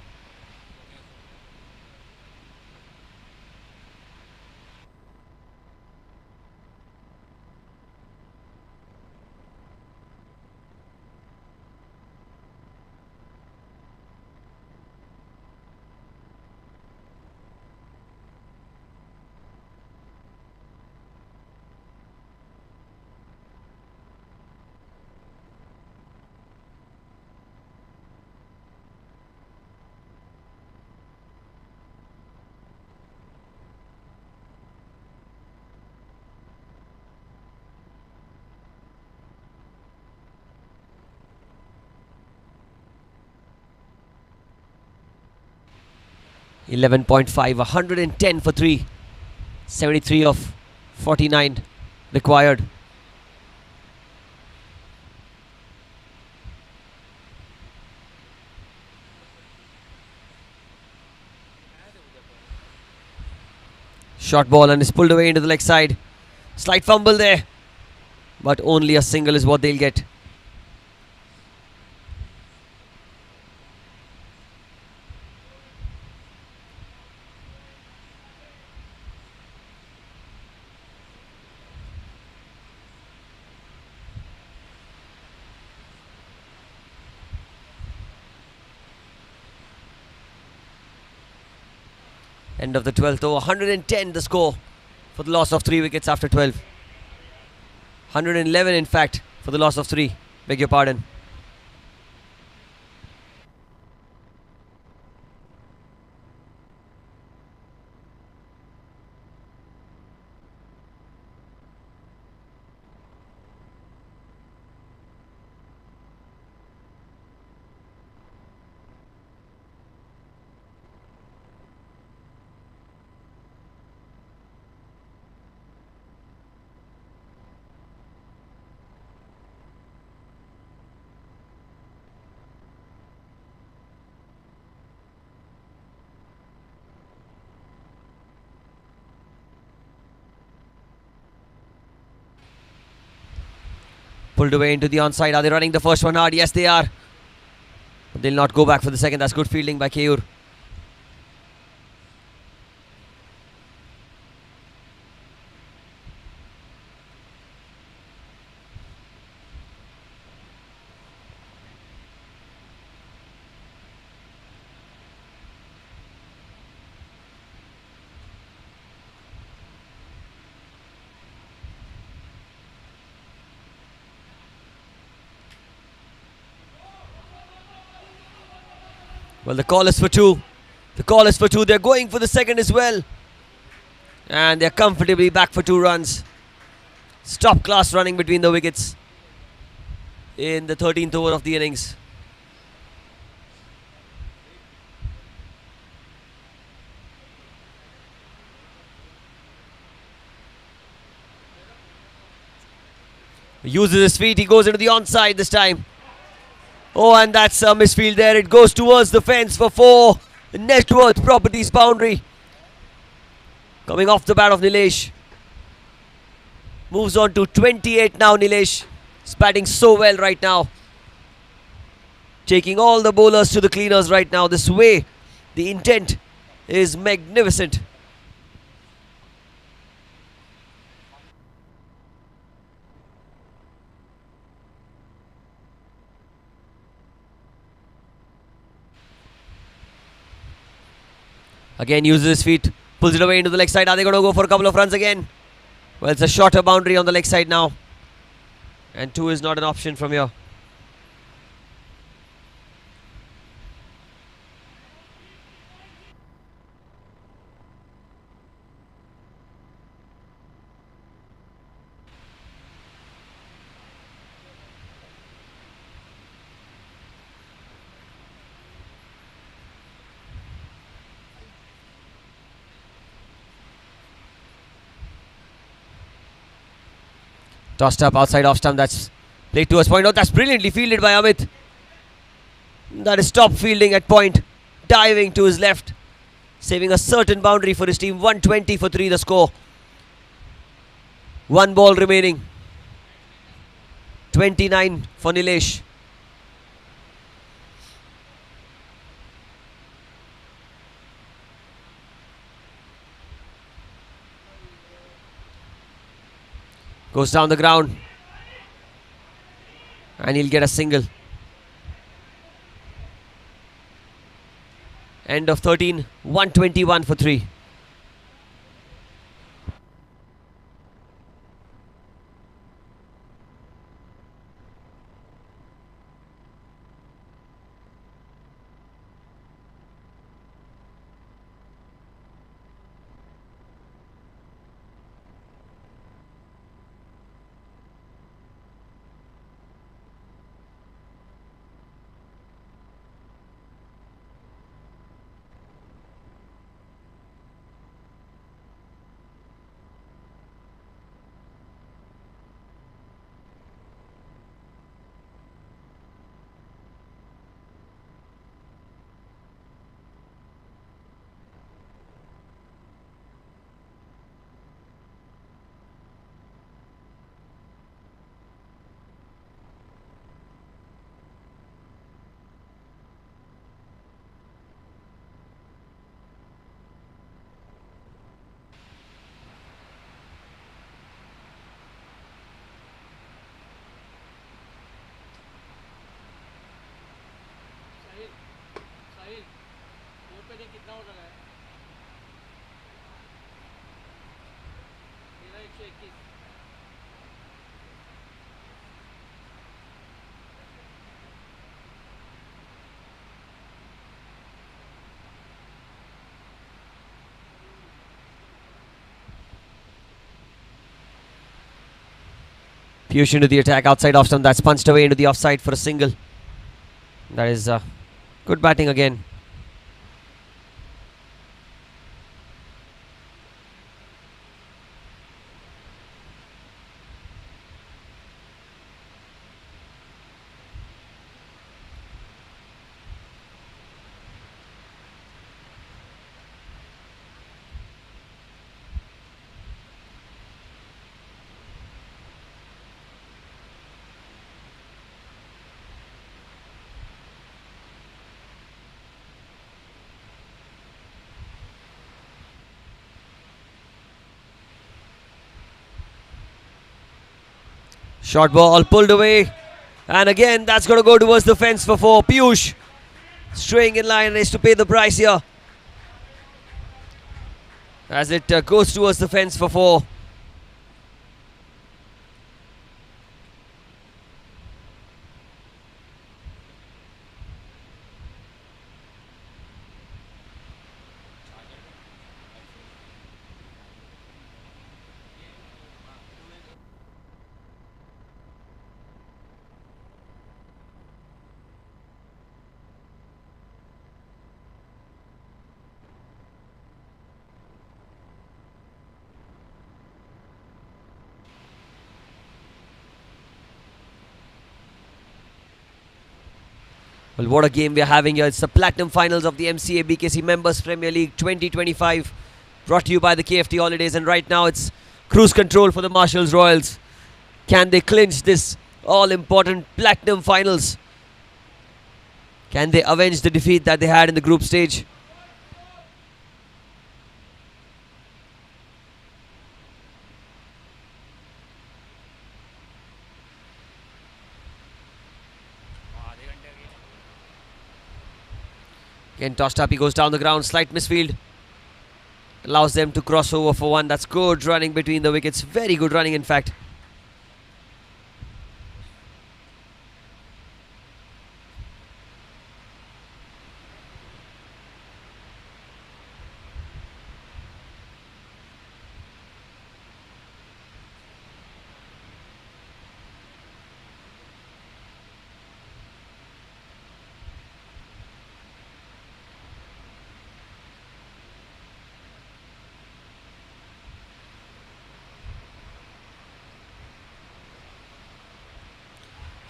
.5, 110 for 3. 73 of 49 required. Short ball and is pulled away into the leg side. Slight fumble there, but only a single is what they'll get. End of the 12th over, 110 the score for the loss of 3 wickets after 12. 111 in fact for the loss of 3. Beg your pardon. Pulled away into the onside. Are they running the first one hard? Yes, they are. But they'll not go back for the second. That's good fielding by Keyur. Well, the call is for 2. The call is for 2. They're going for the second as well. And they're comfortably back for 2 runs. Top class running between the wickets in the 13th over of the innings. Uses his feet. He goes into the onside this time. Oh, and that's a misfield there. It goes towards the fence for 4. Net worth properties boundary. Coming off the bat of Nilesh. Moves on to 28 now, Nilesh. He's batting so well right now. Taking all the bowlers to the cleaners right now. This way, the intent is magnificent. Again uses his feet, pulls it away into the leg side. Are they going to go for a couple of runs again? Well, it's a shorter boundary on the leg side now. And 2 is not an option from here. Tossed up outside off stump. That's played towards point. Oh, that's brilliantly fielded by Amit. That is top fielding at point. Diving to his left. Saving a certain boundary for his team. 120 for 3 the score. 1 ball remaining. 29 for Nilesh. Goes down the ground. And he'll get a single. End of 13. 121 for 3. Piyush into the attack outside off stump. That's punched away into the offside for a single. That is good batting again. Short ball pulled away. And again, that's going to go towards the fence for 4. Piyush straying in line and is to pay the price here. As it goes towards the fence for 4. Well, what a game we are having here. It's the Platinum Finals of the MCA BKC Members Premier League 2025, brought to you by the KFT Holidays. And right now it's cruise control for the Marshalls Royals. Can they clinch this all-important Platinum Finals? Can they avenge the defeat that they had in the group stage? Again tossed up, he goes down the ground, slight misfield. Allows them to cross over for one. That's good running between the wickets. Very good running, in fact.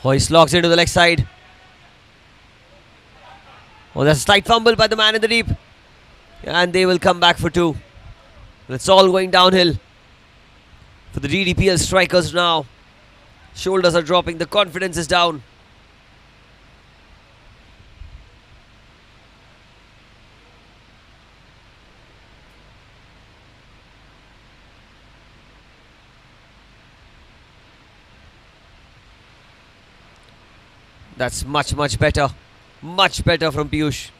Hoist logs into the leg side. Oh, there's a slight fumble by the man in the deep. And they will come back for two. It's all going downhill for the DDPL strikers now. Shoulders are dropping, the confidence is down. That's much better. Much better from Piyush.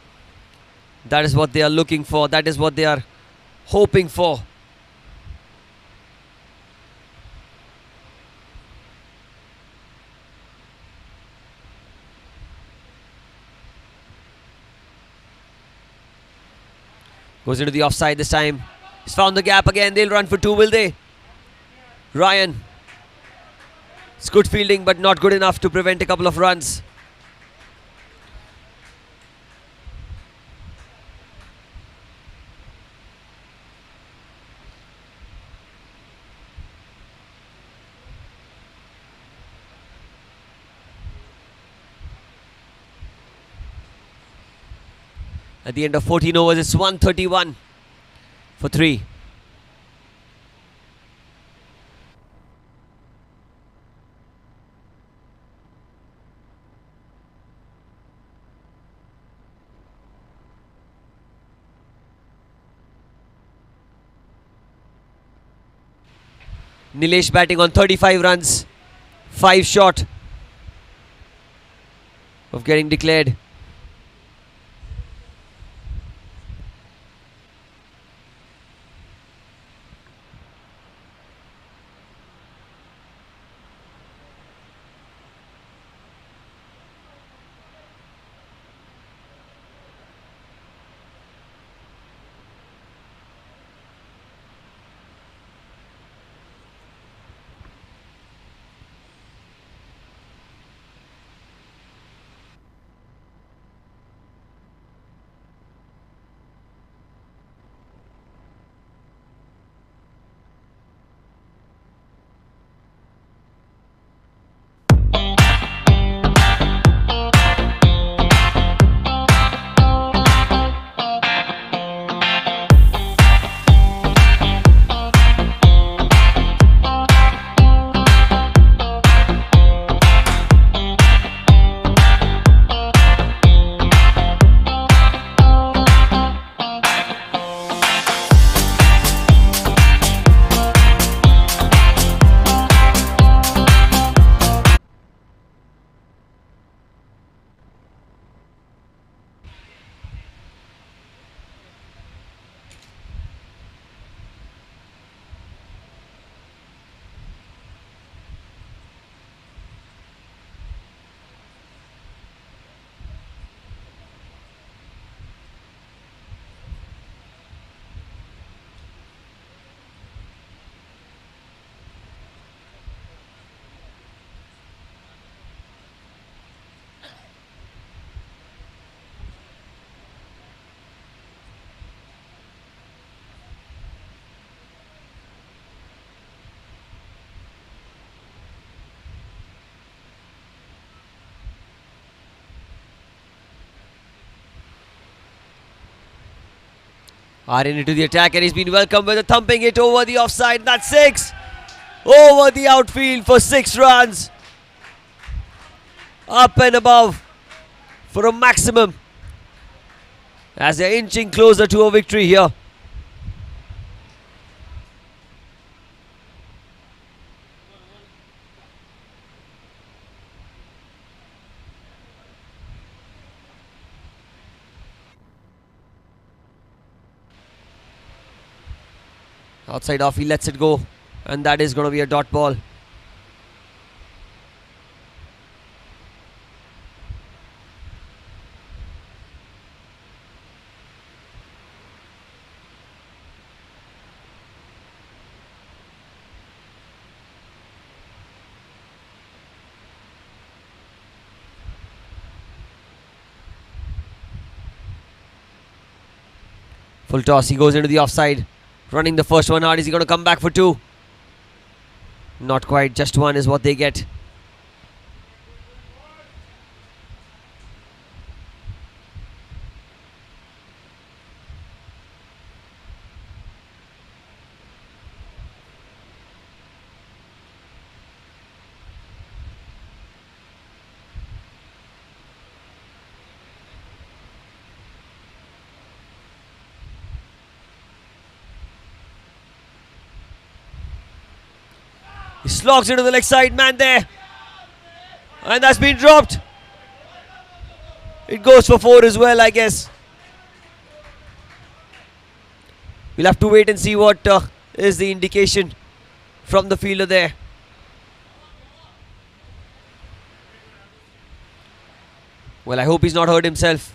That is what they are looking for. That is what they are hoping for. Goes into the offside this time. He's found the gap again. They'll run for two, will they? Ryan. It's good fielding, but not good enough to prevent a couple of runs. At the end of 14 overs, it's 131 for 3. Nilesh batting on 35 runs, 5 short of getting declared. Aryan into the attack, and he's been welcomed with a thumping hit over the offside. That's 6. Over the outfield for 6 runs. Up and above for a maximum, as they're inching closer to a victory here. Outside off, he lets it go, and that is going to be a dot ball. Full toss, he goes into the offside. Running the first one hard. Is he going to come back for 2? Not quite, just 1 is what they get. He slogs into the leg side, man there. And that's been dropped. It goes for 4 as well, I guess. We'll have to wait and see what is the indication from the fielder there. Well, I hope he's not hurt himself.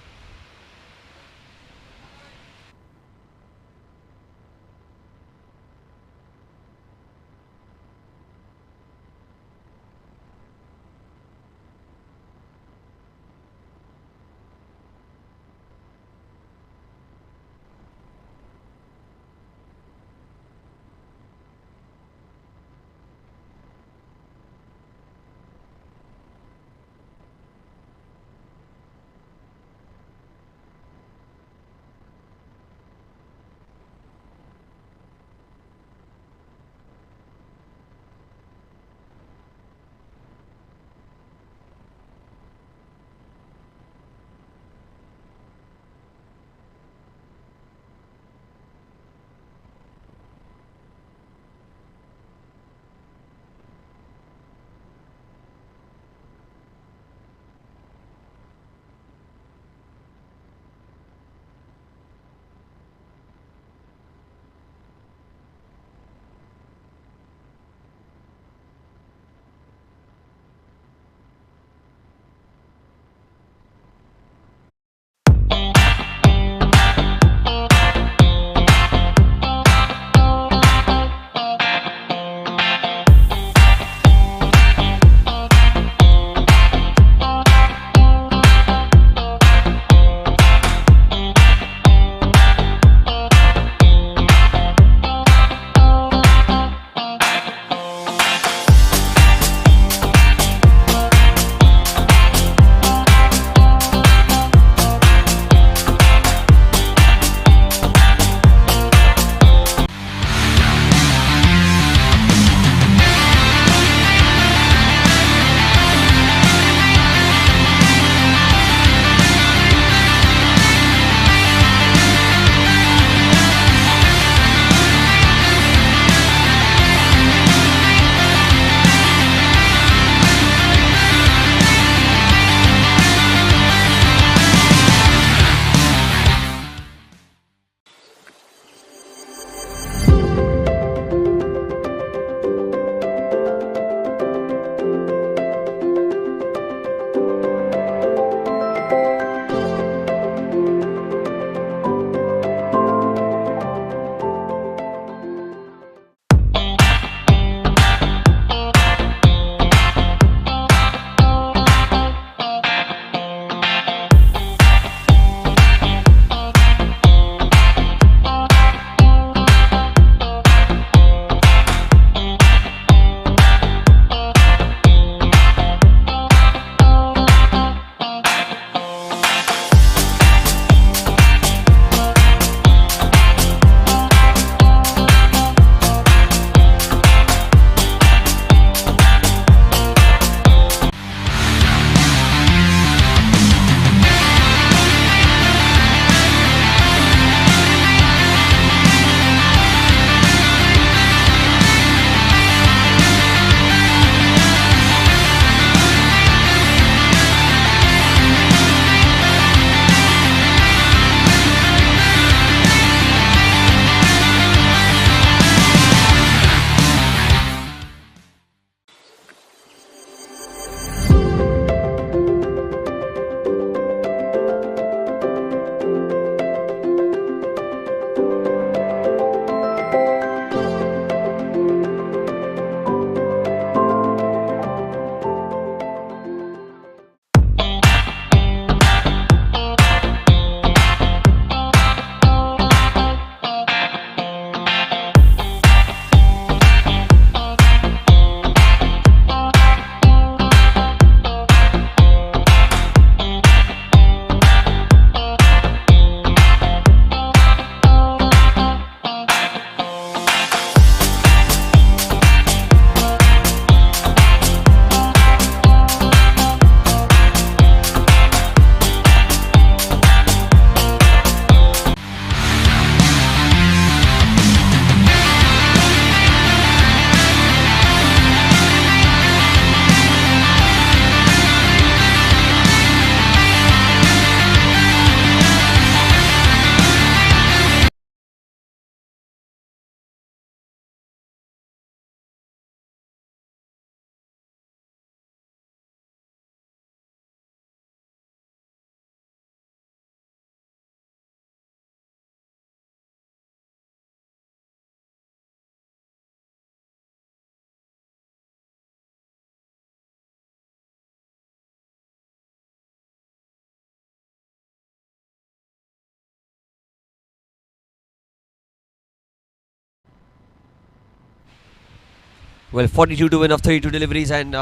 Well, 42 to win of 32 deliveries, and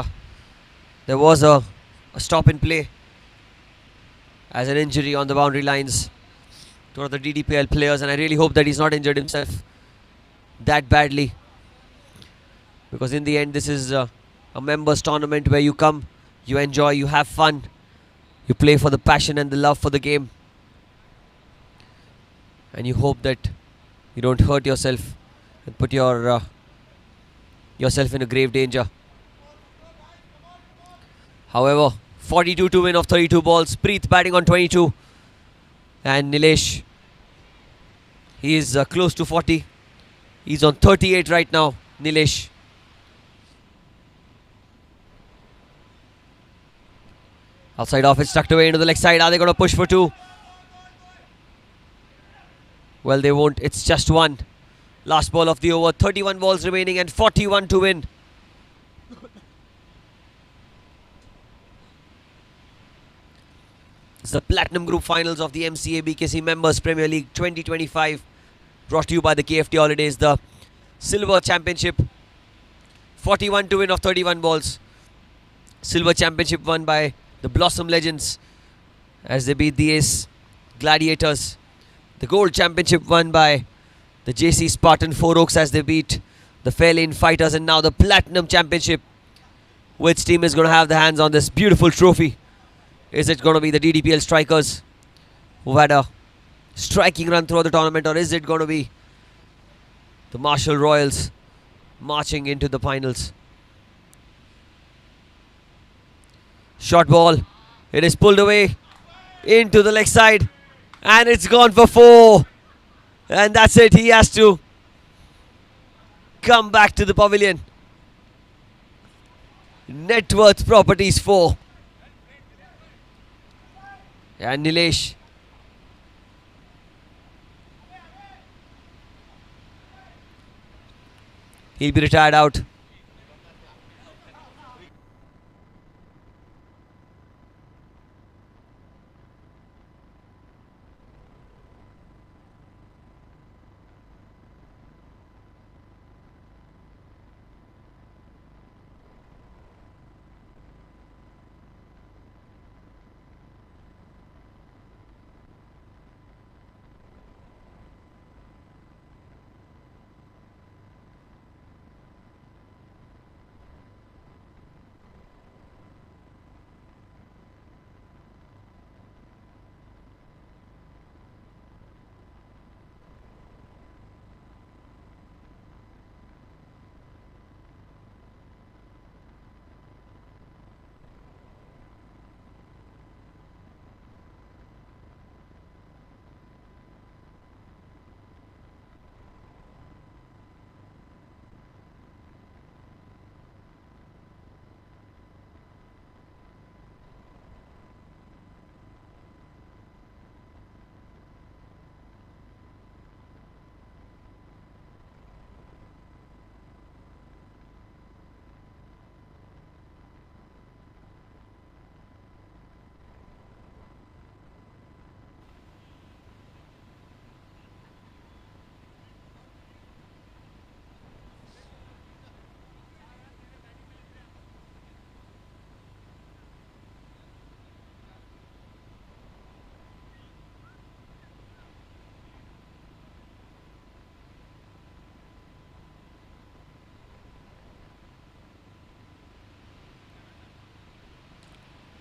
there was a stop in play as an injury on the boundary lines to one of the DDPL players, and I really hope that he's not injured himself that badly, because in the end this is a members tournament where you come, you enjoy, you have fun, you play for the passion and the love for the game, and you hope that you don't hurt yourself and put your yourself in a grave danger. However, 42 to win of 32 balls. Preet batting on 22, and Nilesh, he is close to 40. He's on 38 right now, Nilesh. Outside off, it's tucked away into the leg side. Are they going to push for two? Well, they won't. It's just one. Last ball of the over. 31 balls remaining and 41 to win. It's the Platinum Group Finals of the MCA BKC Members Premier League 2025. Brought to you by the KFT Holidays. The Silver Championship. 41 to win of 31 balls. Silver Championship won by the Blossom Legends as they beat the Ace Gladiators. The Gold Championship won by the JC Spartan Four Oaks as they beat the Fairlane Fighters. And now the Platinum Championship. Which team is going to have the hands on this beautiful trophy? Is it going to be the DDPL Strikers who had a striking run throughout the tournament, or is it going to be the Marshall Royals marching into the finals? Short ball. It is pulled away into the leg side, and it's gone for four. And that's it. He has to come back to the pavilion. Net worth properties 4. And Nilesh, he'll be retired out.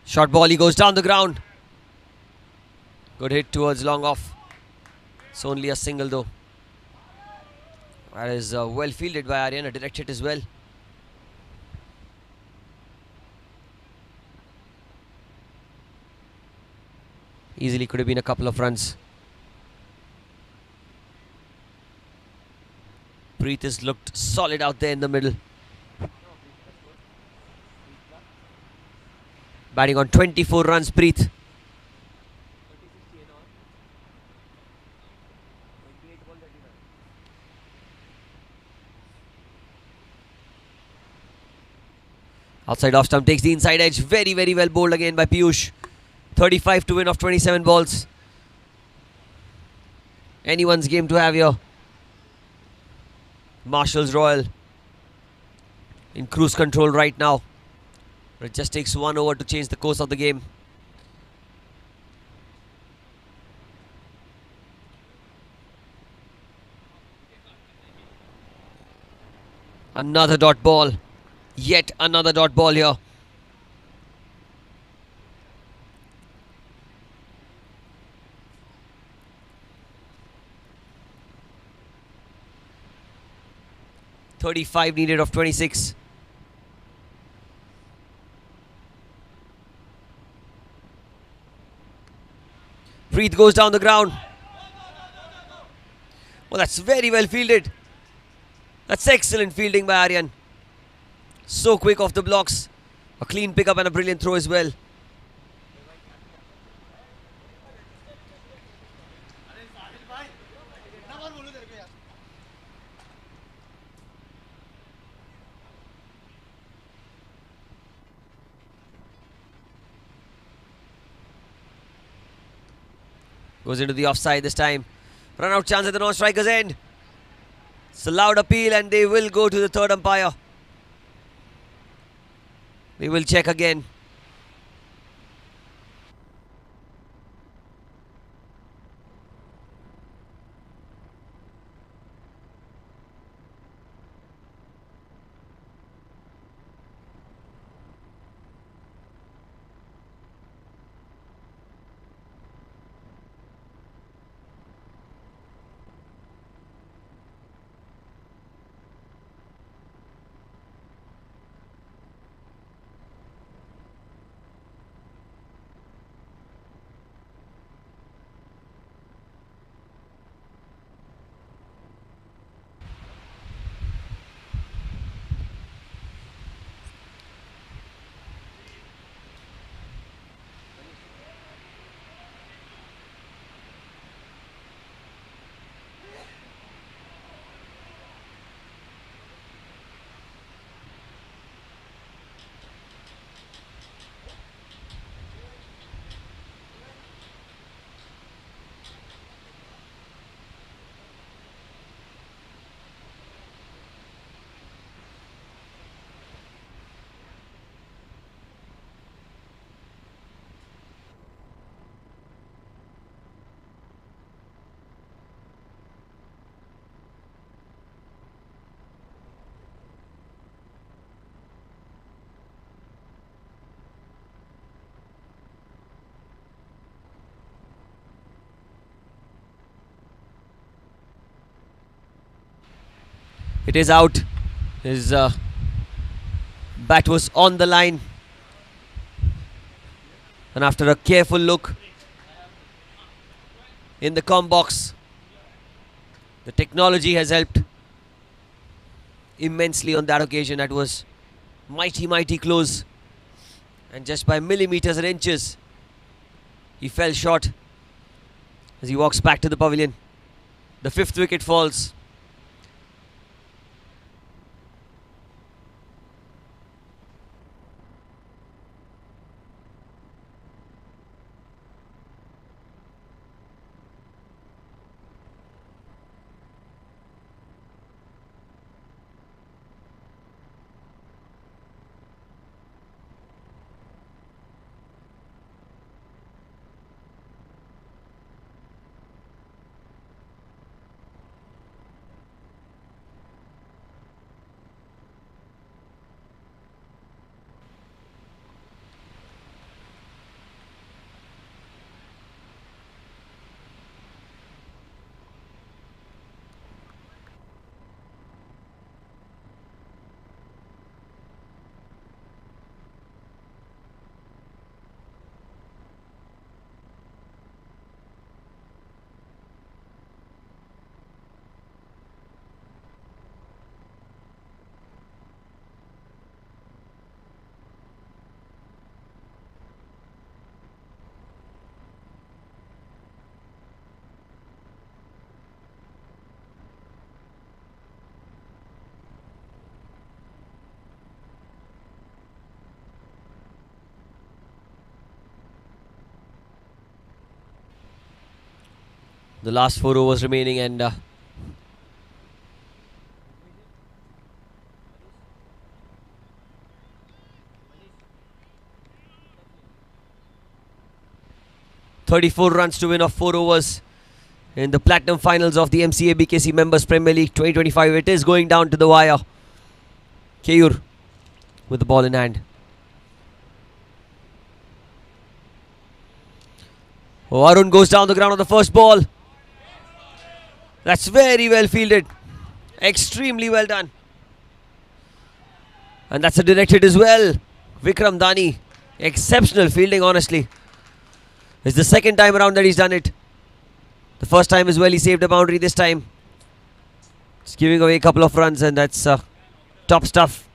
Short ball, he goes down the ground. Good hit towards long off. It's only a single though. That is well fielded by Aryan, a direct hit as well. Easily could have been a couple of runs. Preet has looked solid out there in the middle. Batting on 24 runs, Preet. Outside off stump takes the inside edge. Very, very well bowled again by Piyush. 35 to win of 27 balls. Anyone's game to have here. Marshall's Royal in cruise control right now. It just takes 1 over to change the course of the game. Another dot ball. Yet another dot ball here. .35 needed of 26. Preet goes down the ground. Oh, that's very well fielded. That's excellent fielding by Aryan. So quick off the blocks. A clean pickup and a brilliant throw as well. Goes into the offside this time. Run out chance at the non-striker's end. It's a loud appeal and they will go to the third umpire. We will check again. It is out. His bat was on the line. And after a careful look in the comm box, the technology has helped immensely on that occasion. That was mighty close. And just by millimeters and inches, he fell short as he walks back to the pavilion. The 5th wicket falls. The last 4 overs remaining, and the 34 runs to win of 4 overs in the Platinum Finals of the MCA BKC Members Premier League 2025. It is going down to the wire. Keyur with the ball in hand. Oh, Arun goes down the ground on the first ball. That's very well fielded. Extremely well done. And that's a directed as well. Vikram Dani. Exceptional fielding, honestly. It's the second time around that he's done it. The first time as well, he saved a boundary. This time, it's giving away a couple of runs, and that's top stuff.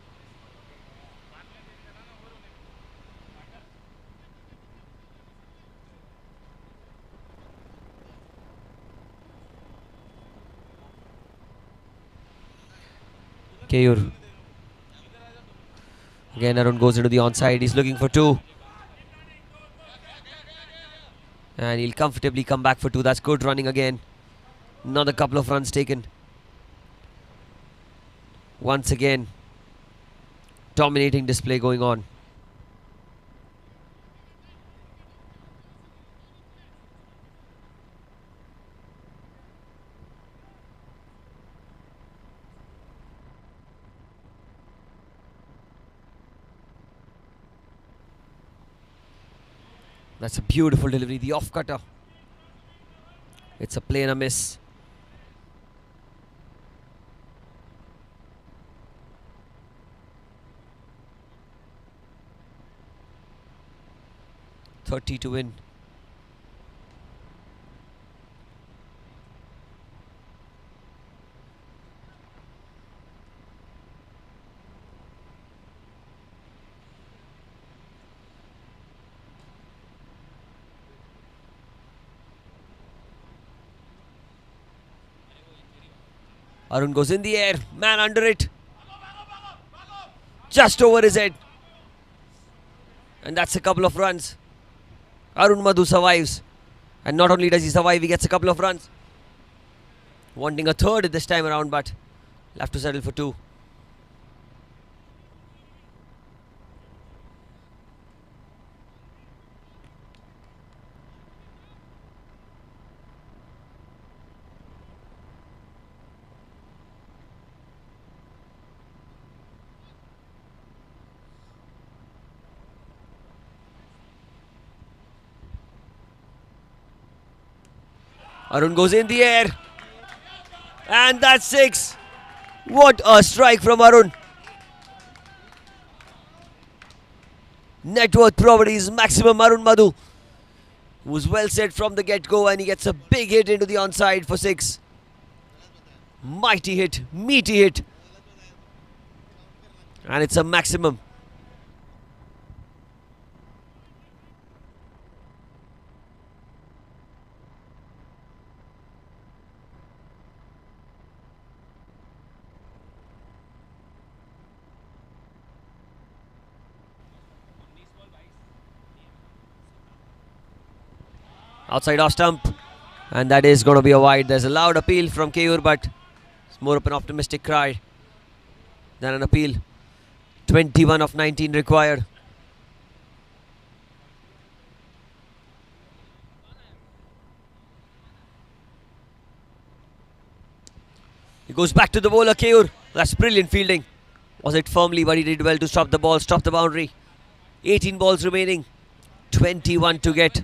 Keyur. Again, Arun goes into the onside. He's looking for 2. And he'll comfortably come back for 2. That's good running again. Another couple of runs taken. Once again, dominating display going on. That's a beautiful delivery, the off cutter. It's a play and a miss. .30 to win. Arun goes in the air, man under it. Just over his head. And that's a couple of runs. Arun Madhu survives. And not only does he survive, he gets a couple of runs. Wanting a third this time around, but he'll have to settle for 2. Arun goes in the air. And that's 6. What a strike from Arun. Net worth properties maximum Arun Madhu, who's well set from the get-go, and he gets a big hit into the onside for 6. Mighty hit, meaty hit. And it's a maximum. Outside off stump, and that is going to be a wide. There's a loud appeal from Keyur, but it's more of an optimistic cry than an appeal. 21 of 19 required. He goes back to the bowler, Keyur. That's brilliant fielding. Was it firmly, but he did well to stop the ball, stop the boundary. 18 balls remaining, 21 to get.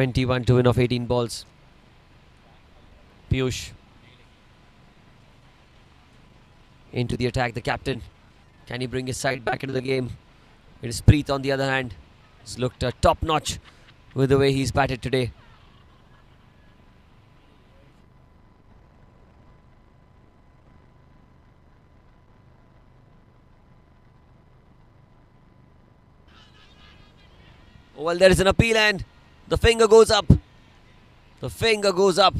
21 to win of 18 balls. Piyush into the attack, the captain. Can he bring his side back into the game? It is Preet on the other hand. He's looked top notch with the way he's batted today. Well, there is an appeal and the finger goes up. The finger goes up.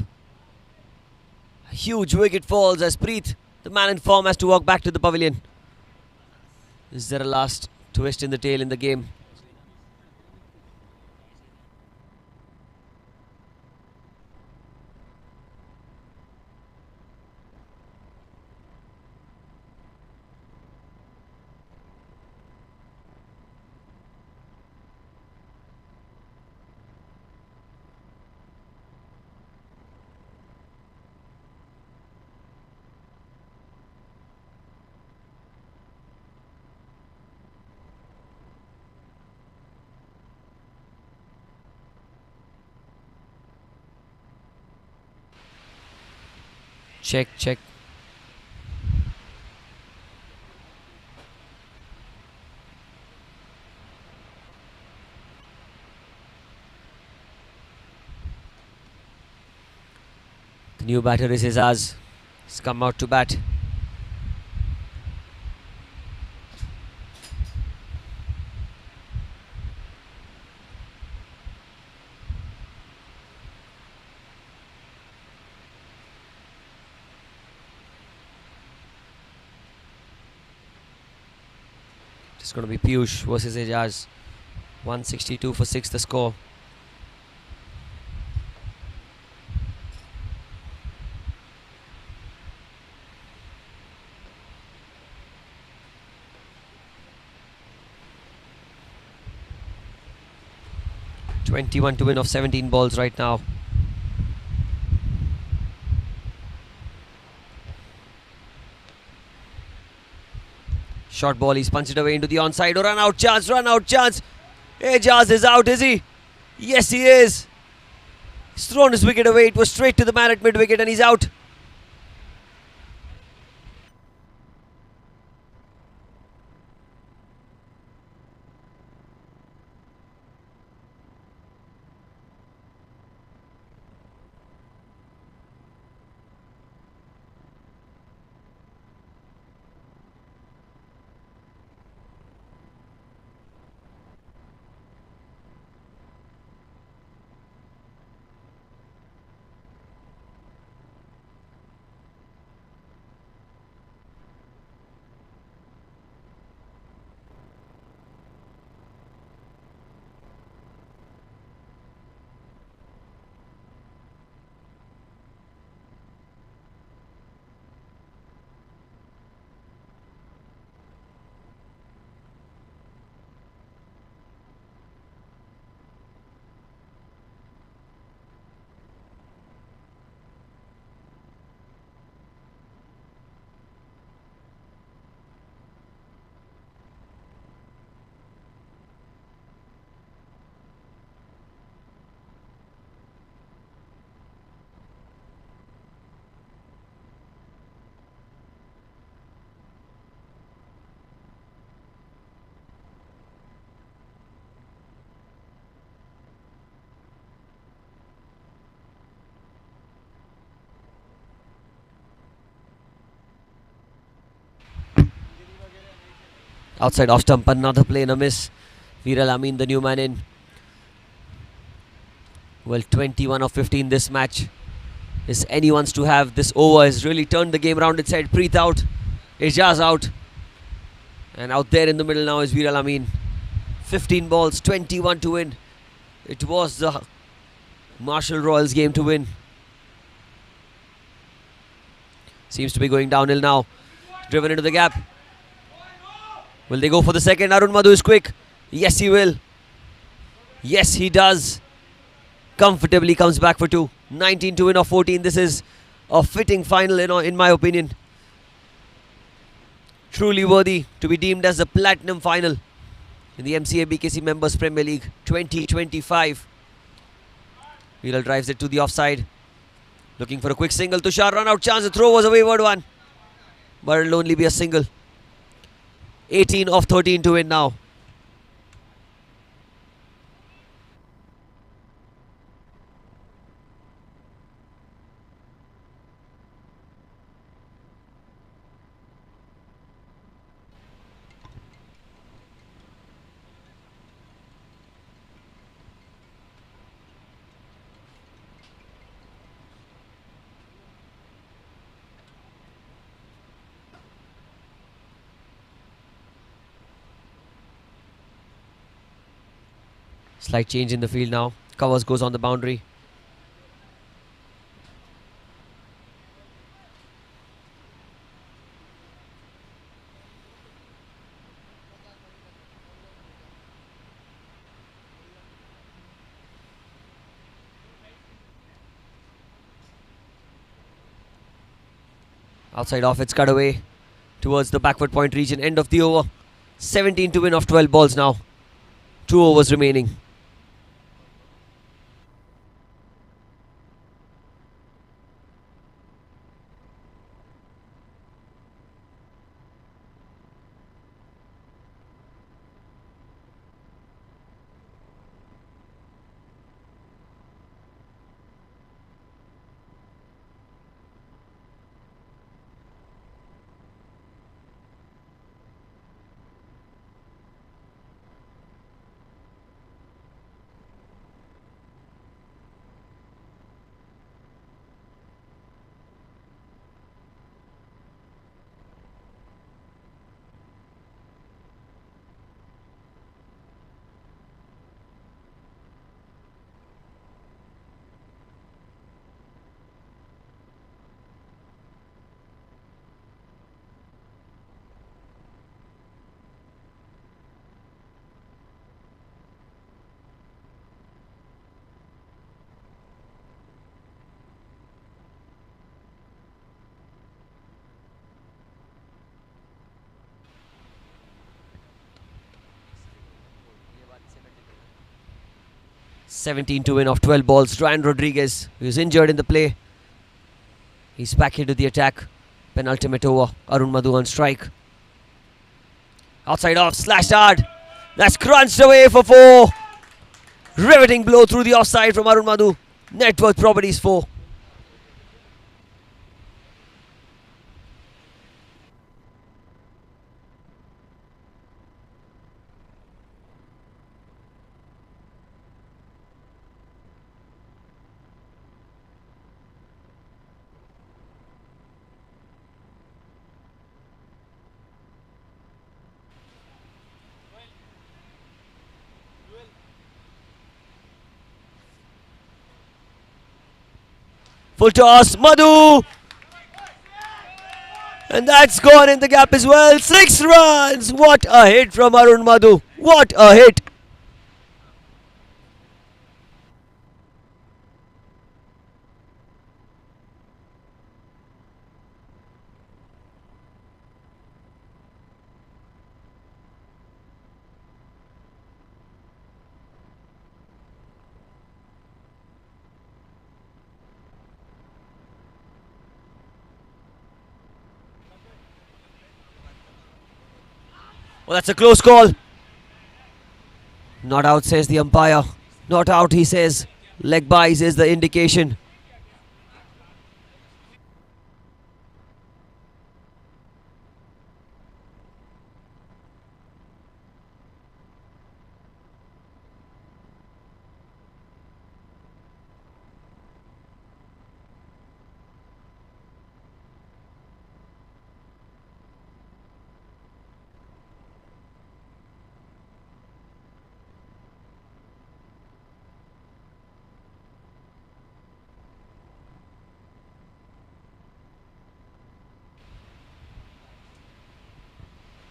A huge wicket falls as Preet, the man in form, has to walk back to the pavilion. Is there a last twist in the tail in the game? Check, check. The new batter is Azaz. He's come out to bat. It's going to be Piyush versus Ejaz. 162 for 6 the score. .21 to win of 17 balls right now. Short ball, he's punched it away into the onside. Oh, run out chance, run out chance. Ejaz is out, is he? Yes, he is. He's thrown his wicket away. It was straight to the man at mid wicket and he's out. Outside off stump, another play and a miss. Viral Amin, the new man in. Well, 21 of 15 this match is anyone's to have. This over has really turned the game around its head. Preet out, Ejaz out. And out there in the middle now is Viral Amin. 15 balls, 21 to win. It was the Marshall Royals game to win. Seems to be going downhill now. Driven into the gap. Will they go for the second? Arun Madhu is quick. Yes, he will. Yes, he does. Comfortably comes back for 2. 19 to win of 14. This is a fitting final in my opinion. Truly worthy to be deemed as a platinum final in the MCA BKC Members Premier League 2025. Viral drives it to the offside. Looking for a quick single. Tushar run out chance. The throw was a wayward one. But it'll only be a single. 18 of 13 to win now. Slight change in the field now. Covers goes on the boundary. Outside off, it's cut away towards the backward point region. End of the over. 17 to win off 12 balls now. 2 overs remaining. (17 to win off 12 balls. Ryan Rodriguez, who is injured in the play. He's back into the attack. Penultimate over. Arun Madhu on strike. Outside off, slashed hard. That's crunched away for 4. Riveting blow through the offside from Arun Madhu. Net worth properties 4. Full toss, Madhu! And that's gone in the gap as well. 6 runs! What a hit from Arun Madhu. What a hit! Well, that's a close call. Not out, says the umpire. Not out, he says. Leg buys is the indication.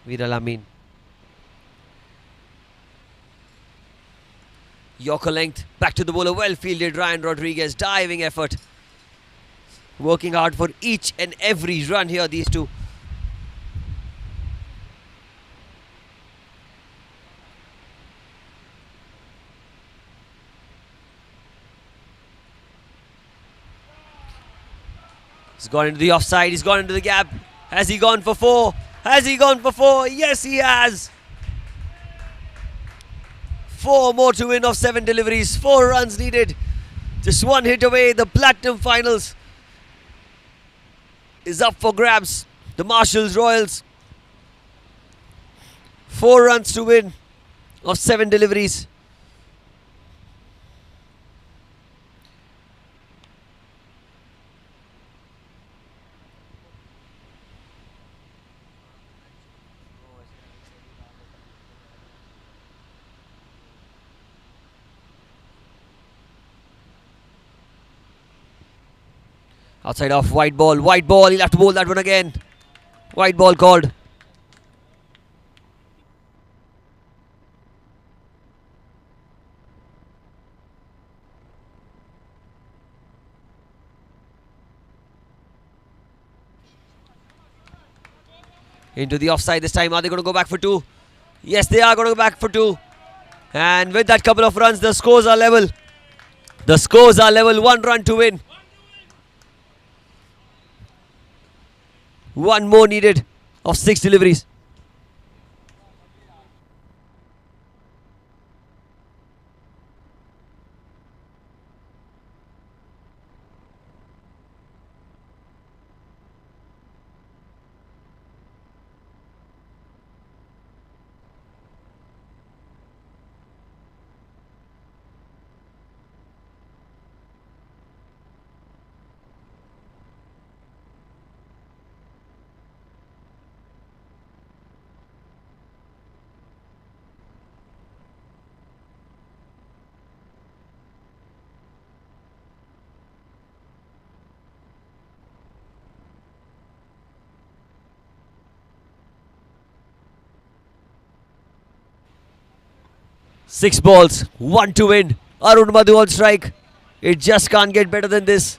Viral Amin. Yorker length. Back to the bowler. Well fielded. Ryan Rodriguez. Diving effort. Working hard for each and every run here, these two. He's gone into the offside. He's gone into the gap. Has he gone for 4? Has he gone for 4? Yes, he has. 4 more to win of 7 deliveries. 4 runs needed. Just 1 hit away. The Platinum Finals is up for grabs. The Marshals Royals. 4 runs to win of 7 deliveries. Outside off, white ball, he'll have to bowl that one again. White ball called. Into the offside this time. Are they going to go back for 2? Yes, they are going to go back for 2. And with that couple of runs, the scores are level. The scores are level. 1 run to win. 1 more needed of 6 deliveries. Six balls, 1 to win. Arun Madhu on strike. It just can't get better than this.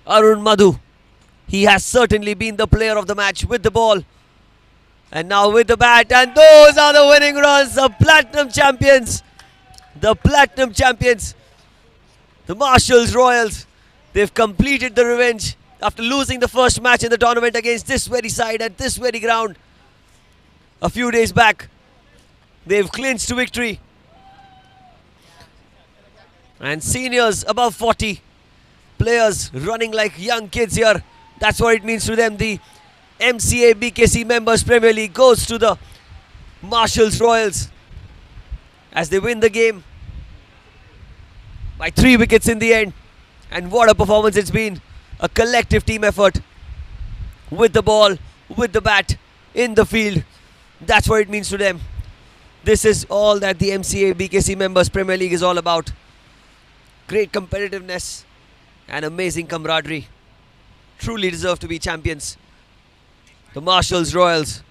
Arun Madhu, he has certainly been the player of the match with the ball. And now with the bat, and those are the winning runs. The Platinum Champions. The Platinum Champions. The Marshals Royals. They've completed the revenge after losing the first match in the tournament against this very side at this very ground. A few days back, they've clinched victory. And seniors above 40, players running like young kids here. That's what it means to them. The MCA BKC Members Premier League goes to the Marshals Royals as they win the game by 3 wickets in the end. And what a performance it's been. A collective team effort with the ball, with the bat, in the field. That's what it means to them. This is all that the MCA BKC Members Premier League is all about. Great competitiveness and amazing camaraderie. Truly deserve to be champions. The Marshals Royals.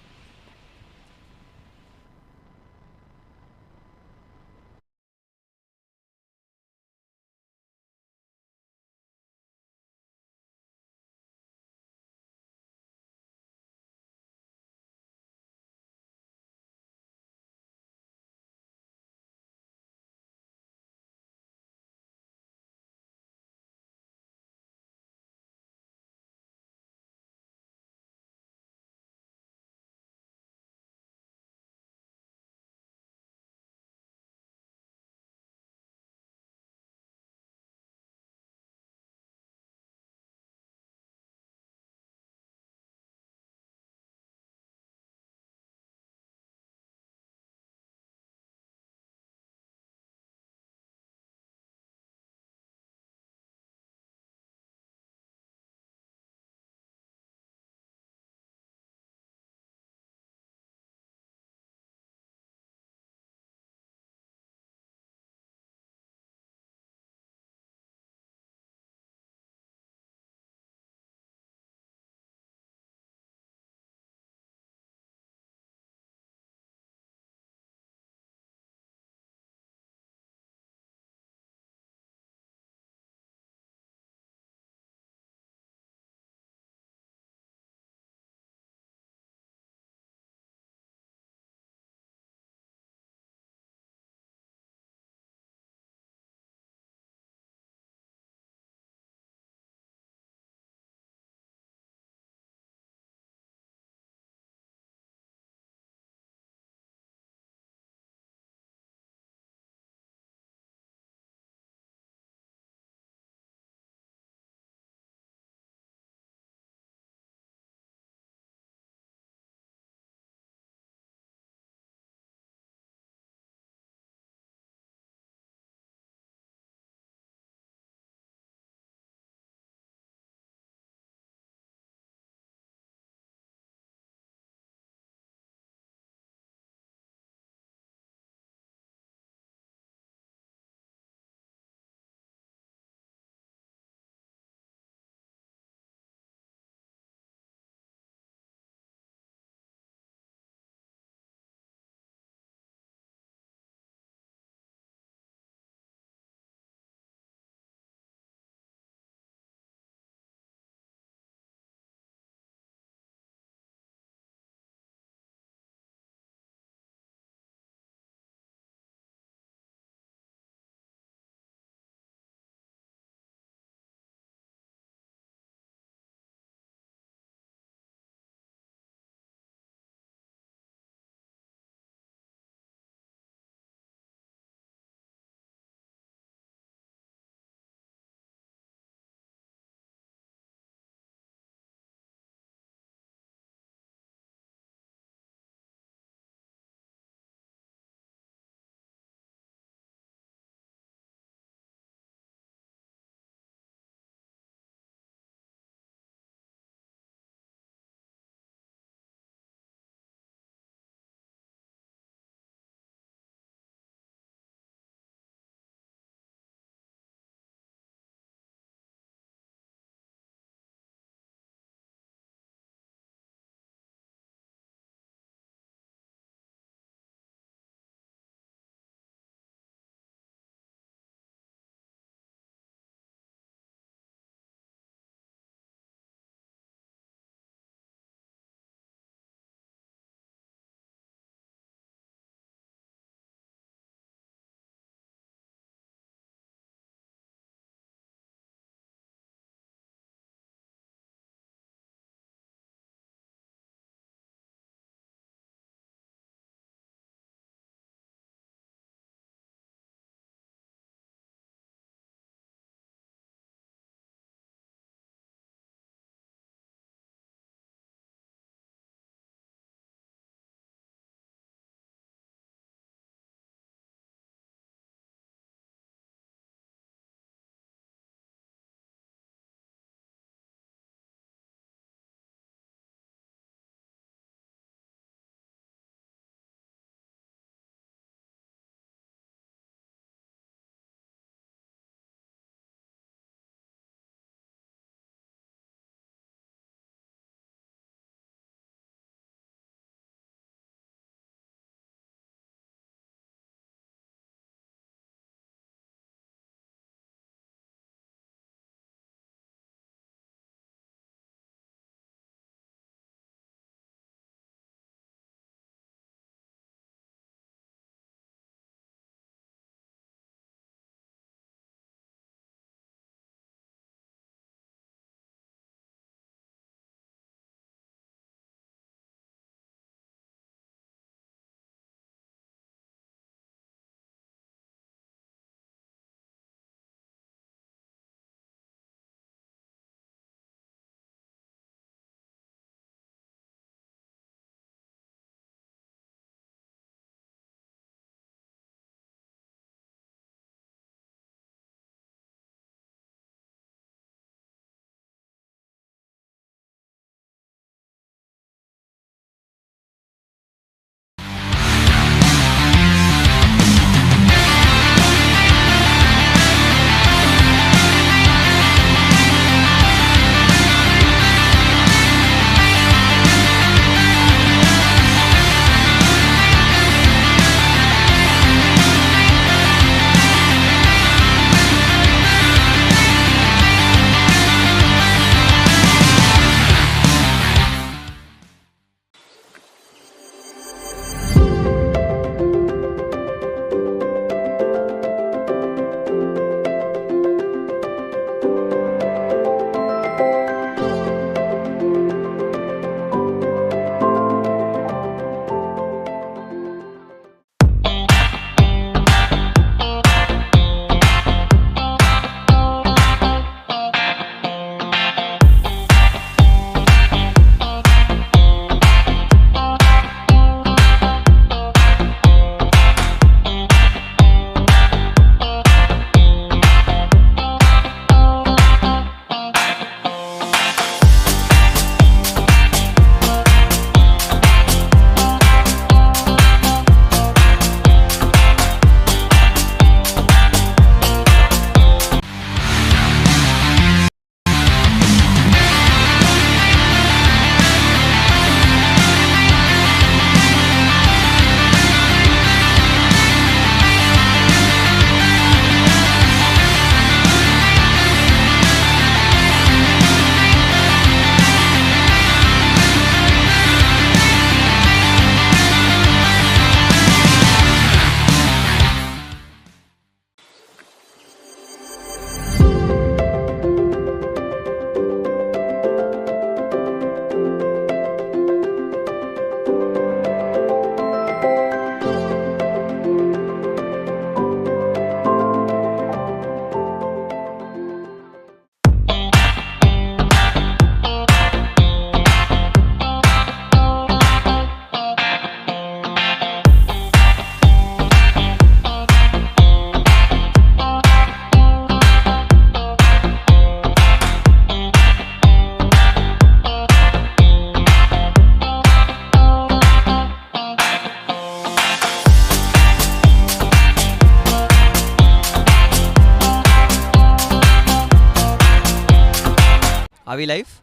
Are we live?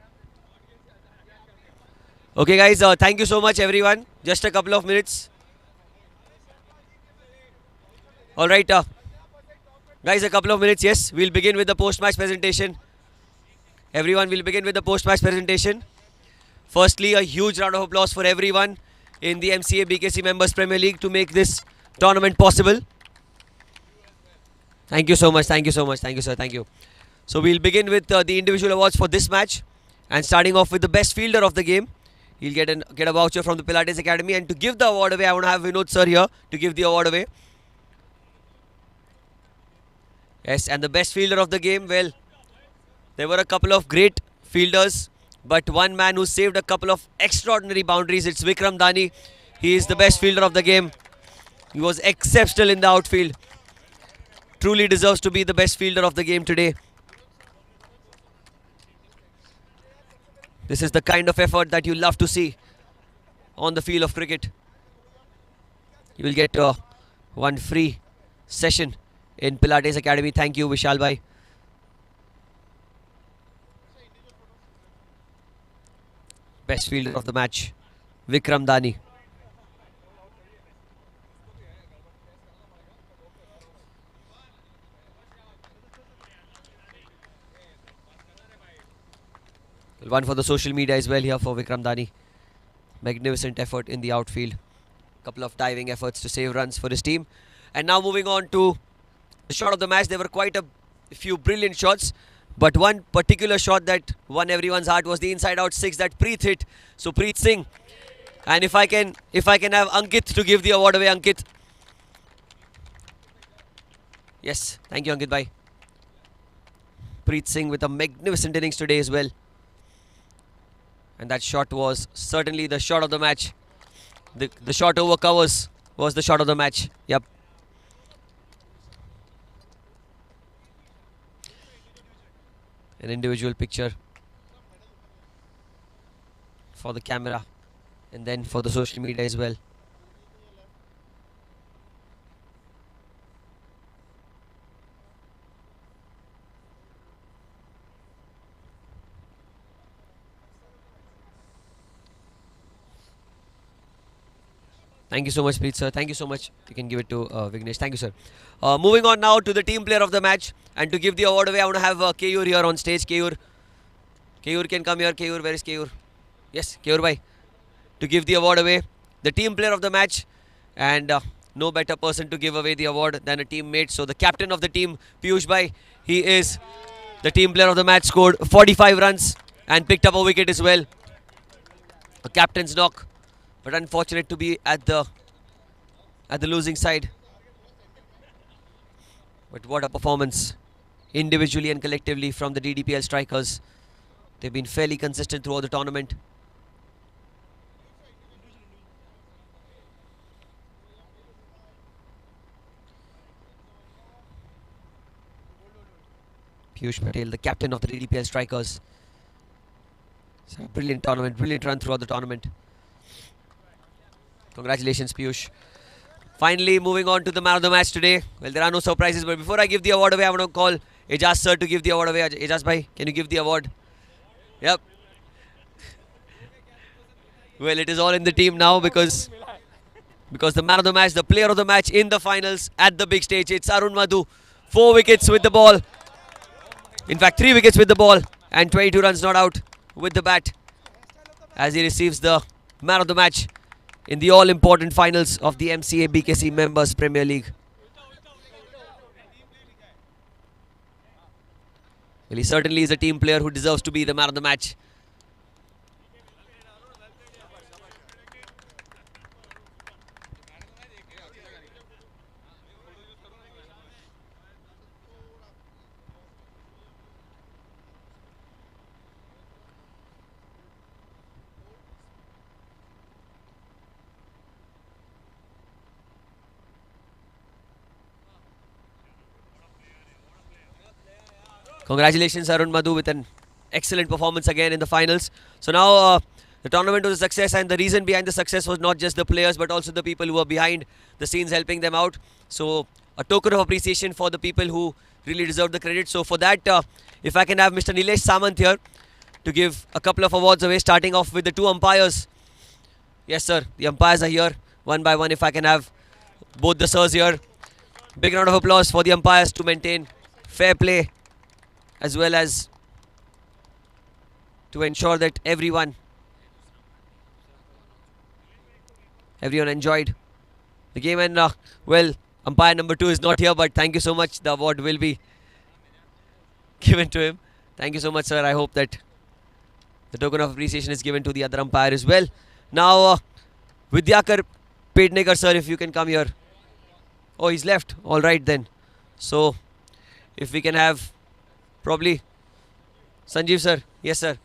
Okay, guys. Thank you so much, everyone. Just a couple of minutes. All right, guys. A couple of minutes. Yes, we'll begin with the post-match presentation. Everyone will begin with the post-match presentation. Firstly, a huge round of applause for everyone in the MCA BKC Members Premier League to make this tournament possible. Thank you so much. Thank you so much. Thank you, sir. Thank you. So we'll begin with the individual awards for this match, and starting off with the best fielder of the game. He'll get a voucher from the Pilates Academy, and to give the award away, I want to have Vinod sir here to give the award away. Yes, and the best fielder of the game, well, there were a couple of great fielders, but one man who saved a couple of extraordinary boundaries, it's Vikram Dani. He is the best fielder of the game. He was exceptional in the outfield. Truly deserves to be the best fielder of the game today. This is the kind of effort that you love to see on the field of cricket. You will get one free session in Pilates Academy. Thank you, Vishal bhai. Best fielder of the match, Vikram Dani. One for the social media as well here for Vikram Dani. Magnificent effort in the outfield. Couple of diving efforts to save runs for his team. And now moving on to the shot of the match. There were quite a few brilliant shots, but one particular shot that won everyone's heart was the inside-out six that Preet hit. So Preet Singh, and if I can have Ankit to give the award away, Ankit. Yes, thank you, Ankit bhai. Preet Singh with a magnificent innings today as well. And that shot was certainly the shot of the match. The shot over covers was the shot of the match. Yep. An individual picture for the camera and then for the social media as well. Thank you so much, Preet sir. Thank you so much. You can give it to Vignesh. Thank you, sir. Moving on now to the team player of the match. And to give the award away, I want to have Keyur here on stage. Keyur can come here. Keyur, where is Keyur? Yes, Keyur bhai. To give the award away. The team player of the match. And no better person to give away the award than a teammate. So the captain of the team, Piyush bhai, he is the team player of the match. Scored 45 runs and picked up a wicket as well. A captain's knock. But unfortunate to be at the losing side. But what a performance, individually and collectively, from the DDPL strikers. They've been fairly consistent throughout the tournament. Piyush Patel, the captain of the DDPL strikers. It's a brilliant tournament, brilliant run throughout the tournament. Congratulations, Piyush. Finally, moving on to the man of the match today. Well, there are no surprises, but before I give the award away, I want to call Ejaz sir to give the award away. Ejaz bhai, can you give the award? Yep. Well, it is all in the team now because the man of the match, the player of the match in the finals at the big stage, it's Arun Madhu. 4 wickets with the ball. In fact, 3 wickets with the ball and 22 runs not out with the bat as he receives the man of the match in the all-important finals of the MCA BKC Members Premier League. Well, he certainly is a team player who deserves to be the man of the match. Congratulations, Arun Madhu, with an excellent performance again in the finals. So now the tournament was a success, and the reason behind the success was not just the players but also the people who were behind the scenes helping them out. So a token of appreciation for the people who really deserve the credit. So for that, if I can have Mr. Nilesh Samant here to give a couple of awards away, starting off with the two umpires. Yes, sir. The umpires are here, one by one. If I can have both the sirs here. Big round of applause for the umpires to maintain fair play, as well as to ensure that everyone enjoyed the game. And well, umpire number 2 is not here, but thank you so much. The award will be given to him. Thank you so much, sir. I hope that the token of appreciation is given to the other umpire as well. Now, Vidyakar Pednekar, sir, if you can come here. Oh, he's left. All right then. So, if we can have probably Sanjeev, sir. Yes, sir.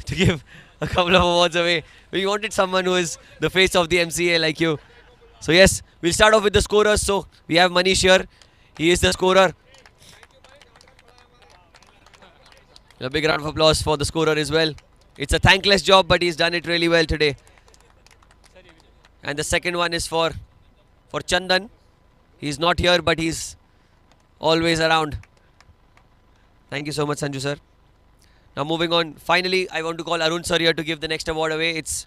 To give a couple of awards away. We wanted someone who is the face of the MCA like you. So, yes, we'll start off with the scorers. So, we have Manish here. He is the scorer. A big round of applause for the scorer as well. It's a thankless job, but he's done it really well today. And the second one is for Chandan. He's not here, but he's always around. Thank you so much, Sanju sir. Now moving on. Finally, I want to call Arun sir here to give the next award away. It's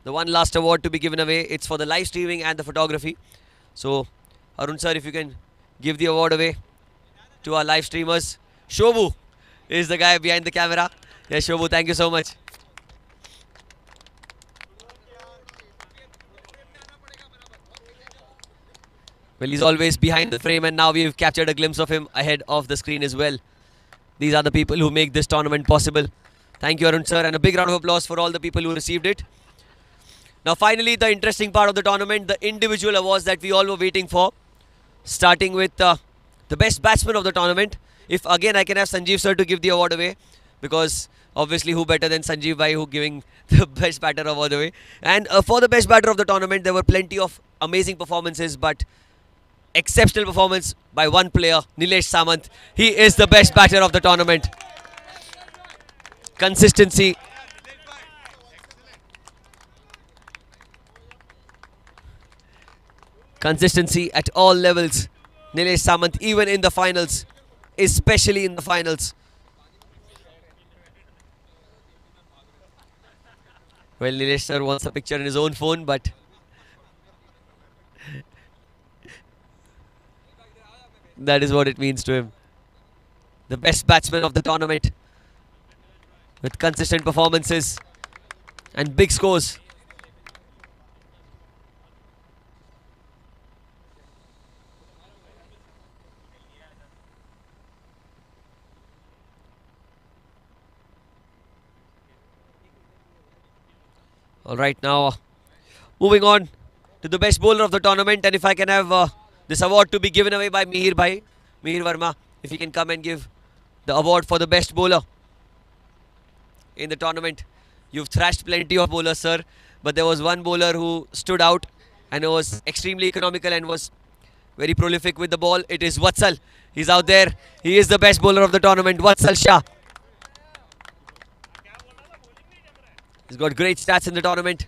the one last award to be given away. It's for the live streaming and the photography. So, Arun sir, if you can give the award away to our live streamers. Shobu is the guy behind the camera. Yes, Shobu, thank you so much. Well, he's always behind the frame, and now we've captured a glimpse of him ahead of the screen as well. These are the people who make this tournament possible. Thank you, Arun sir, and a big round of applause for all the people who received it. Now, finally, the interesting part of the tournament, the individual awards that we all were waiting for. Starting with the best batsman of the tournament. If again I can have Sanjeev sir to give the award away, because obviously who better than Sanjeev bhai who giving the best batter award away. And for the best batter of the tournament, there were plenty of amazing performances, but exceptional performance by one player, Nilesh Samant. He is the best batter of the tournament. Consistency. Consistency at all levels. Nilesh Samant, even in the finals, especially in the finals. Well, Nilesh sir wants a picture in his own phone, but that is what it means to him. The best batsman of the tournament, with consistent performances and big scores. Alright, now moving on to the best bowler of the tournament, and if I can have this award to be given away by Mihir Bhai, Mihir Verma, if he can come and give the award for the best bowler in the tournament. You've thrashed plenty of bowlers, sir, but there was one bowler who stood out and was extremely economical and was very prolific with the ball. It is Vatsal. He's out there. He is the best bowler of the tournament, Vatsal Shah. He's got great stats in the tournament.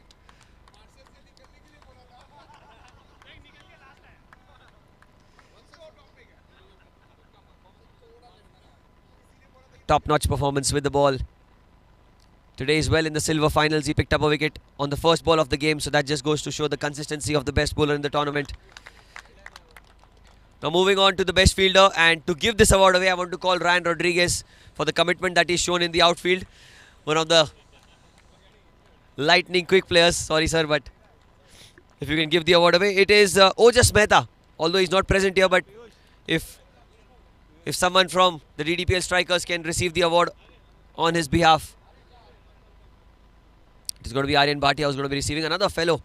Top-notch performance with the ball. Today as well in the silver finals, he picked up a wicket on the first ball of the game, so that just goes to show the consistency of the best bowler in the tournament. Now moving on to the best fielder, and to give this award away, I want to call Ryan Rodriguez for the commitment that he's shown in the outfield. One of the lightning quick players. Sorry sir, but if you can give the award away, it is Ojas Mehta. Although he's not present here, but if someone from the DDPL strikers can receive the award on his behalf, it is going to be Aryan Bhatia who's going to be receiving. Another fellow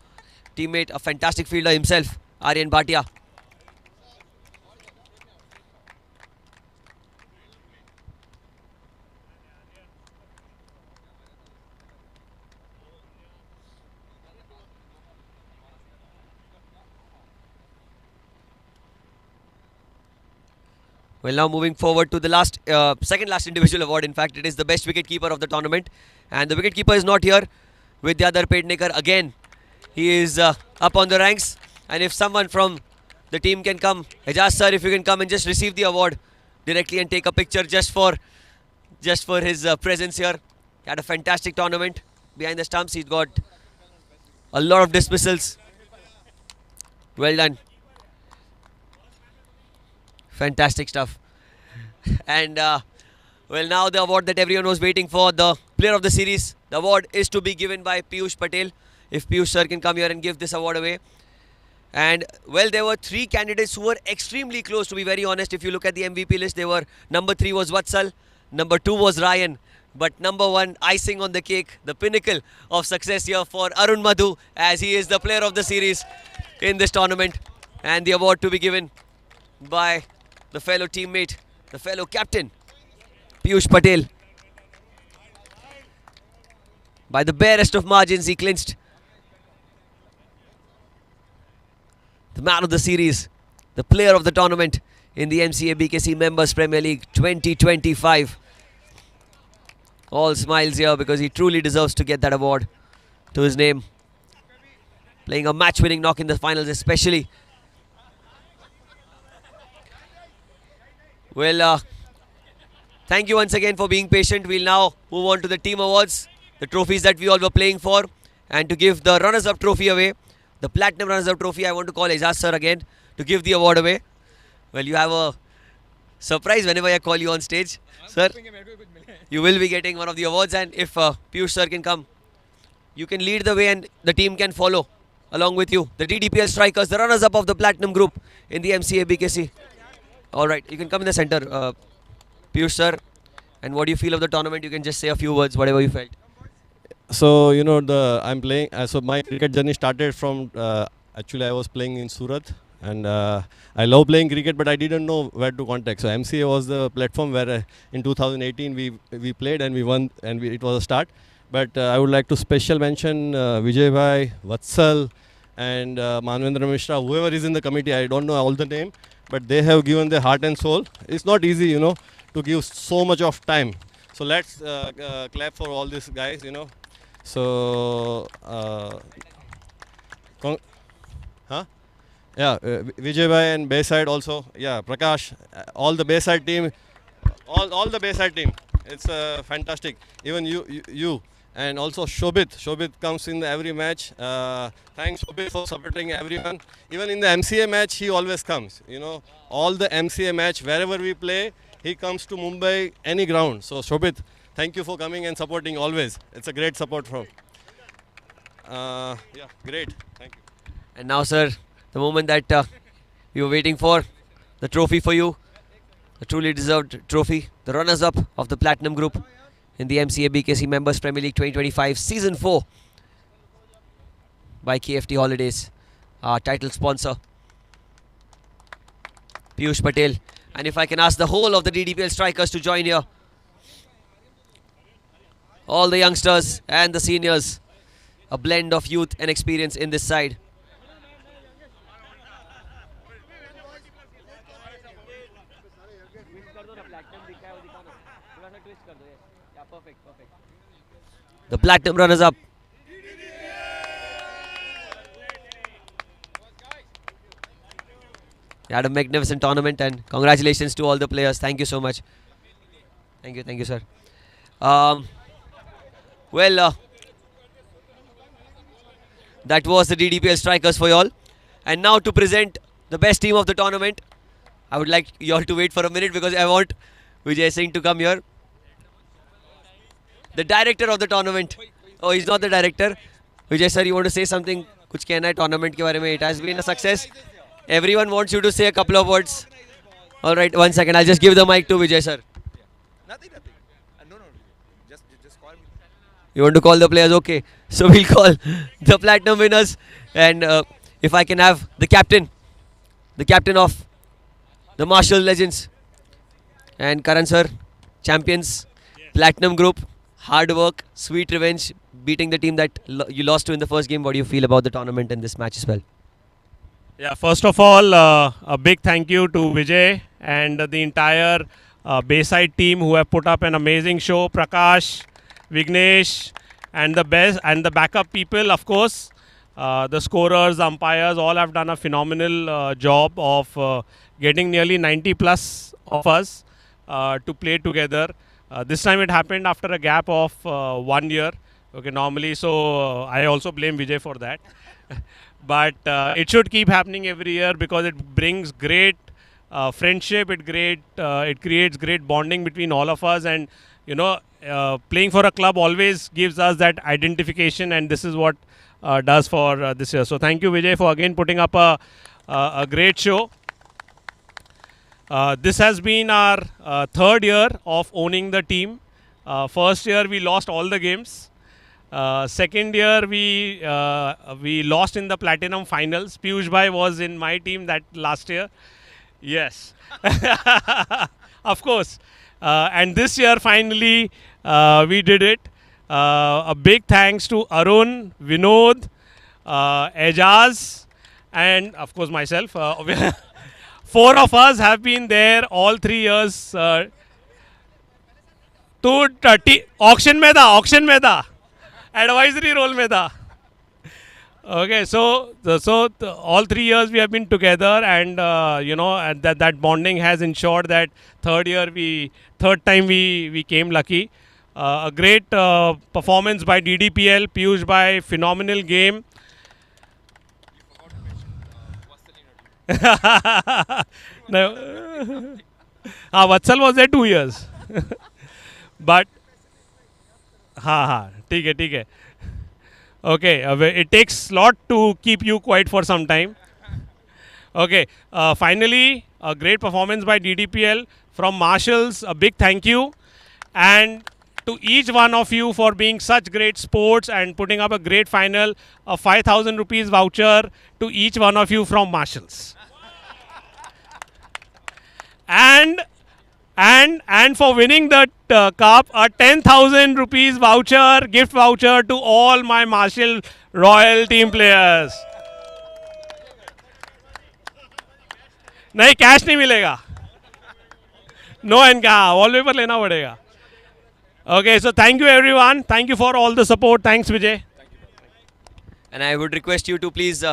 teammate, a fantastic fielder himself, Aryan Bhatia. Well, now moving forward to the second last individual award. In fact, it is the best wicketkeeper of the tournament, and the wicketkeeper is not here. Vidyadhar Pednekar again. He is up on the ranks, and if someone from the team can come, Ejaz sir, if you can come and just receive the award directly and take a picture just for his presence here. He had a fantastic tournament behind the stumps. He's got a lot of dismissals. Well done. Fantastic stuff. And well, now the award that everyone was waiting for, the player of the series. The award is to be given by Piyush Patel. If Piyush sir can come here and give this award away. And well, there were 3 candidates who were extremely close, to be very honest. If you look at the MVP list, they were number 3 was Vatsal, number 2 was Ryan, but number 1, icing on the cake, the pinnacle of success here for Arun Madhu, as he is the player of the series in this tournament. And the award to be given by the fellow teammate, the fellow captain, Piyush Patel. By the barest of margins, he clinched the man of the series, the player of the tournament in the MCA BKC Members Premier League 2025. All smiles here because he truly deserves to get that award to his name. Playing a match-winning knock in the finals especially. Well, thank you once again for being patient. We'll now move on to the team awards, the trophies that we all were playing for. And to give the runners-up trophy away, the Platinum Runners-Up Trophy, I want to call Aizaz sir again to give the award away. Well, you have a surprise whenever I call you on stage. Sir, you will be getting one of the awards, and if Piyush sir can come, you can lead the way and the team can follow along with you. The DDPL strikers, the runners-up of the Platinum Group in the MCA BKC. Alright, you can come in the center, Piyush sir. And what do you feel of the tournament? You can just say a few words, whatever you felt. So you know I'm playing. So my cricket journey started from actually I was playing in Surat, and I love playing cricket, but I didn't know where to contact. So MCA was the platform where in 2018 we played and we won, and it was a start. But I would like to special mention Vijay Bhai, Vatsal, and Manvendra Mishra, whoever is in the committee. I don't know all the name, but they have given their heart and soul. It's not easy, to give so much of time. So let's clap for all these guys, So, Vijay Bhai and Bayside also. Yeah, Prakash, all the Bayside team, all the Bayside team. It's fantastic. Even you, and also Shobit. Shobit comes in every match. Thanks Shobit for supporting everyone. Even in the MCA match, he always comes. All the MCA match, wherever we play, he comes to Mumbai, any ground. So Shobit, thank you for coming and supporting always. It's a great support from. Great. Thank you. And now, sir, the moment that we were waiting for, the trophy for you, the truly deserved trophy, the runners-up of the Platinum Group in the MCA BKC Members Premier League 2025 Season 4 by KFT Holidays, our title sponsor, Piyush Patel. And if I can ask the whole of the DDPL strikers to join here, all the youngsters and the seniors, a blend of youth and experience in this side. The Platinum runners-up. You had a magnificent tournament, and congratulations to all the players. Thank you so much. Thank you, sir. That was the DDPL strikers for y'all. And now to present the best team of the tournament, I would like y'all to wait for a minute because I want Vijay Singh to come here. The director of the tournament. Oh, he's not the director. Vijay sir, you want to say something? Kuch kehna hai tournament ke bare mein? It has been a success. Everyone wants you to say a couple of words. All right, 1 second. I'll just give the mic to Vijay sir. Nothing. No. Just call me. You want to call the players? Okay. So we'll call the Platinum winners. And if I can have the captain of the Marshall Legends. And Karan sir, champions, Platinum Group, hard work, sweet revenge, beating the team that you lost to in the first game. What do you feel about the tournament and this match as well? Yeah, first of all, a big thank you to Vijay and the entire Bayside team who have put up an amazing show. Prakash, Vignesh, and the best and the backup people, of course. The scorers, umpires, all have done a phenomenal job of getting nearly 90 plus of us to play together. This time it happened after a gap of 1 year. Okay, normally, so I also blame Vijay for that. But it should keep happening every year because it brings great friendship. It creates great bonding between all of us, and playing for a club always gives us that identification, and this is what does for this year. So thank you, Vijay, for again putting up a great show. This has been our third year of owning the team. First year we lost all the games. Second year we lost in the platinum finals. Piyush Bhai was in my team that last year. Yes, of course. And this year finally we did it. A big thanks to Arun, Vinod, Ejaz, and of course myself. Four of us have been there all 3 years. तो auction में था advisory role में था. Okay, so all 3 years we have been together, and and that bonding has ensured that third time we came lucky. A great performance by DDPL, Piyush Bhai, phenomenal game. No. Vatsal was there 2 years. But ठीक है. Okay, it takes lot to keep you quiet for some time. Okay, finally, a great performance by DDPL from Marshals. A big thank you, and to each one of you for being such great sports and putting up a great final. A 5,000 rupees voucher to each one of you from Marshals. And for winning the cup, a 10,000 rupees voucher, gift voucher to all my Marshall Royal team players. नहीं cash नहीं मिलेगा. No and कहाँ wallpaper लेना पड़ेगा. Okay, so thank you everyone. Thank you for all the support. Thanks Vijay. And I would request you to please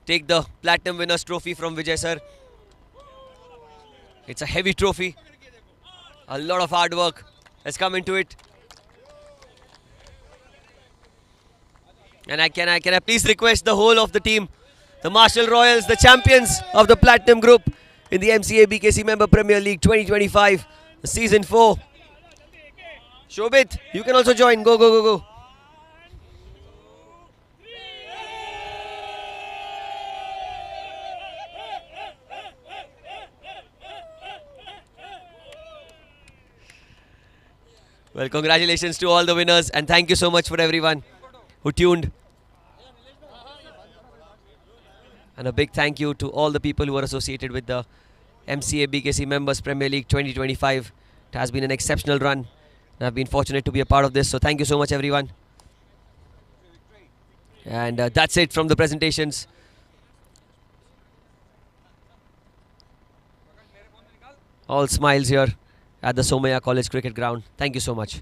take the Platinum Winners Trophy from Vijay sir. It's a heavy trophy. A lot of hard work has come into it. And can I please request the whole of the team, the Marshall Royals, the champions of the Platinum Group in the MCA BKC Member Premier League 2025, Season 4. Shobit, you can also join. Go. Well, congratulations to all the winners, and thank you so much for everyone who tuned. And a big thank you to all the people who are associated with the MCA BKC Members Premier League 2025. It has been an exceptional run, and I've been fortunate to be a part of this. So thank you so much, everyone. And that's it from the presentations. All smiles here at the Somaya College Cricket Ground. Thank you so much.